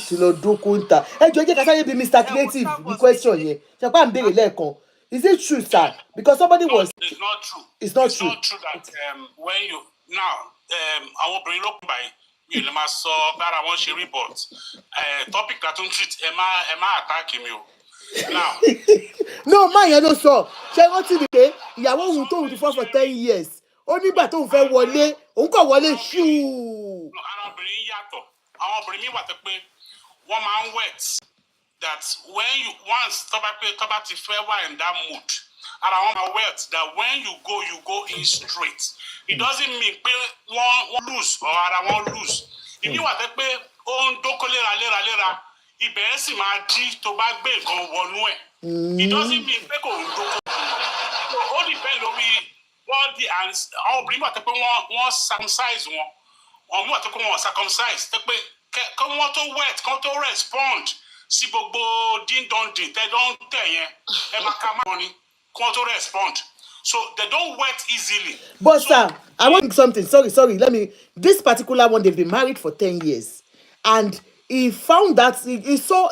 Ti lọ dóko ń ta ẹjọ́ jẹ́ ká sáyé bí Mr. Creative bí question yẹn ṣe pá ń béèrè lẹ́ẹ̀kan. Is it true, sir? Because somebody was. It's not true. It's not true that when you now our brain look by you let me saw that I want to report topic that don't treat Emma attacking you now. No, man, you don't saw. Ṣé wọ́n ti rí pé ìyàwó òun tó ti fọ́ for 10 years. Ó nígbà tó ń fẹ́ wọlé, òun kò wọlé ṣú. Àwọn obìnrin mi wà tẹ́ pé wọ́n máa ń wet. That when you once Tope ti fẹ́ wà in that mood, and I want my wealth that when you go in straight. It doesn't mean pé wọ́n lose or ara wọn lose. Ìbí wà tẹ́ pé ó ń dókó léra ibẹ̀ sì máa jí tó bá gbé nǹkan wọnú ẹ̀. It doesn't mean pé kò ń dókó. So ó depend lórí wọ́n di àwọn obìnrin wà tẹ́ pé wọ́n circumcise wọn. Wọ́n mú wà tẹ́ pé wọ́n circumcise tẹ́ pé kí wọ́n tó wet kí wọ́n tó respond. Si gbogbo ding-dong-ding they don't tell you, money, to respond. So they don't wait easily. But so, sir, I want something. Sorry. This particular one, they've been married for 10 years. And he found that he saw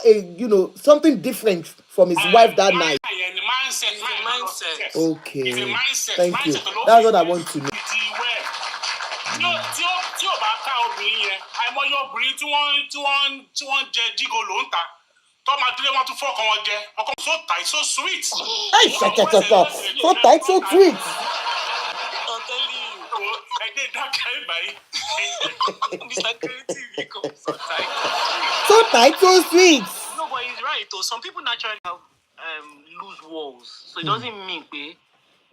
something different from his wife that night. Mindset. Okay. It's a mindset. Thank you. That's what I want to know. Tí o bá ká obìnrin yẹn, àìmọye obìnrin tí wọ́n jẹ jígo ló ń ta. Tọ́mọ adúlé wọn tún fọ́ọ̀kan wọn jẹ. Ọkọ so tight, so sweet. Hey, ṣàkàtàkà. So tight, so sweet. I'm telling you. Ẹgbẹ́ ìdákẹ́ ìbáyìí. Mr. Creative, you come so tight. So tight, so sweet. No, but he's right though. Some people naturally have loose walls. So it doesn't mean pé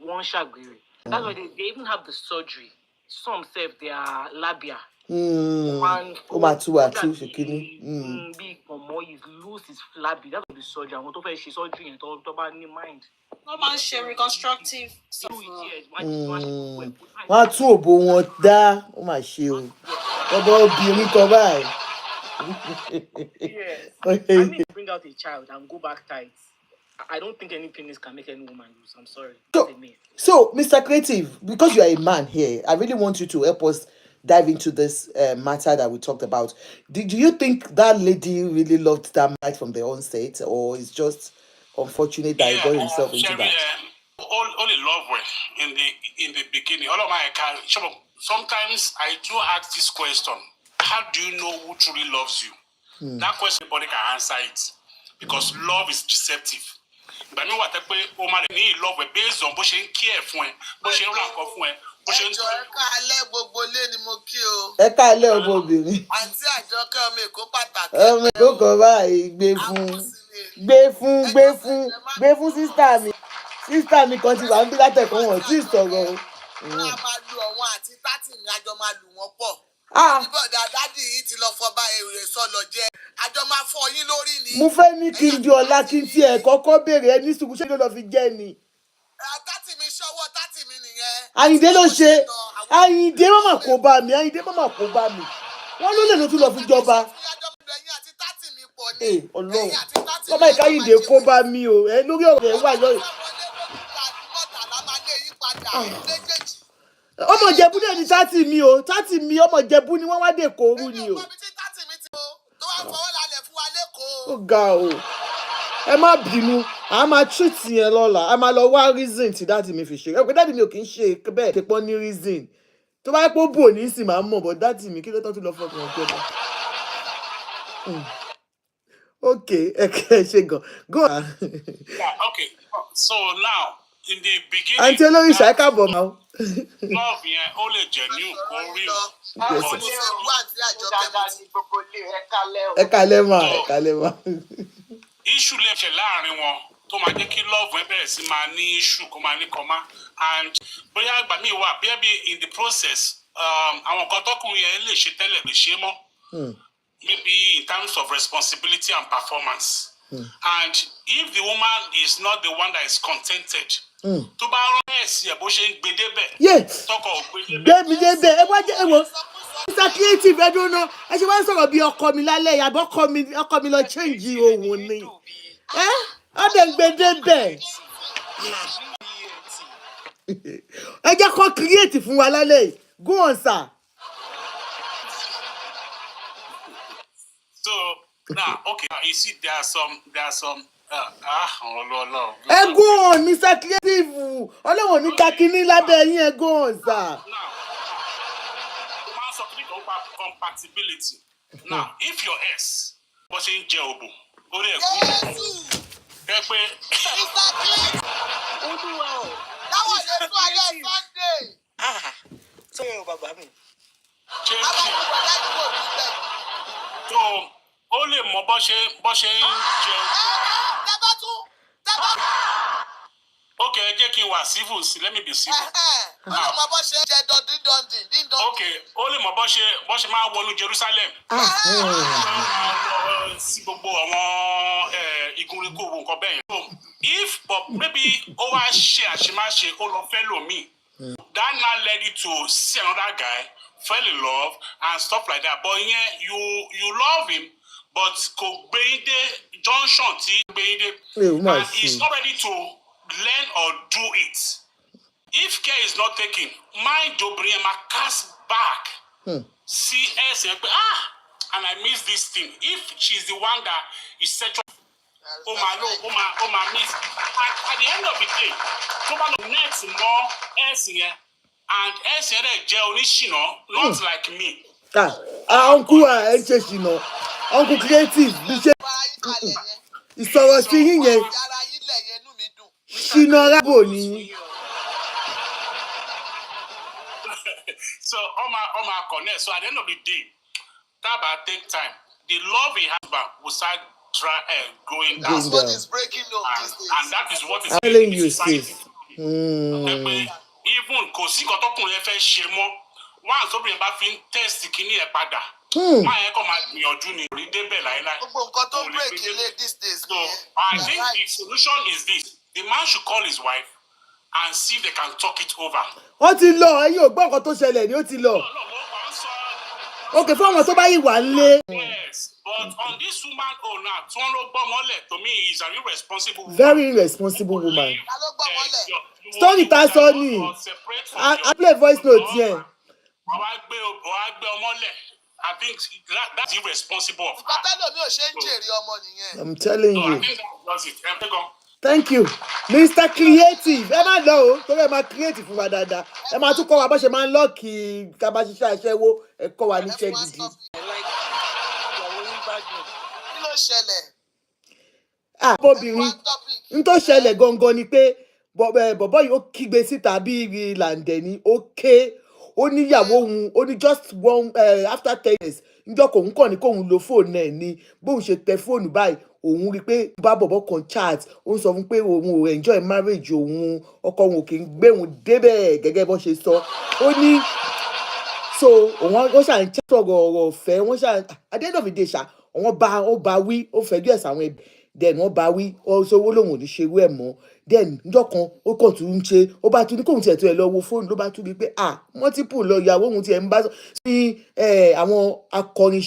wọ́n ṣàgbèrè. That's why they even have the surgery. Some say they are labia. Big or more is loose is flabby. That's what the surgery. I want to finish surgery and talk about new mind. No man share reconstructive. Wọ́n á tún òbò wọn dá. Ó mà ṣe o. Ọba obìnrin kan báyìí. Yes. I mean, bring out a child and go back tight. I don't think any penis can make any woman lose. I'm sorry. So, Mr. Creative, because you are a man here, I really want you to help us dive into this matter that we talked about. Do you think that lady really loved that man from the onset, or it's just unfortunate that he got himself into that? only love well in the beginning. All of my sometimes I do ask this question: how do you know who truly loves you? That question, everybody can answer it because love is deceptive. But me what o ma ni love based on bó ṣe ń care fún ẹ, bó ṣe ń ra nǹkan fún ẹ, bó ṣe ń Ẹjọ́ ẹ káalẹ́ gbogbo ilé ni mo kí o. Ẹ káalẹ́ ọmọbìnrin. Àǹtí Àjọkẹ́ ọmọ Èkó pàtàkì. Ọmọ Èkó kan báyìí gbé fún sísítà mi kan ti wà ń bí látẹ̀kọ́ wọn tí ì sọ̀rọ̀ o. Wọ́n á máa lu ọ̀wọ́n àti tátì ní àjọ máa lù wọ́n pọ̀. Ah, Níbọ̀dà dádì yìí ti lọ fọba èrè sọ̀lọ̀ jẹ́. Àjọ máa fọ yín lórí ni. mo fẹ́ ní kí n ju ọ̀la kí n tiẹ̀ kọ́kọ́ béèrè ẹni sùkú ṣé ló lọ fi jẹ́ ni. Tátì mi ṣọwọ́ tátì mi nìyẹn. Àyìndé ló ṣe Àyìndé mọ̀mọ̀ kó bá mi wọ́n ló lè ló tún lọ fi jọba. Ọlọ́run ọmọ ìkáyìndé kó bá mi o ẹ lórí ọ̀rọ̀ ẹ̀ wà lọ́yọ̀. Ọmọ Ìjẹ̀bú náà ni tátì mi ọmọ Ìjẹ̀bú ni wọ́n wá dé kóoru ni o. Ó ga o ẹ má bínú a máa treat yẹn lọ́la a máa lọ wá reason tí dáàtì mi fi ṣe ẹ pé dáàtì mi ò kì í ṣe bẹ́ẹ̀ ṣe pọ́n ní reason tó bá pọ́ bò ní sì máa mọ̀ bọ́ dáàtì mi kí ló tọ́ tún lọ fọkàn ọjọ́ bá. Okay, ṣe gan. Go on. Yeah, okay. So now, in the beginning, Àǹtí olórí ṣàkàbọ̀ máa. Love yẹn ó lè jẹ́ new or real. Ẹ kálẹ́ mà. Issue lè ṣe láàrin wọn tó máa jẹ́ kí love ẹ bẹ̀rẹ̀ sí máa ní issue kó máa ní kọ́má. And bóyá ìgbà míì wà bí in the process, àwọn kan tọkùnrin yẹn lè ṣe tẹ́lẹ̀ lè ṣe mọ́. Maybe in terms of responsibility and performance. And if the woman is not the one that is contented, tó bá rán ẹ̀sìn ẹ̀ bó ṣe ń gbé débẹ̀, tọkọ ò gbé débẹ̀. Gbé débẹ̀ ẹ wá jẹ́ ẹ wo Mr. Creative ẹ dúró náà ẹ ṣe wá ń sọ̀rọ̀ bí ọkọ mi lálẹ́ yìí àbọ̀ ọkọ mi lọ change ohun ni ọ dẹ̀ ń gbé débẹ̀. Ẹ jẹ́ kó create fún wa lálẹ́ yìí go on sir. So now, okay, you see, there are some. Ẹ go on, Mr. Creative. Ọlọ́run ní kakíní lábẹ́ yín ẹ go on, sir. Now, compatibility. Now, if your ex was in jail, ó lè kú. Ẹ pé. Táwọn lè tún ayé Sunday. Sọ́yìn bàbá mi. So ó lè mọ bó ṣe ń jẹun. Okay, ẹ jẹ́ kí n wà civil sí, let me be civil. Ó lè mọ bó ṣe ń jẹ dundin. Okay, ó lè mọ bó ṣe máa wọnú Jerusalem. Sí gbogbo àwọn igunriku nǹkan bẹ́ẹ̀ yẹn. So if maybe ó wá ṣe àṣemáṣe ó lọ fẹ́ lòmíì, that now led you to see another guy, fell in love and stuff like that. But yeah, you love him, but kò gbé yín dé junction tí gbé yín dé, and he's not ready to learn or do it. If care is not taken, mind obìnrin ẹ̀ máa cast back. See ẹsẹ̀ pé and I miss this thing. If she's the one that is sexual, ó máa miss. At the end of the day, tó bá lọ next mọ́ ẹ̀sìn yẹn. And ẹ̀sìn rẹ̀ jẹ́ oníṣìnà, not like me. Uncle ẹ ń ṣe ṣìnà Uncle Creative bí ṣe ìsọ̀rọ̀ sí yín yẹn ṣìnà rábò ni. So all my connect. So at the end of the day, that about take time. The love he has back will start going down. That's what is breaking down these days. And that is what is telling you sis. Even kò sí nǹkan tọkùnrin ẹ fẹ́ ṣe mọ́ wọn àtọ́bìnrin bá fi ń test kínní ẹ̀ padà máa yẹn kọ́ máa gbìyànjú ní orí débẹ̀ láéláé. Gbogbo nǹkan tó break ilé these days. So I think the solution is this: the man should call his wife and see if they can talk it over. Ó ti lọ ẹ̀yin ò gbọ́ nǹkan tó ṣẹlẹ̀ ni ó ti lọ. Okay, fún àwọn tó bá yìí wà lé. Yes, but on this woman now, tí wọ́n ló gbọ́ mọ́lẹ̀, to me is an irresponsible woman. Very irresponsible woman. Story ta sọ ni. I play voice note yẹn. Wàá gbé ọmọlẹ̀. I think that's irresponsible of her. Ìpàtẹ́lẹ̀ mi ò ṣe ń jèrè ọmọ nìyẹn. I'm telling So you. I think that does it. Thank you. Mr. Creative. Ẹ má lọ o, torí ẹ máa creative fún wa dáadáa. Ẹ máa tún kọ́ wa bó ṣe máa ń lọ́ọ̀kì ká bá ṣiṣẹ́ aṣẹ́wó. Ẹ kọ́ wa níṣẹ́ gidi. Kí ló ṣẹlẹ̀? Obìnrin n tó ṣẹlẹ̀ gangan ni pé bọ̀bọ̀ yìí ó kígbe síta bí ìlàǹdẹ̀ ni ó ké ó níyàwó òun ó ní just one after 10 years níjọ́ kòun kàn ní kóun lo fóònù ẹ̀ ni bóun ṣe tẹ fóònù báyìí òun rí i pé bá bọ̀bọ̀ kan chat ó ń sọ fún pé òun ò enjoy marriage òun ọkọ òun kì í gbé òun débẹ̀ gẹ́gẹ́ bó ṣe sọ ó ní so wọ́n ṣà ń sọ̀rọ̀ ọ̀rọ̀ ọ̀fẹ́ wọ́n ṣà at the end of the day ṣá wọ́n bá wí ó fẹjọ́ ẹ̀sà àwọn ẹbí then wọ́n bá wí ó sọ owó lòun ò ní ṣe irú ẹ̀ mọ́ then níjọ́ kan ó kàn tún ń ṣe ó bá tún ní kóun tiẹ̀ tó ẹ̀ lọ wo fóònù ló bá tún rí pé multiple lọ ìyàwó òun tiẹ̀ ń bá sí àwọn akọrin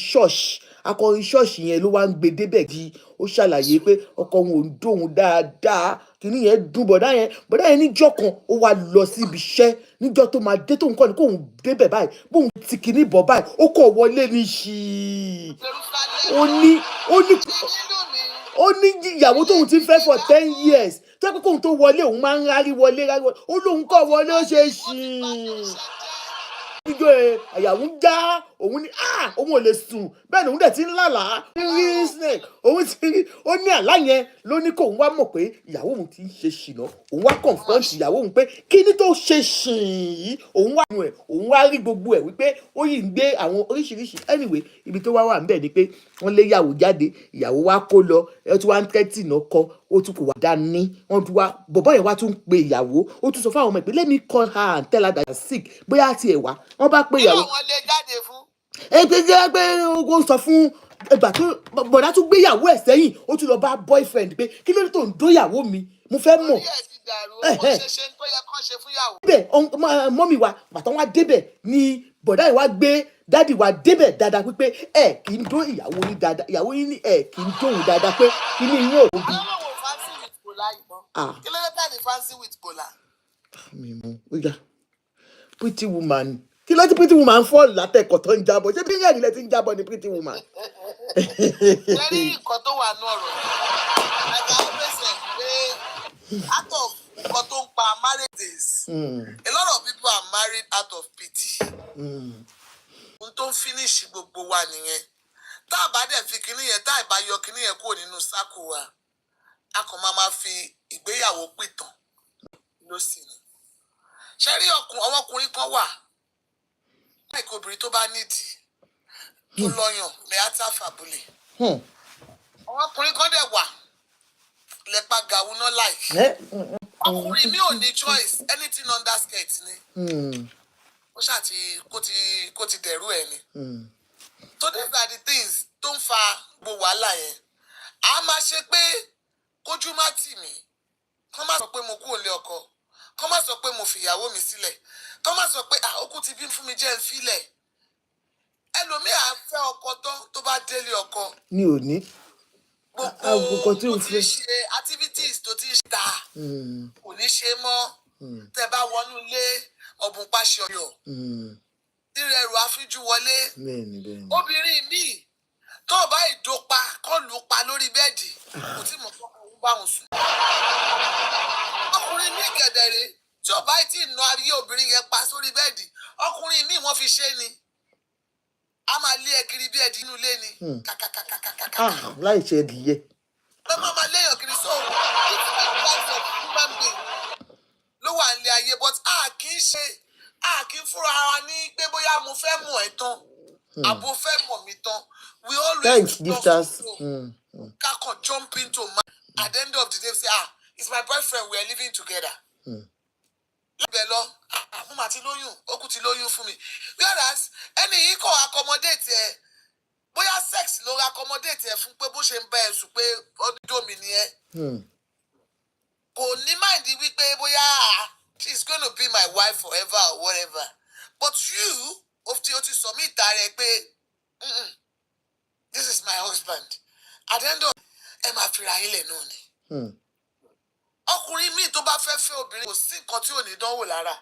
ṣọ́ọ̀ṣì yẹn ló wá ń gbé débẹ̀ di ó ṣàlàyé pé ọkọ òun ò ń dóhun dáadáa kìíní yẹn dùn bọ̀dá yẹn níjọ́ kan ó wá lọ sí ibi iṣẹ́ níjọ́ tó máa dé tóun kọ́ ni kóun débẹ̀ báyìí bóun ti kìíní bọ̀ báyìí ó kọ̀ wọlé ní ṣì ó ní ìyàwó tóun ti fẹ́ for 10 years tó yẹ pé kóun tó wọlé òun máa ń rárí wọlé ó lóun kọ̀ wọlé ó ṣe níjọ́ àyàwó ń já òun ní òun ò lè sùn bẹ́ẹ̀ ni òun dẹ̀ ti ń lálàá rí snake òun ti rí ó ní àlá yẹn ló ní kóun wá mọ̀ pé ìyàwó òun ti ń ṣe ṣìnà òun wá confront ìyàwó òun pé kí ni tó ṣe ṣìn yìí òun wá nù ẹ̀ òun wá rí gbogbo ẹ̀ wípé ó yìí ń gbé àwọn oríṣiríṣi anyway ibi tó wá wà ń bẹ̀ ni pé wọ́n lé ìyàwó jáde ìyàwó wá kó lọ ẹ tún wá ń tẹ́tì náà kọ́ ó tún kò wá dání wọ́n tún wá bọ̀bọ́ yẹn wá tún pe ìyàwó ó tún sọ fún àwọn ọmọ ẹ̀ pé let me call her and tell her that she's sick bóyá àti ẹ̀ wá wọ́n bá pe ìyàwó. Kí ló wọ́n lé jáde fún? pé ó sọ fún ìgbà tó bọ̀dá tún gbéyàwó ẹ̀ sẹ́yìn ó tún lọ bá boyfriend pé kí ló dé tó ń dóyàwó mi mo fẹ́ mọ̀. Orí ẹ̀ ti dàrú ó ṣe tó yẹ kán ṣe fúnyàwó. débẹ̀ mọ́mì wa bàtà wọn débẹ̀ ni bọ̀dá yìí wá gbé dádì wa débẹ̀ dáadáa pé kì í dó ìyàwó yín dáadáa ìyàwó yín ní kì í dóhùn dáadáa pé kí ni yín ò bí. àwọn ọmọ fancy with bola ìbọn kí ló dé tẹ̀lé fancy with bola. mi mọ ó yà pretty woman kí ló ti pretty woman fọ́ọ̀lù látẹ̀kọ̀ tó ń jábọ̀ ṣé bí yẹn nílẹ̀ ti ń jábọ̀ ni pretty woman. lórí nǹkan tó wà ní ọ̀rọ̀ ẹ̀ka ọ̀pẹ̀sẹ̀ pé out of nǹkan tó ń pa marriages a lot of people are married out of pity. ohun tó ń finish gbogbo wa nìyẹn tá a bá dẹ̀ fi kinní yẹn tá a bá yọ kinní yẹn kúrò nínú sáàkù wa a kàn máa fi ìgbéyàwó pìtàn ló sì ní. ṣe rí àwọn ọkùnrin kan wà láìka obìnrin tó bá nídìí tó lọ́yàn mẹ́ta fàbúlẹ̀. àwọn ọkùnrin kan dẹ̀ wà lẹ́pa gàwú náà láì. ọkùnrin mi ò ní choice anything under skirt ni. ó ṣàti kó ti dẹ̀rú ẹ̀ ni. so these are the things tó ń fa gbogbo wàhálà yẹn. a máa ṣe pé kójú má tì mí kọ́ má sọ pé mo kúrò lé ọkọ kọ́ má sọ pé mo fìyàwó mi sílẹ̀ kọ́ má sọ pé àókù ti bí fún mi jẹ́ ń filẹ̀ ẹlòmíà fẹ́ ọkọ tán tó bá délé ọkọ. ní òní gbogbo tó ti ṣe activities tó ti ṣe ta kò ní ṣe mọ́ tẹ́ bá wọnú ilé ọ̀bùn pàṣẹ ọ̀yọ́ tirẹ̀ ẹ̀rù àfíjú wọlé obìnrin míì tó bá ìdópa kọ́ lù ú pa lórí bẹ́ẹ̀dì kò tí mọ̀ fún ọkùnrin bá wọn sùn. ọkùnrin míì gẹ̀dẹ̀rẹ̀ tí ó bá ti nà ayé obìnrin yẹn pa sórí bẹ́ẹ̀dì ọkùnrin míì wọ́n fi ṣe ni a máa lé ẹ kiri bí ẹ̀dì inú ilé ni kàkàkàkàkàkà. láì ṣe ẹdìyẹ. ló máa léèyàn kiri so different types of human being ló wà nílé ayé but a kì í fúnra wa ní pé bóyá mo fẹ́ mọ̀ ẹ́ tán àbò fẹ́ mọ̀ mí tán we always kakàn jump into man at the end of the day say it's my boyfriend we are living together. lẹ́bẹ̀ẹ́ lọ mo mà ti lóyún ó kú ti lóyún fún mi whereas ẹni yìí kò accommodate ẹ bóyá sex ló accommodate ẹ fún pé bó ṣe ń bá ẹ sùn pé ọdún mi ni ẹ kò ní mind wípé bóyá she's going to be my wife forever or whatever but you o ti submit rẹ pé this is my husband at the end of ẹ máa fira ilẹ̀ náà ni. ọkùnrin míì tó bá fẹ́ obìnrin kò sí nǹkan tí ò ní dánwò lára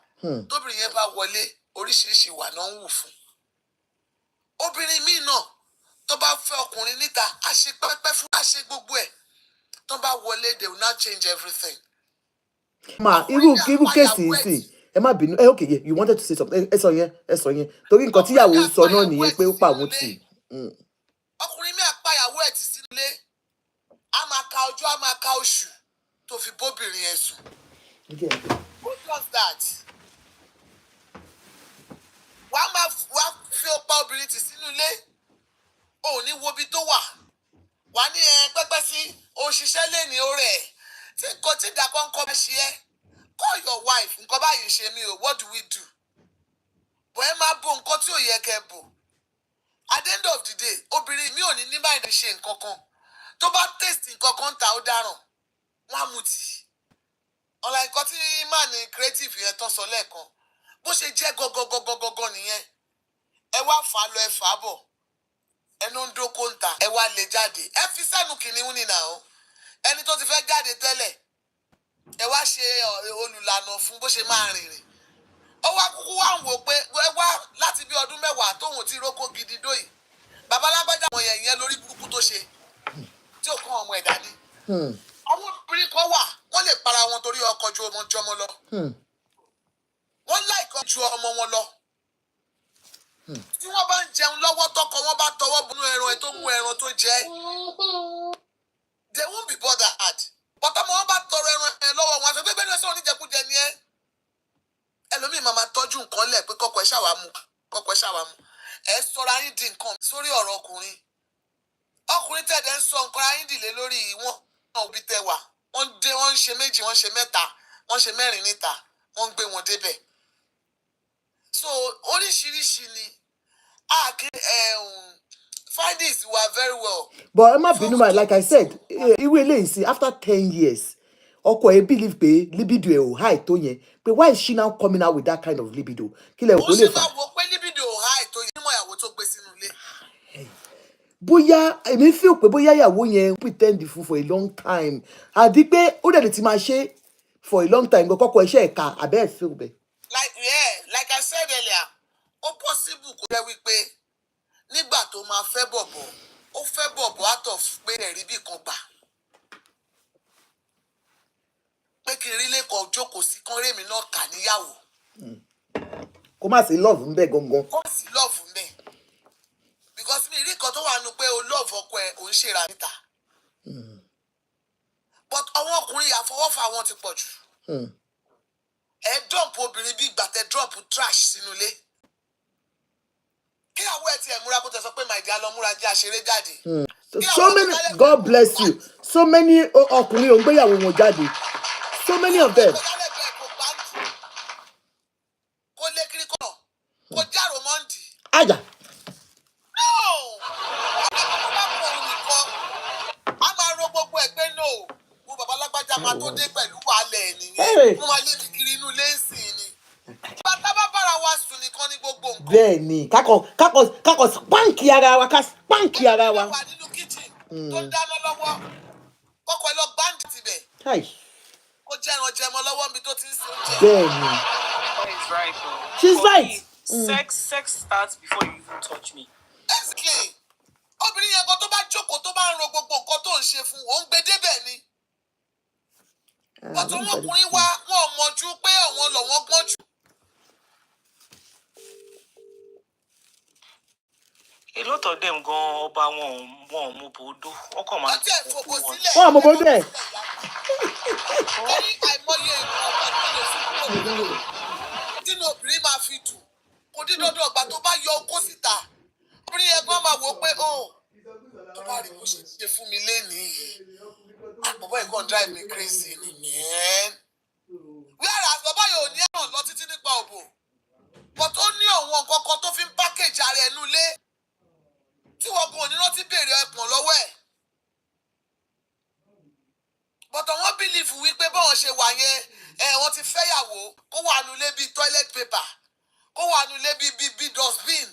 tóbìnrin yẹn bá wọlé oríṣiríṣi ìwà náà ń wù fún. obìnrin míì náà tó bá fẹ́ ọkùnrin níta á ṣe pẹ́pẹ́ fún á ṣe gbogbo ẹ̀ bá wọlé, they will not change everything. Ma, even case sí. Ẹ má bínú. Okay, yeah, you wanted to say something. Ẹ sọ yẹn. Torí nǹkan tí ìyàwó sọ náà nìyẹn pé ó pa àwọn tì. Ọkùnrin mi àpáyàwó ẹ̀ tì sílé. A máa ka ọjọ́, a máa ka oṣù tó fi bóbìnrin ẹ̀ sùn. Who does that? Wàá fi ọ̀pá obìnrin tì sínú ilé. Ò ní wo bí tó wà. Wàá ní pẹ́pẹ́ sí òṣìṣẹ́ lé ní orí ẹ̀. Tí nǹkan tí ìdàpọ̀ ń kọ́ bá ṣe ẹ́. Call your wife. Nǹkan báyìí ṣe mí o. What do we do? Bọ̀ ẹ máa bo nǹkan tí ò yẹ kẹ́ bò. At the end of the day, obìnrin mi ò ní báyìí ṣe nǹkan kan. Tó bá taste nǹkan kan ta ó dáràn. Wọ́n á mú tì. Ọ̀la nǹkan tí máa ní creative yẹn tán sọ lẹ́ẹ̀kan. Bó ṣe jẹ́ gọ́gọ́gọ́gọ́gọ́ nìyẹn. Ẹ wá fà á lọ ẹ fà á bọ̀. Ẹnu ń dóko ń ta. Ẹ wá lè jáde. Ẹ fi sẹ́nu kìnìún nìyà o. Ẹni tó ti fẹ́ jáde tẹ́lẹ̀. Ẹ wá ṣe olùlànà fún bó ṣe máa rìnrìn. Ó wá kúkú wá ń wò pé ẹ wá láti bí ọdún 10 tóun ti rókó gidi dóyìí. Bàbá lágbájá àwọn yẹn lórí burúkú tó ṣe tí ò kàn ọmọ ẹ̀dá ní. Àwọn obìnrin kan wà wọ́n lè para wọn torí ọkọ ju ọmọ jọmọ lọ. Wọ́n láìkọ́ ju ọmọ wọn lọ. Tí wọ́n bá ń jẹun lọ́wọ́ tọkọ wọn bá tọwọ́ bọnú ẹran ẹ tó mú ẹran tó jẹ. They won't be bothered. Bọ́tọ́mọ wọn bá tọrọ ẹran ẹ lọ́wọ́ wọn àti pé bẹ́ẹ̀ ni ẹ̀sọ́ oníjẹkújẹ ni ẹ́. Ẹlòmíì máa tọ́jú nǹkan lẹ̀ pé kọ́kọ́ ẹ ṣàwámú. Ẹ sọra yín di nǹkan sórí ọ̀rọ̀ ọkùnrin. Ọkùnrin tẹ̀dẹ̀ ń sọ nǹkan ayín dìlé lórí wọn náà òbí tẹ wà. Wọ́n ń ṣe 2, wọ́n ṣe 3, wọ́n ṣe 4 níta. Wọ́n ń gbé wọn débẹ̀. So oríṣiríṣi ni. Findings were very well. But ẹ má bínú ma, like I said, irú eléyìí sí after 10 years. Ọkọ ẹ believe pé libido ẹ ò high tó yẹn. Pé why is she now coming out with that kind of libido? Kí lẹ kò lè fà. Ó ṣe máa wò pé libido ò high tó yẹn nímọ̀ ìyàwó tó gbé sínú ilé. Bóyá èmi feel pé bóyá ìyàwó yẹn pretend fún for a long time. Àdí pé ó dẹ̀ lè ti máa ṣe for a long time. Kọ́kọ́ iṣẹ́ ẹ̀ka àbẹ́ ẹ̀ feel bẹ́ẹ̀. Like I said earlier, ó possible kó jẹ́ wípé nígbà tó máa fẹ́ bọ̀bọ̀, ó fẹ́ bọ̀bọ̀ out of pé ẹ̀rí bí kan gbà. Pé kí n rí lẹ́kọ̀ọ́ jókòó sí kán rémi náà kà níyàwó. Kó má sí love ń bẹ gangan. Kó sí love ń bẹ. Because mi rí nǹkan tó wà nù pé o love ọkọ ẹ ò ń ṣèrà níta. But àwọn ọkùnrin àfọwọ́fà wọn ti pọ̀ jù. Ẹ dump obìnrin bí ìgbà tẹ drop trash sínú ilé. Kíyàwó ẹ tiẹ̀ múra kó tẹ sọ pé my dear lọ múra jẹ́ àṣeré jáde. So many, God bless you. So many ọkùnrin ò ń gbéyàwó wọn jáde. So many of them. Kó lé kiri kọ́, kó já Romondi. Àjà. No! A máa ro gbogbo ẹgbẹ́ no. Mo bàbá lágbájá máa tó dé pẹ̀lú wàhálẹ̀ nìyẹn. Mo máa lé mi kiri inú ilé ìsìn ni. Bàtà bá bára wa sùn nìkan ní gbogbo nǹkan. Bẹ́ẹ̀ni, kákọ̀ spáǹkì ara wa, ká spáǹkì ara wa. Ó wà nínú kitchen tó ń dáná lọ́wọ́. Kọ́kọ́ ẹ lọ gbáǹdì tibẹ̀. Kó jẹ́ran jẹmọ lọ́wọ́ níbi tó ti ń sè oúnjẹ. Bẹ́ẹ̀ni. She's right, though. She's right. Sex starts before you even touch me. Exactly. Obìnrin yẹn kan tó bá jókòó tó bá ń ro gbogbo nǹkan tó ń ṣe fún òun gbé débẹ̀ ni. Ọ̀tún ọkùnrin wa wọn ò mọ̀jú pé àwọn lọ́wọ́ gbọ́n jù. A lot of them go ọba wọn ò mú bòódó. Wọ́n kàn máa. Ọtí ẹ̀ fòkò sílẹ̀. Wọ́n àmọ́ bòódó ẹ̀. Ẹni àìmọye ìgbọ̀ngàn tó lè fún kúrò. Tínú obìnrin máa fi dùn. Kò dín dandan ọgbà tó bá yọ okó síta. Obìnrin yẹn gan máa wò ó pé tó bá rí bó ṣe ṣe fún mi lénìí. Àpòbọ̀ ìkan drive me crazy nìyẹn. Whereas bàbá yóò ní ẹ̀ràn lọ títí nípa òbò. But ó ní àwọn nǹkan kan tó fi ń package ara ẹ̀ nulẹ̀. Tí wọ́n gan òní rántí béèrè ẹ̀pọ̀n lọ́wọ́ ẹ̀. But àwọn believe wípé báwọn ṣe wà yẹn wọ́n ti fẹ́yàwó kó wà nulẹ̀ bíi toilet paper kó wà nulẹ̀ bíi dustbin.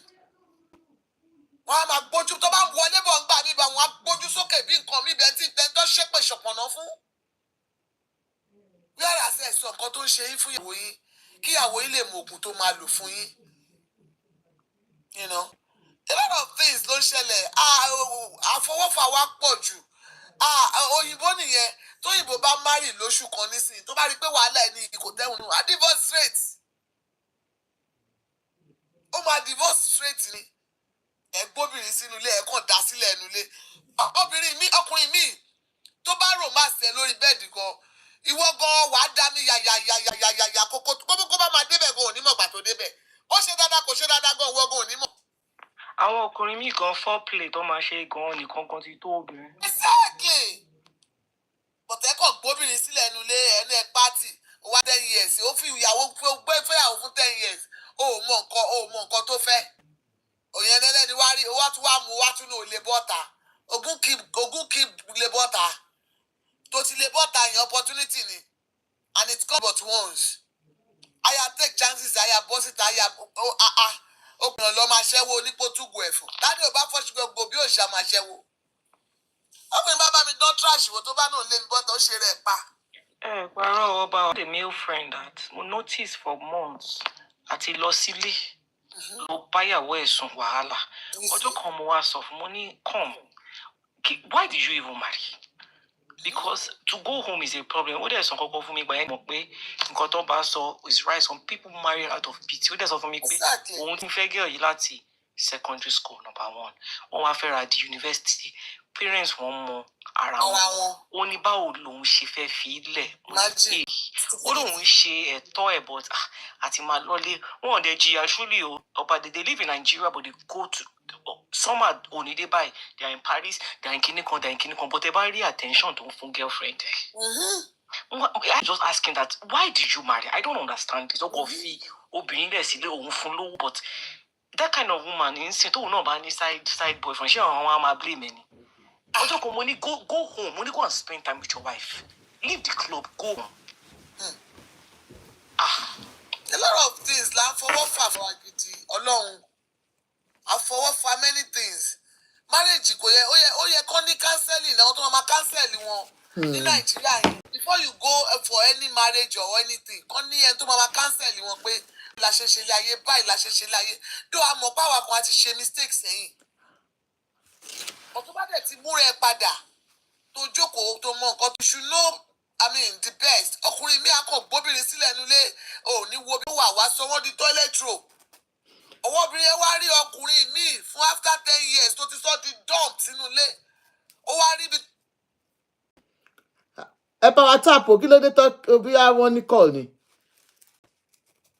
Wọ́n á máa gbójú tó bá ń wọlé bọ̀ ń gbà mí bá wọn á gbójú sókè bí nǹkan mi bẹ́ẹ̀ tí tẹ́ńtọ́ ṣépè ṣọ̀pọ̀nà fún. Yàrá sí ẹ̀sọ́ nǹkan tó ń ṣe yín fún ìyàwó yín kí ìyàwó yín lè mọ òògùn tó máa lò fún yín. You know, a lot of things ló ń ṣẹlẹ̀ àfọwọ́fà wa pọ̀ jù òyìnbó nìyẹn tóyìnbó bá marry lóṣù kan nísìnyí tó bá rí pé wàhálà ẹni kò tẹ́wọ̀n nù á divorce straight ó máa divorce straight ni ẹgbóbìnrin sínú ilé ẹ kàn dá sílẹ̀ ẹnu ilé ọkùnrin mi tó bá romance ẹ lórí bẹ́ẹ̀dì gan ìwọ gan wàá dá mi yàyàyàyàyàyà kókó kó bá máa débẹ̀ gan onímọ̀ gbà tó débẹ̀ ó ṣe dáadáa kò ṣe dáadáa gan ìwọ gan onímọ̀. àwọn ọkùnrin míì gan foreplay tó máa ṣe gan nìkan kan ti tó obìnrin. exactly bọ̀tẹ́kọ̀ gbóbìnrin sílẹ̀ ẹnu ilé ẹnu ẹ pátì ó wá 10 years ó fi ìyàwó fẹ́yàwó fún 10 years ó mọ nǹkan tó fẹ́ òyìn ẹlẹ́ni wá rí owó tún wá mú wá tún náà lè bọ́ta ogún kí lè bọ́ta tó ti lè bọ́ta yẹn opportunity ni and it come but once aya take chances aya bọ́ síta aya obìnrin lọ máa ṣẹ́wó onípótúgù ẹ̀fọ́ dáadé ò bá fọ́ṣù gbogbo bí òṣà máa ṣẹ́wó ọkùnrin bá mi dán trash wo tó bá náà lé mi bọ́ta ó ṣe rẹ̀ pa. Parọ́ ọba the male friend that mo notice for months àti lọ sílé lọ báyàwó ẹ̀ sùn wàhálà ọjọ́ kan mo wá sọ fún mo ní come why did you even marry because to go home is a problem ó dẹ̀ sọ kọ́kọ́ fún mi gbà yẹn mọ̀ pé nǹkan tó bá sọ is right some people marry out of pity ó dẹ̀ sọ fún mi pé òun ti fẹ́ girl yìí láti secondary school number 1 wọ́n wá fẹ́ ra di university parents wọn mọ ara wọn ó ní báwo lòun ṣe fẹ́ fi ilẹ̀ ó lóun ṣe ẹ̀tọ́ ẹ̀ but àti máa lọ́lé wọn ò dẹ̀ jìyà ṣúlì o ọba they live in Nigeria but they go to some are onide by they are in Paris they are in kinikan but they bá rí attention tó ń fún girlfriend I just asking that why did you marry I don't understand this ọkọ fi obìnrin lẹ̀ sílé òun fún lówó but that kind of woman in sin tóun náà bá ní side boyfriend ṣé àwọn á máa blame ẹni ọjọ́ kan mo ní go home mo ní go and spend time with your wife leave the club go home. A lot of things la fọwọ́ fà fún agidi ọlọ́run àfọwọ́fà many things marriage kò yẹ ó yẹ kọ́ ní counseling náà tó máa cancel wọn ní nàìjíríà yìí before you go for any marriage or anything kọ́ ní ẹni tó máa cancel wọn pé la ṣe ṣe láyé báyìí la ṣe ṣe láyé tó a mọ̀ páwa kan a ti ṣe mistake sẹ́yìn ọ̀tún bá dẹ̀ ti múra ẹ padà tó jókòó tó mọ nǹkan tó should know the best ọkùnrin mi akọ gbóbìnrin sílẹ̀ nulẹ̀ ò ní wo bí wà wá sọ wọ́n di toilet roll ọwọ́ obìnrin yẹn wá rí ọkùnrin míì fún after 10 years tó ti sọ di dump sínú ilé ó wá rí bí. ẹ bá wa tààpù kí ló dé tó bóyá wọ́n ní call ni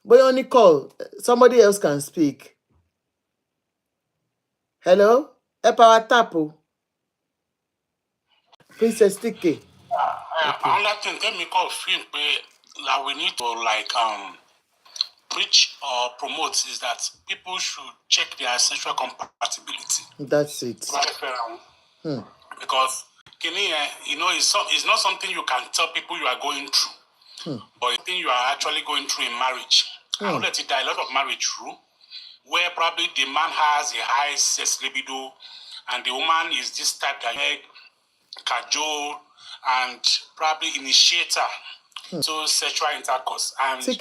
bóyá wọ́n ní call somebody else can speak hello ẹ bá wa tààpù Princess Tike. Another thing, let me call film that we need to preach or promote is that people should check their sexual compatibility. That's it. Because it's not something you can tell people you are going through, but something you are actually going through in marriage. I know that there are a lot of marriage through where probably the man has a high sex libido and the woman is this type that cajole and probably initiator to sexual intercourse, and she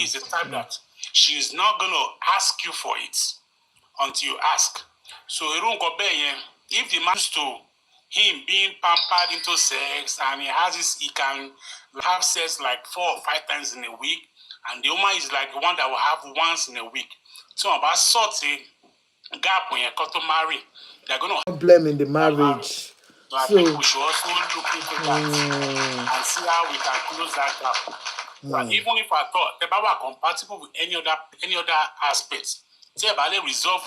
is the type that she is not going to ask you for it until you ask. So if the man is to him being pampered into sex and he can have sex like 4 or 5 times in a week, and the woman is like the one that will have once in a week. So about sort a gap when you got to marry, they're going to problem in the marriage. So I think we should also look into that and see how we can close that gap. But even if I thought the Bible are compatible with any other aspects, say about the resolve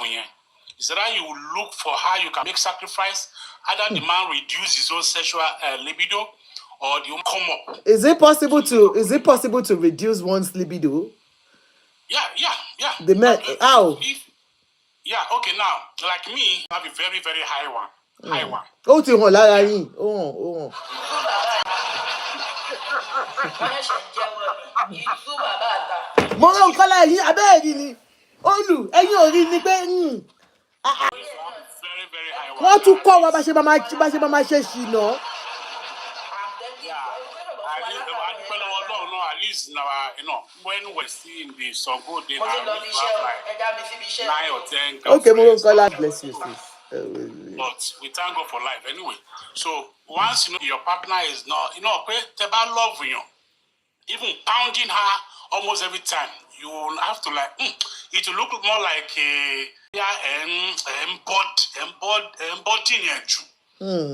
is that you look for how you can make sacrifice. Either the man reduce his own sexual libido, or the woman come up. Is it possible to reduce one's libido? Yeah. The man how? Okay. Now, like me, I have a very, very high one. Ó ti hàn lára yín. Ó hàn. Mo rán nǹkan lára yín abẹ́ẹ̀rí ni. Olù ẹ̀yin ò rí ni pé wọ́n tún kọ́ wa bá ṣe máa ṣe ṣìnà. At least now, when we're seeing the song go, they have like 9 or 10. Okay, mo rán nǹkan lára bless you sis. But we thank God for life anyway. So once your partner is not, okay, they love you. Even pounding her almost every time, you will have to it will look more like a embodying.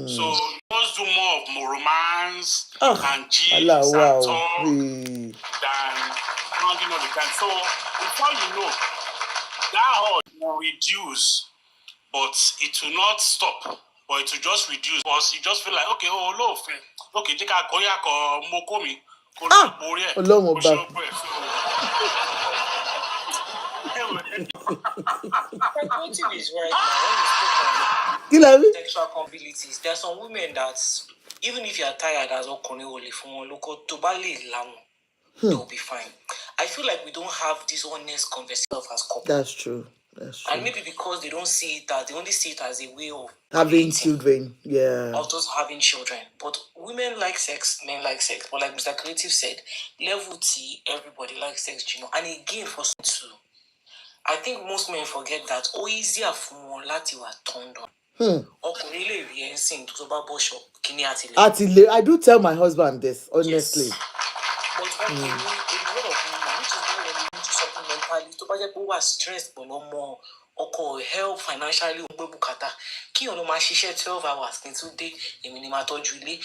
So just do more romance and gifs and talk than pounding all the time. So before you know, that hurt will reduce, but it will not stop. But it will just reduce because you just feel like, okay, okay, take a koya ko mokomi. Motive is right now. When you speak sexual abilities, there are some women that even if you are tired as only from local to they'll be fine. I feel like we don't have this honest conversation as couples. That's true. And maybe because they don't see it as, they only see it as a way of having children, or just having children. But women like sex, men like sex. But like Mr. Creative said, level T, everybody likes sex, And again, for some too, I think most men forget that easier for one lati was turned on. I do tell my husband this, honestly. Yes. But a lot of women, which is why when you do something mentally, to budget was stressed, but no more. Help financially, kí ọ̀nà máa ṣiṣẹ́ 12 hours kí n tún dé èmi ni máa tọ́jú ilé.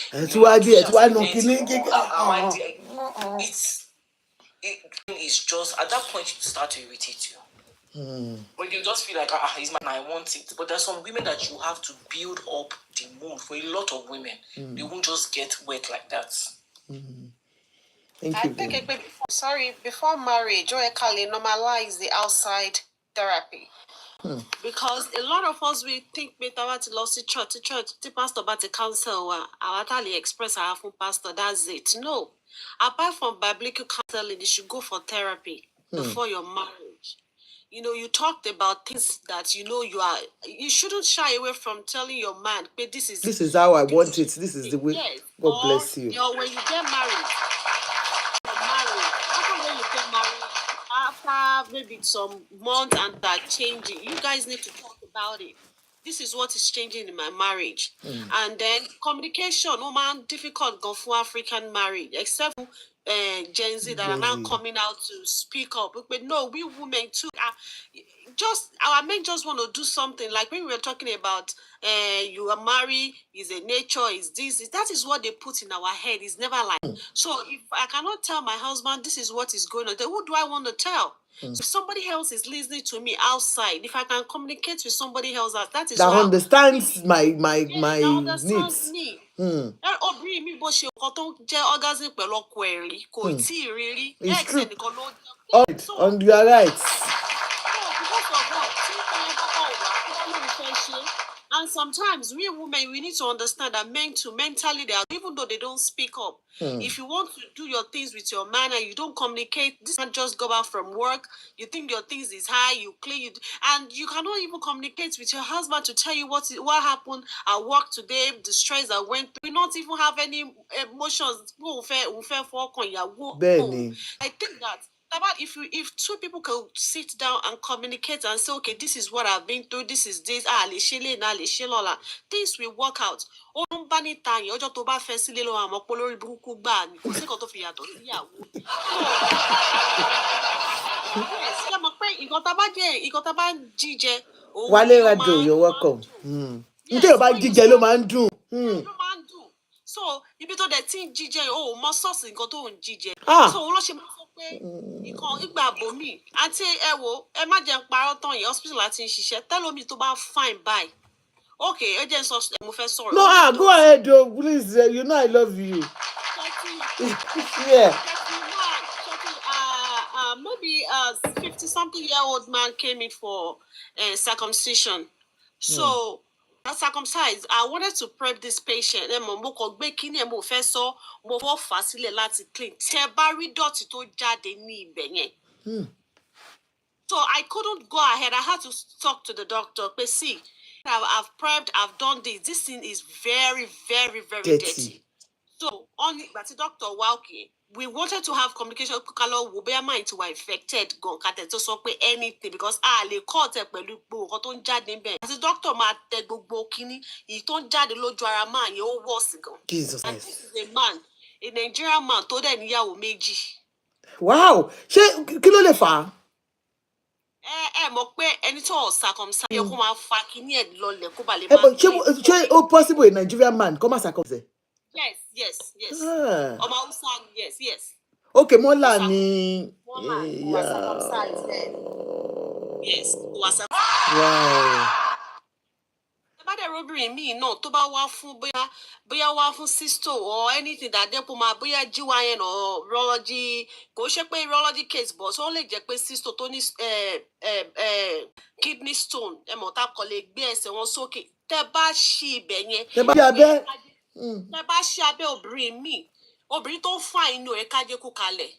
It's just at that point you start to irritate you. When you just feel like he's mine, I want it. But there's some women that you have to build up the mood. For a lot of women, they won't just get wet like that. Thank you. Before marriage, Joy Kali normalize the outside therapy. Because a lot of us we think about the lost church, the pastor about the counsel, our Tali express our full pastor, that's it. No. Apart from biblical counseling, you should go for therapy before your marriage. You talked about things that you shouldn't shy away from telling your man, but this is how I want it. This is the way. Yes. God bless you. When you get married, after maybe some months and that changing, you guys need to talk about it. This is what is changing in my marriage. And then communication, difficult go for African marriage, except Gen Z that are now coming out to speak up. But no, we women too. Our men just want to do something. Like when we were talking about you are married, is a nature, is this. That is what they put in our head. It's never like. So if I cannot tell my husband this is what is going on, then who do I want to tell? So if somebody else is listening to me outside, if I can communicate with somebody else, that is that understands my needs. And you are right. And sometimes we women, we need to understand that men too, mentally, they are, even though they don't speak up. If you want to do your things with your man and you don't communicate, this man just go back from work, you think your things is high, you clean, and you cannot even communicate with your husband to tell you what happened at work today, the stress that went through. We not even have any emotions. I think that if two people can sit down and communicate and say, okay, this is what I've been through, this is this, things will work out. Wale Rado, you're welcome. So ibi tó dẹ̀ tí ń jíjẹ mọ sọ́ọ̀sì nǹkan tó ń jíjẹ. So ló ṣe máa sọ pé ìgbà bòmí àti ẹ má jẹun parọ́ tán yìí hospital láti ń ṣiṣẹ́ tẹ́lómi tó bá fine bye. Okay, ẹ jẹ́ n sọ mo fẹ́ sọ̀rọ̀. No, go ahead, please. You know I love you. Yeah. Maybe a 50-something-year-old man came in for circumcision. So circumcised, I wanted to prep this patient. So I couldn't go ahead. I had to talk to the doctor. But see, I've prepped, I've done this. This thing is very, very, very dirty. So only but the doctor walking. we wanted to have communication kalo wo be mind to were infected gan ka te to sọ pé anything because lè call te pẹ̀lú gbogbo nǹkan tó ń jáde ńbẹ̀ àti doctor máa tẹ gbogbo kíní èyí tó ń jáde lójú ara man yẹn ó worse gan. Jesus And Christ. this is a man, a Nigerian man tó dẹ̀ níyàwó méjì. Wow. Ṣé kí ló lè fà á? Mọ̀ pé ẹni tó circumcise yẹ kó máa fa kíní ẹ̀ lọlẹ̀ kó ba lè But máa ṣé ó possible a Nigerian man come as circumcise? Yes. Ah. Ọmọ Hausa, yes. Okay, Mola ni. Mola was circumcised then. Yes, was circumcised. Wow. Bá dẹ̀ robìnrin míì náà tó bá wá fún bóyá wá fún cysto or anything that dẹ́pọ̀ máa bóyá GYN or urology kò ṣe pé urology case but ó lè jẹ́ pé cysto tó ní kidney stone mọ̀ tá kọ́ lè gbé ẹsẹ̀ wọn sókè tẹ́ bá ṣí ibẹ̀ yẹn Tẹ́ bá ṣí abẹ́ obìnrin míì obìnrin tó ń fà inú ẹ̀ kájé kú kalẹ̀.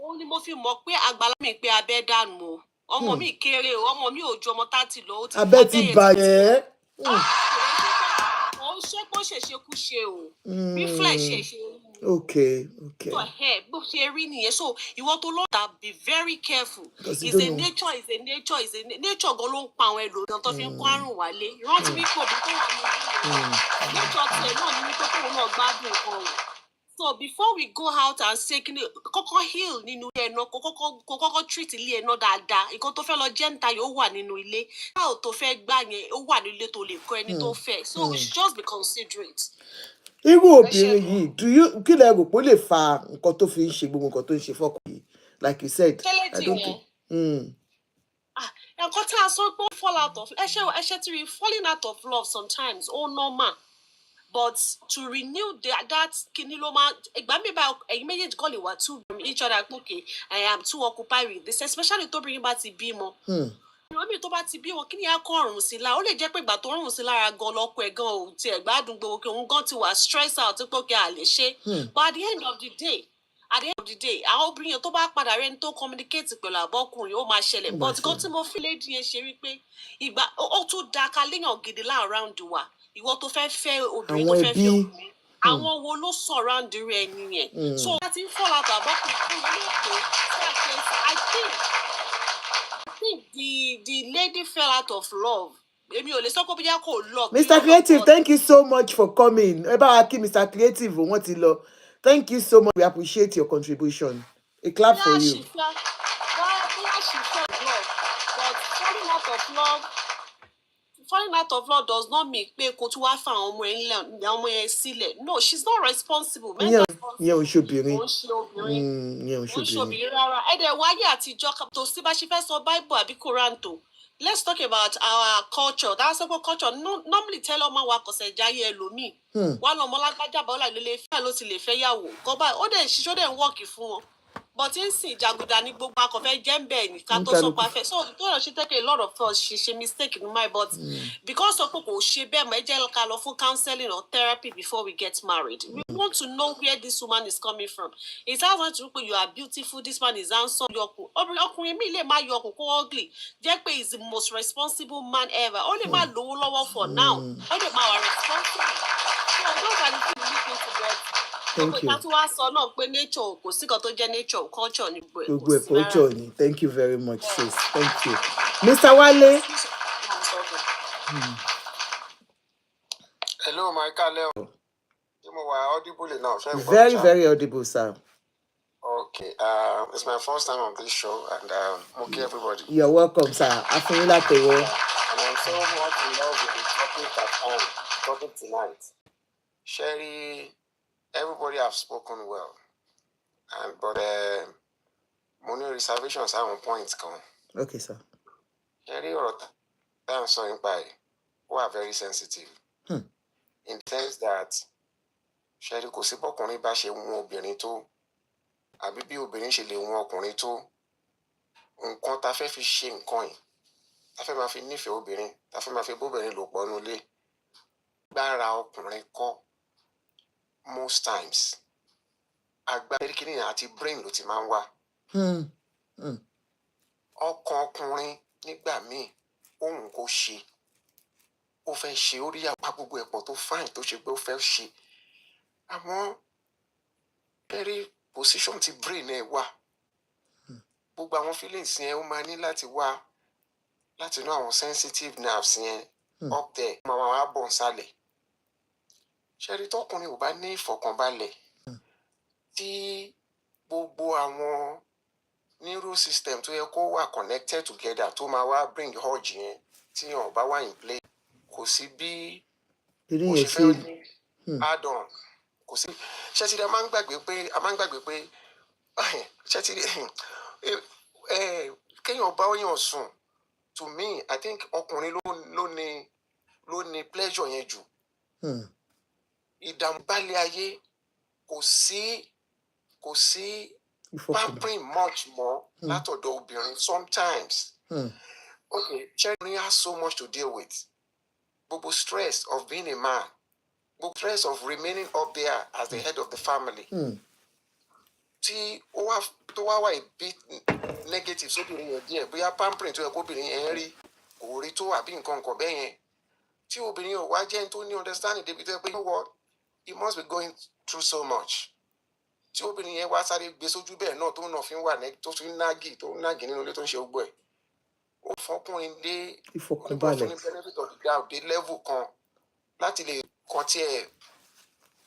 Ó ní mo fi mọ̀ pé àgbàlá mi pé abẹ́ dànù o. Ọmọ mi kéré o, ọmọ mi ò ju ọmọ 30 lọ, ó ti abẹ́ ti bàjẹ́. Ó ṣe pé ó ṣèṣe kú ṣe o. Bí flesh ṣe. Okay. Bó ṣe rí nìyẹn. So ìwọ tó lọ́ta be very careful. Is a nature. Nature gan ló ń pa àwọn ẹlòmíràn tó fi ń kó àrùn wálé. Rántí wípé òbí tó wà ní nature tiẹ̀ náà ní wípé kóun náà gbádùn nǹkan o. So before we go out and say kọ́kọ́ heal nínú ilé ẹ̀nà kọ́kọ́ treat ilé ẹ̀nà dáadáa nǹkan tó fẹ́ lọ jẹ́ níta yóò wà nínú ilé báwo tó fẹ́ gbà yẹn ó wà nílé tó lè kọ́ ẹni tó fẹ́ so we should just be considerate. Irú obìnrin yìí kí lẹ rò pé ó lè fa nǹkan tó fi ń ṣe gbogbo nǹkan tó ń ṣe fọ́kùnrin yìí like you said. I don't think. Nǹkan tí a sọ pé ó fall out of ẹṣẹ tí rí falling out of love sometimes ó normal. But to renew that kini ló máa ìgbà mi bá ẹ̀yin méjèèjì kọ́ lè wà too each other okay I am too occupied with this especially tóbìnrin bá ti bímọ. Ìròmí tó bá ti bí wọn kí ni á kọ́ ọ̀run sí la ó lè jẹ́ pé ìgbà tó rùn sí lára gan lọ́kọ ẹ̀ gan ò tiẹ̀ gbádùn gbogbo kí òun gan ti wà stress out pé kí a lè ṣe. But at the end of the day àwọn obìnrin yẹn tó bá padà rẹni tó communicate pẹ̀lú àbọ́kùnrin ó máa ṣẹlẹ̀ but nǹkan tí mo fi lédi yẹn ṣe wípé ìgbà ó tún da ká léèyàn gidi around wa ìwọ tó fẹ́ obìnrin tó fẹ́ fẹ́ obìnrin àwọn wo ló surround rẹ nìyẹn so láti ń fall out àbọ́kùnrin fún ilé ètò I think the lady fell out of love. Èmi ò lè sọ pé bóyá kò love. Mr. Creative, thank you so much for coming. Ẹ bá wa kí Mr. Creative wọ́n ti lọ. Thank you so much. We appreciate your contribution. A clap for you. She fell in love, but falling out of love does not mean pé kó tún wá fún àwọn ọmọ yẹn sílẹ̀. No, she's not responsible. Ìyẹn ò ṣobìnrin. Ó ń ṣobìnrin rárá. Ẹ̀dẹ̀ wáyé àtijọ́ tó sí bá ṣe fẹ́ sọ Bible àbí Quran tó. Let's talk about our culture. That's our culture. No, normally tell ọmọ wa kọ̀sẹ̀ jáyé ẹlòmíì. Wọ́n lọ ọmọ lágbájá bá ọ̀la ìlélẹ̀ fẹ́ ló ti lè fẹ́ yàwó. Gọ́bà ó dẹ̀ ṣiṣọ́ dẹ̀ ń wọ́ọ̀kì fún wọn. But in sin jàgùdà ní gbogbo akọ̀fẹ́ jẹ́ ń bẹ̀ ní ká tó sọ pa fẹ́. So tó yàn ṣe take a lot of us ṣe mistake in my but because of kò ṣe bẹ́ẹ̀ mọ́ ẹ jẹ́ ká lọ fún counseling or therapy before we get married. We want to know where this woman is coming from. It sounds like you are beautiful, this man is handsome. Ọkùnrin mi lè má yọ ọkùn kó ugly. Jẹ́ pé is the most responsible man ever. Ó lè má lówó lọ́wọ́ for now. Ó lè má wà responsible. So those are the things we need to get. Thank you. Culture ni. Thank you very much, sis. Thank you. Mr. Wale. Hello, my Kaleo. Audible now. Very, very audible, sir. Okay. It's my first time on this show, and okay, everybody. You're welcome, sir. I feel like the world. And I'm so much in love with the topic tonight. Sherry, everybody have spoken well, but money reservations are on points. Okay, sir. Sherry or I'm sorry, who are very sensitive. In the sense that Sherry kò sí bọ́kùnrin bá ṣe wọn obìnrin tó àbí bí obìnrin ṣe lè wọn ọkùnrin tó nǹkan tá fẹ́ fi ṣe nǹkan yìí tá fẹ́ máa fi nífẹ̀ẹ́ obìnrin tá fẹ́ máa fi bóbìnrin lò pọ̀ nulẹ̀ gbára ọkùnrin kọ́ most times agbára kìíní àti brain ló ti máa ń wá ọkàn ọkùnrin nígbà míì ohun kò ṣe ó fẹ́ ṣe orí apá gbogbo ẹ̀pọ̀ tó fine tó ṣe pé ó fẹ́ ṣe àmọ́ Sherry position ti brain ẹ wà. Gbogbo àwọn feelings yẹn ó máa ní láti wá láti inú àwọn sensitive nerves yẹn up there. Màmá wa bọ̀ nsàlẹ̀. Sherry tọkùnrin ò bá ní ìfọ̀kànbalẹ̀ tí gbogbo àwọn neural system tó yẹ kó wà connected together tó máa wá bring urge yẹn tí yàn bá wà in play kò sí bí ó ṣe fẹ́ add on kò sí. Ṣẹ́tìrì a máa ń gbàgbé pé ṣẹ́tìrì kéèyàn bá yàn sùn to me I think ọkùnrin ló ní pleasure yẹn jù. Ìdààmú bálé ayé kò sí pampering much more látọ̀dọ̀ obìnrin sometimes. Okay, Cherry has so much to deal with. Gbogbo stress of being a man, gbogbo stress of remaining up there as the head of the family. Tí tó wá wà a bit negative sóbìnrin yẹn díẹ̀ bóyá pampering tó yẹ kó obìnrin yẹn rí kò rí tó àbí nǹkan bẹ́ẹ̀ yẹn. Tí obìnrin yẹn wá jẹ́ tó ní understanding débi tó yẹ pé you know what, he must be going through so much. Tí obìnrin yẹn wá sáré gbé sójú bẹ́ẹ̀ náà tó náà fi ń wà tó fi ń nágì nínú ilé tó ń ṣe gbogbo ẹ̀. Ó fọkùnrin dé ìfọkànbalẹ̀ benefit of the doubt dé level kan láti lè kàn tí ẹ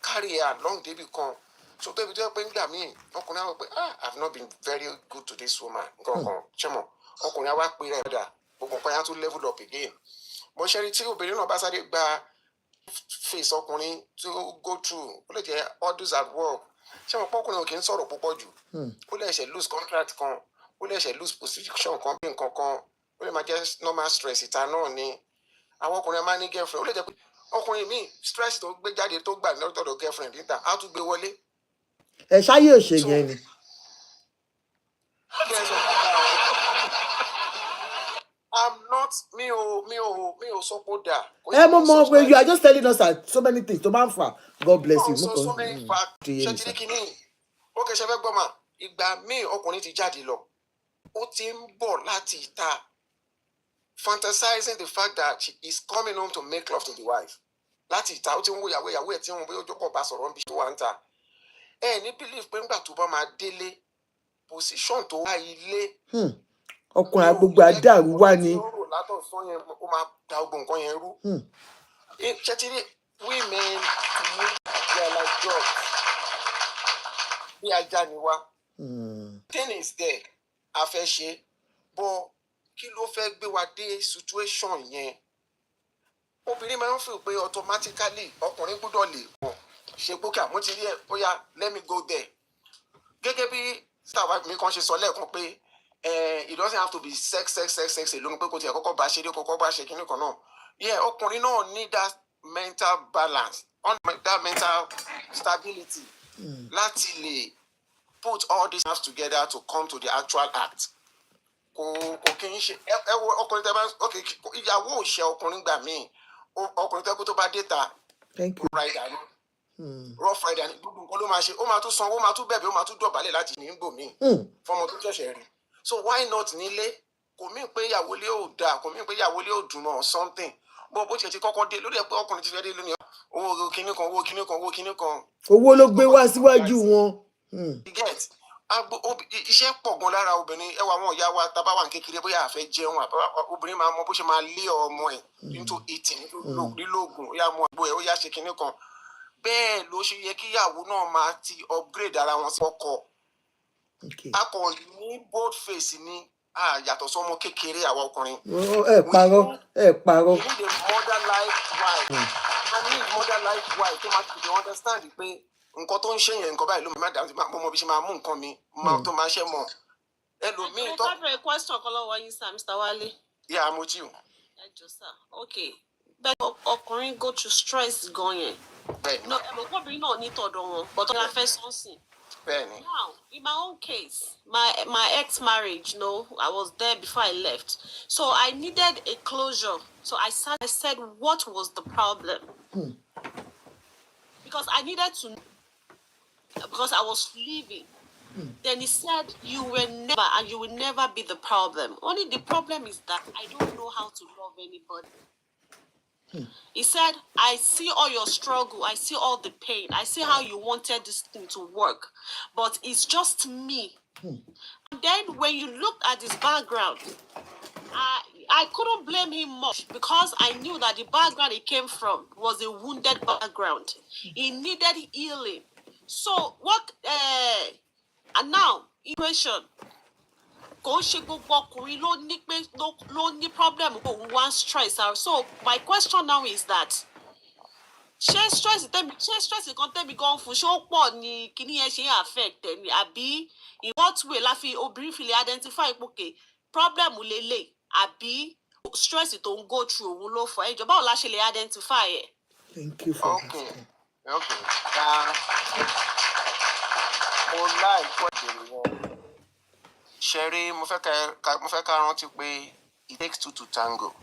carry along débi kan. So tó ibi tó yẹ pé nígbà míì ọkùnrin àwọn pé I've not been very good to this woman nǹkan ṣé mọ̀ ọkùnrin àwa pé rẹ̀ dà gbogbo nǹkan yẹn á tún level up again. Mo ṣe rí tí obìnrin náà bá sáré gba face ọkùnrin to go through ó lè jẹ́ orders at work. Ṣé wọn pọ́kùnrin ò kì í sọ̀rọ̀ púpọ̀ jù? Ó lè ṣe lose contract kan, ó lè ṣe lose position kan bí nǹkan kan, ó lè máa jẹ́ normal stress ìta náà ni. Àwọn ọkùnrin máa ní girlfriend, ó lè jẹ́ pé ọkùnrin míì stress tó gbé jáde tó gbà lọ́tọ̀dọ̀ girlfriend níta á tún gbé wọlé. Ẹ ṣáyé òṣè yẹn ni. I'm not mi ò sọ pé ó dà. Mọ̀ you are just telling us that so many things tó máa ń fà. God bless you. So many facts. Ṣé ti ní kíní? Ó kẹ́ ṣe fẹ́ gbọ́ mà. Ìgbà míì ọkùnrin ti jáde lọ. Ó ti ń bọ̀ láti ìta fantasizing the fact that she is coming home to make love to the wife. Láti ìta ó ti ń wo ìyàwó ẹ̀ tí wọ́n bóyá ojú kọ̀ bá sọ̀rọ̀ níbi tó wà ń ta. Ní believe pé nígbà tó bá máa délé position tó wá ilé. Ọkùnrin gbogbo àdàrú wá ni. Látọ̀ sọ yẹn ó máa da gbogbo nǹkan yẹn rú. Ṣé ti rí women they are like dogs. Bí ajá ni wá. Thing is there a fẹ́ ṣe bọ́ kí ló fẹ́ gbé wa dé situation yẹn. Obìnrin máa ń feel pé automatically ọkùnrin gbọ́dọ̀ lè kàn ṣe gbókè àmọ́ ti rí ẹ̀ bóyá let me go there. Gẹ́gẹ́ bí sábà mi kan ṣe sọ lẹ́ẹ̀kan pé it doesn't have to be sex alone pé kò tiẹ̀ kọ́kọ́ bá ṣeré kọ́kọ́ bá ṣe kíní kan náà. Ọkùnrin náà need that mental balance, that mental stability láti lè put all these stuff together to come to the actual act. Kò kí n ṣe ọkùnrin tẹ́ bá ìyàwó ò ṣe ọkùnrin gbà míì ọkùnrin tẹ́ kó tó bá dé ta rough rider ni gbogbo nǹkan ló máa ṣe ó máa tún sanwó ó máa tún bẹ̀bẹ̀ ó máa tún dọ̀bálẹ̀ láti ní gbò míì fọmọ tó ṣẹ̀ṣẹ̀ rí. So why not nílé? Kò mí pé ìyàwó lé ò dáa kò mí pé ìyàwó lé ò dùn mọ́ something bó ṣe ti kọ́kọ́ dé lórí ẹ̀ pé ọkùnrin ti fẹ́ dé lónìí owó kíní kan. Owó ló gbé wá síwájú wọn. Get iṣẹ́ pọ̀ gan lára obìnrin ẹwà àwọn ìyá wa tá bá wà ní kékeré bóyá àfẹ́ jẹun obìnrin máa mọ bó ṣe máa lé ọmọ ẹ̀ into eating lílóògùn ó yá mú àgbo ẹ̀ ó yá ṣe kíní kan. Bẹ́ẹ̀ ló ṣe yẹ kí ìyàwó náà máa ti upgrade ara wọn sí ọkọ. Akọ ní bold face ni yàtọ̀ sọ́mọ kékeré àwọn ọkùnrin. Ẹ parọ́. You need a mother life wife. I need mother life wife tó máa ti understand pé nǹkan tó ń ṣe yẹn nǹkan báyìí ló máa dàbí mo bí ṣe máa mú nǹkan mi tó máa ṣe mọ̀. Ẹlòmíì tó. Ẹ bẹ̀rẹ̀ question kan lọ́wọ́ yín sir, Mr. Wale. Yeah, mo jí o. Ẹ jọ sir, okay. Bẹ́ẹ̀ ọkùnrin go through stress gan yẹn. No, ọkùnrin náà ní tọ̀dọ̀ wọn, but ọ̀la fẹ́ sọ́ọ̀sìn. Now, in my own case, my ex-marriage, I was there before I left. So I needed a closure. So I said, what was the problem? Because I needed to know. Because I was leaving. Then he said, you will never be the problem. Only the problem is that I don't know how to love anybody. He said, I see all your struggle. I see all the pain. I see how you wanted this thing to work. But it's just me. And then when you looked at his background, I couldn't blame him much because I knew that the background he came from was a wounded background. He needed healing. So what, and now, equation. Kò ń ṣe gbogbo ọkùnrin ló ní problem kò ń wá stress. So my question now is that ṣé stress kan tẹ́mi gan fún ṣé ó pọ̀ ni kíní yẹn ṣe affect ẹ̀ ni àbí in what way la fi obìnrin fi lè identify ìpòkè problem lélẹ̀ àbí stress tó ń go through òun ló fọ ẹjọ́ báwo la ṣe lè identify ẹ̀. Thank you for Okay. asking. Okay. Mo láìpẹ́ ìbéèrè wọn. Sherry, mo fẹ́ ká rántí pé it takes two to tango.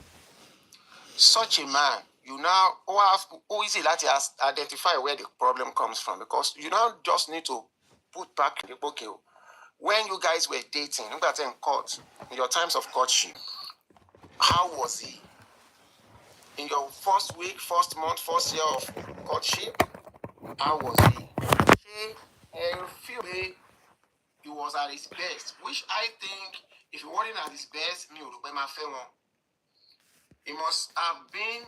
Such a man, you now who easy láti identify where the problem comes from because you now just need to put back the book. When you guys were dating, nígbà tẹ́ ń court, in your times of courtship, how was he? In your first week, first month, first year of courtship, how was he? You feel he was at his best, which I think if he wasn't at his best, he must have been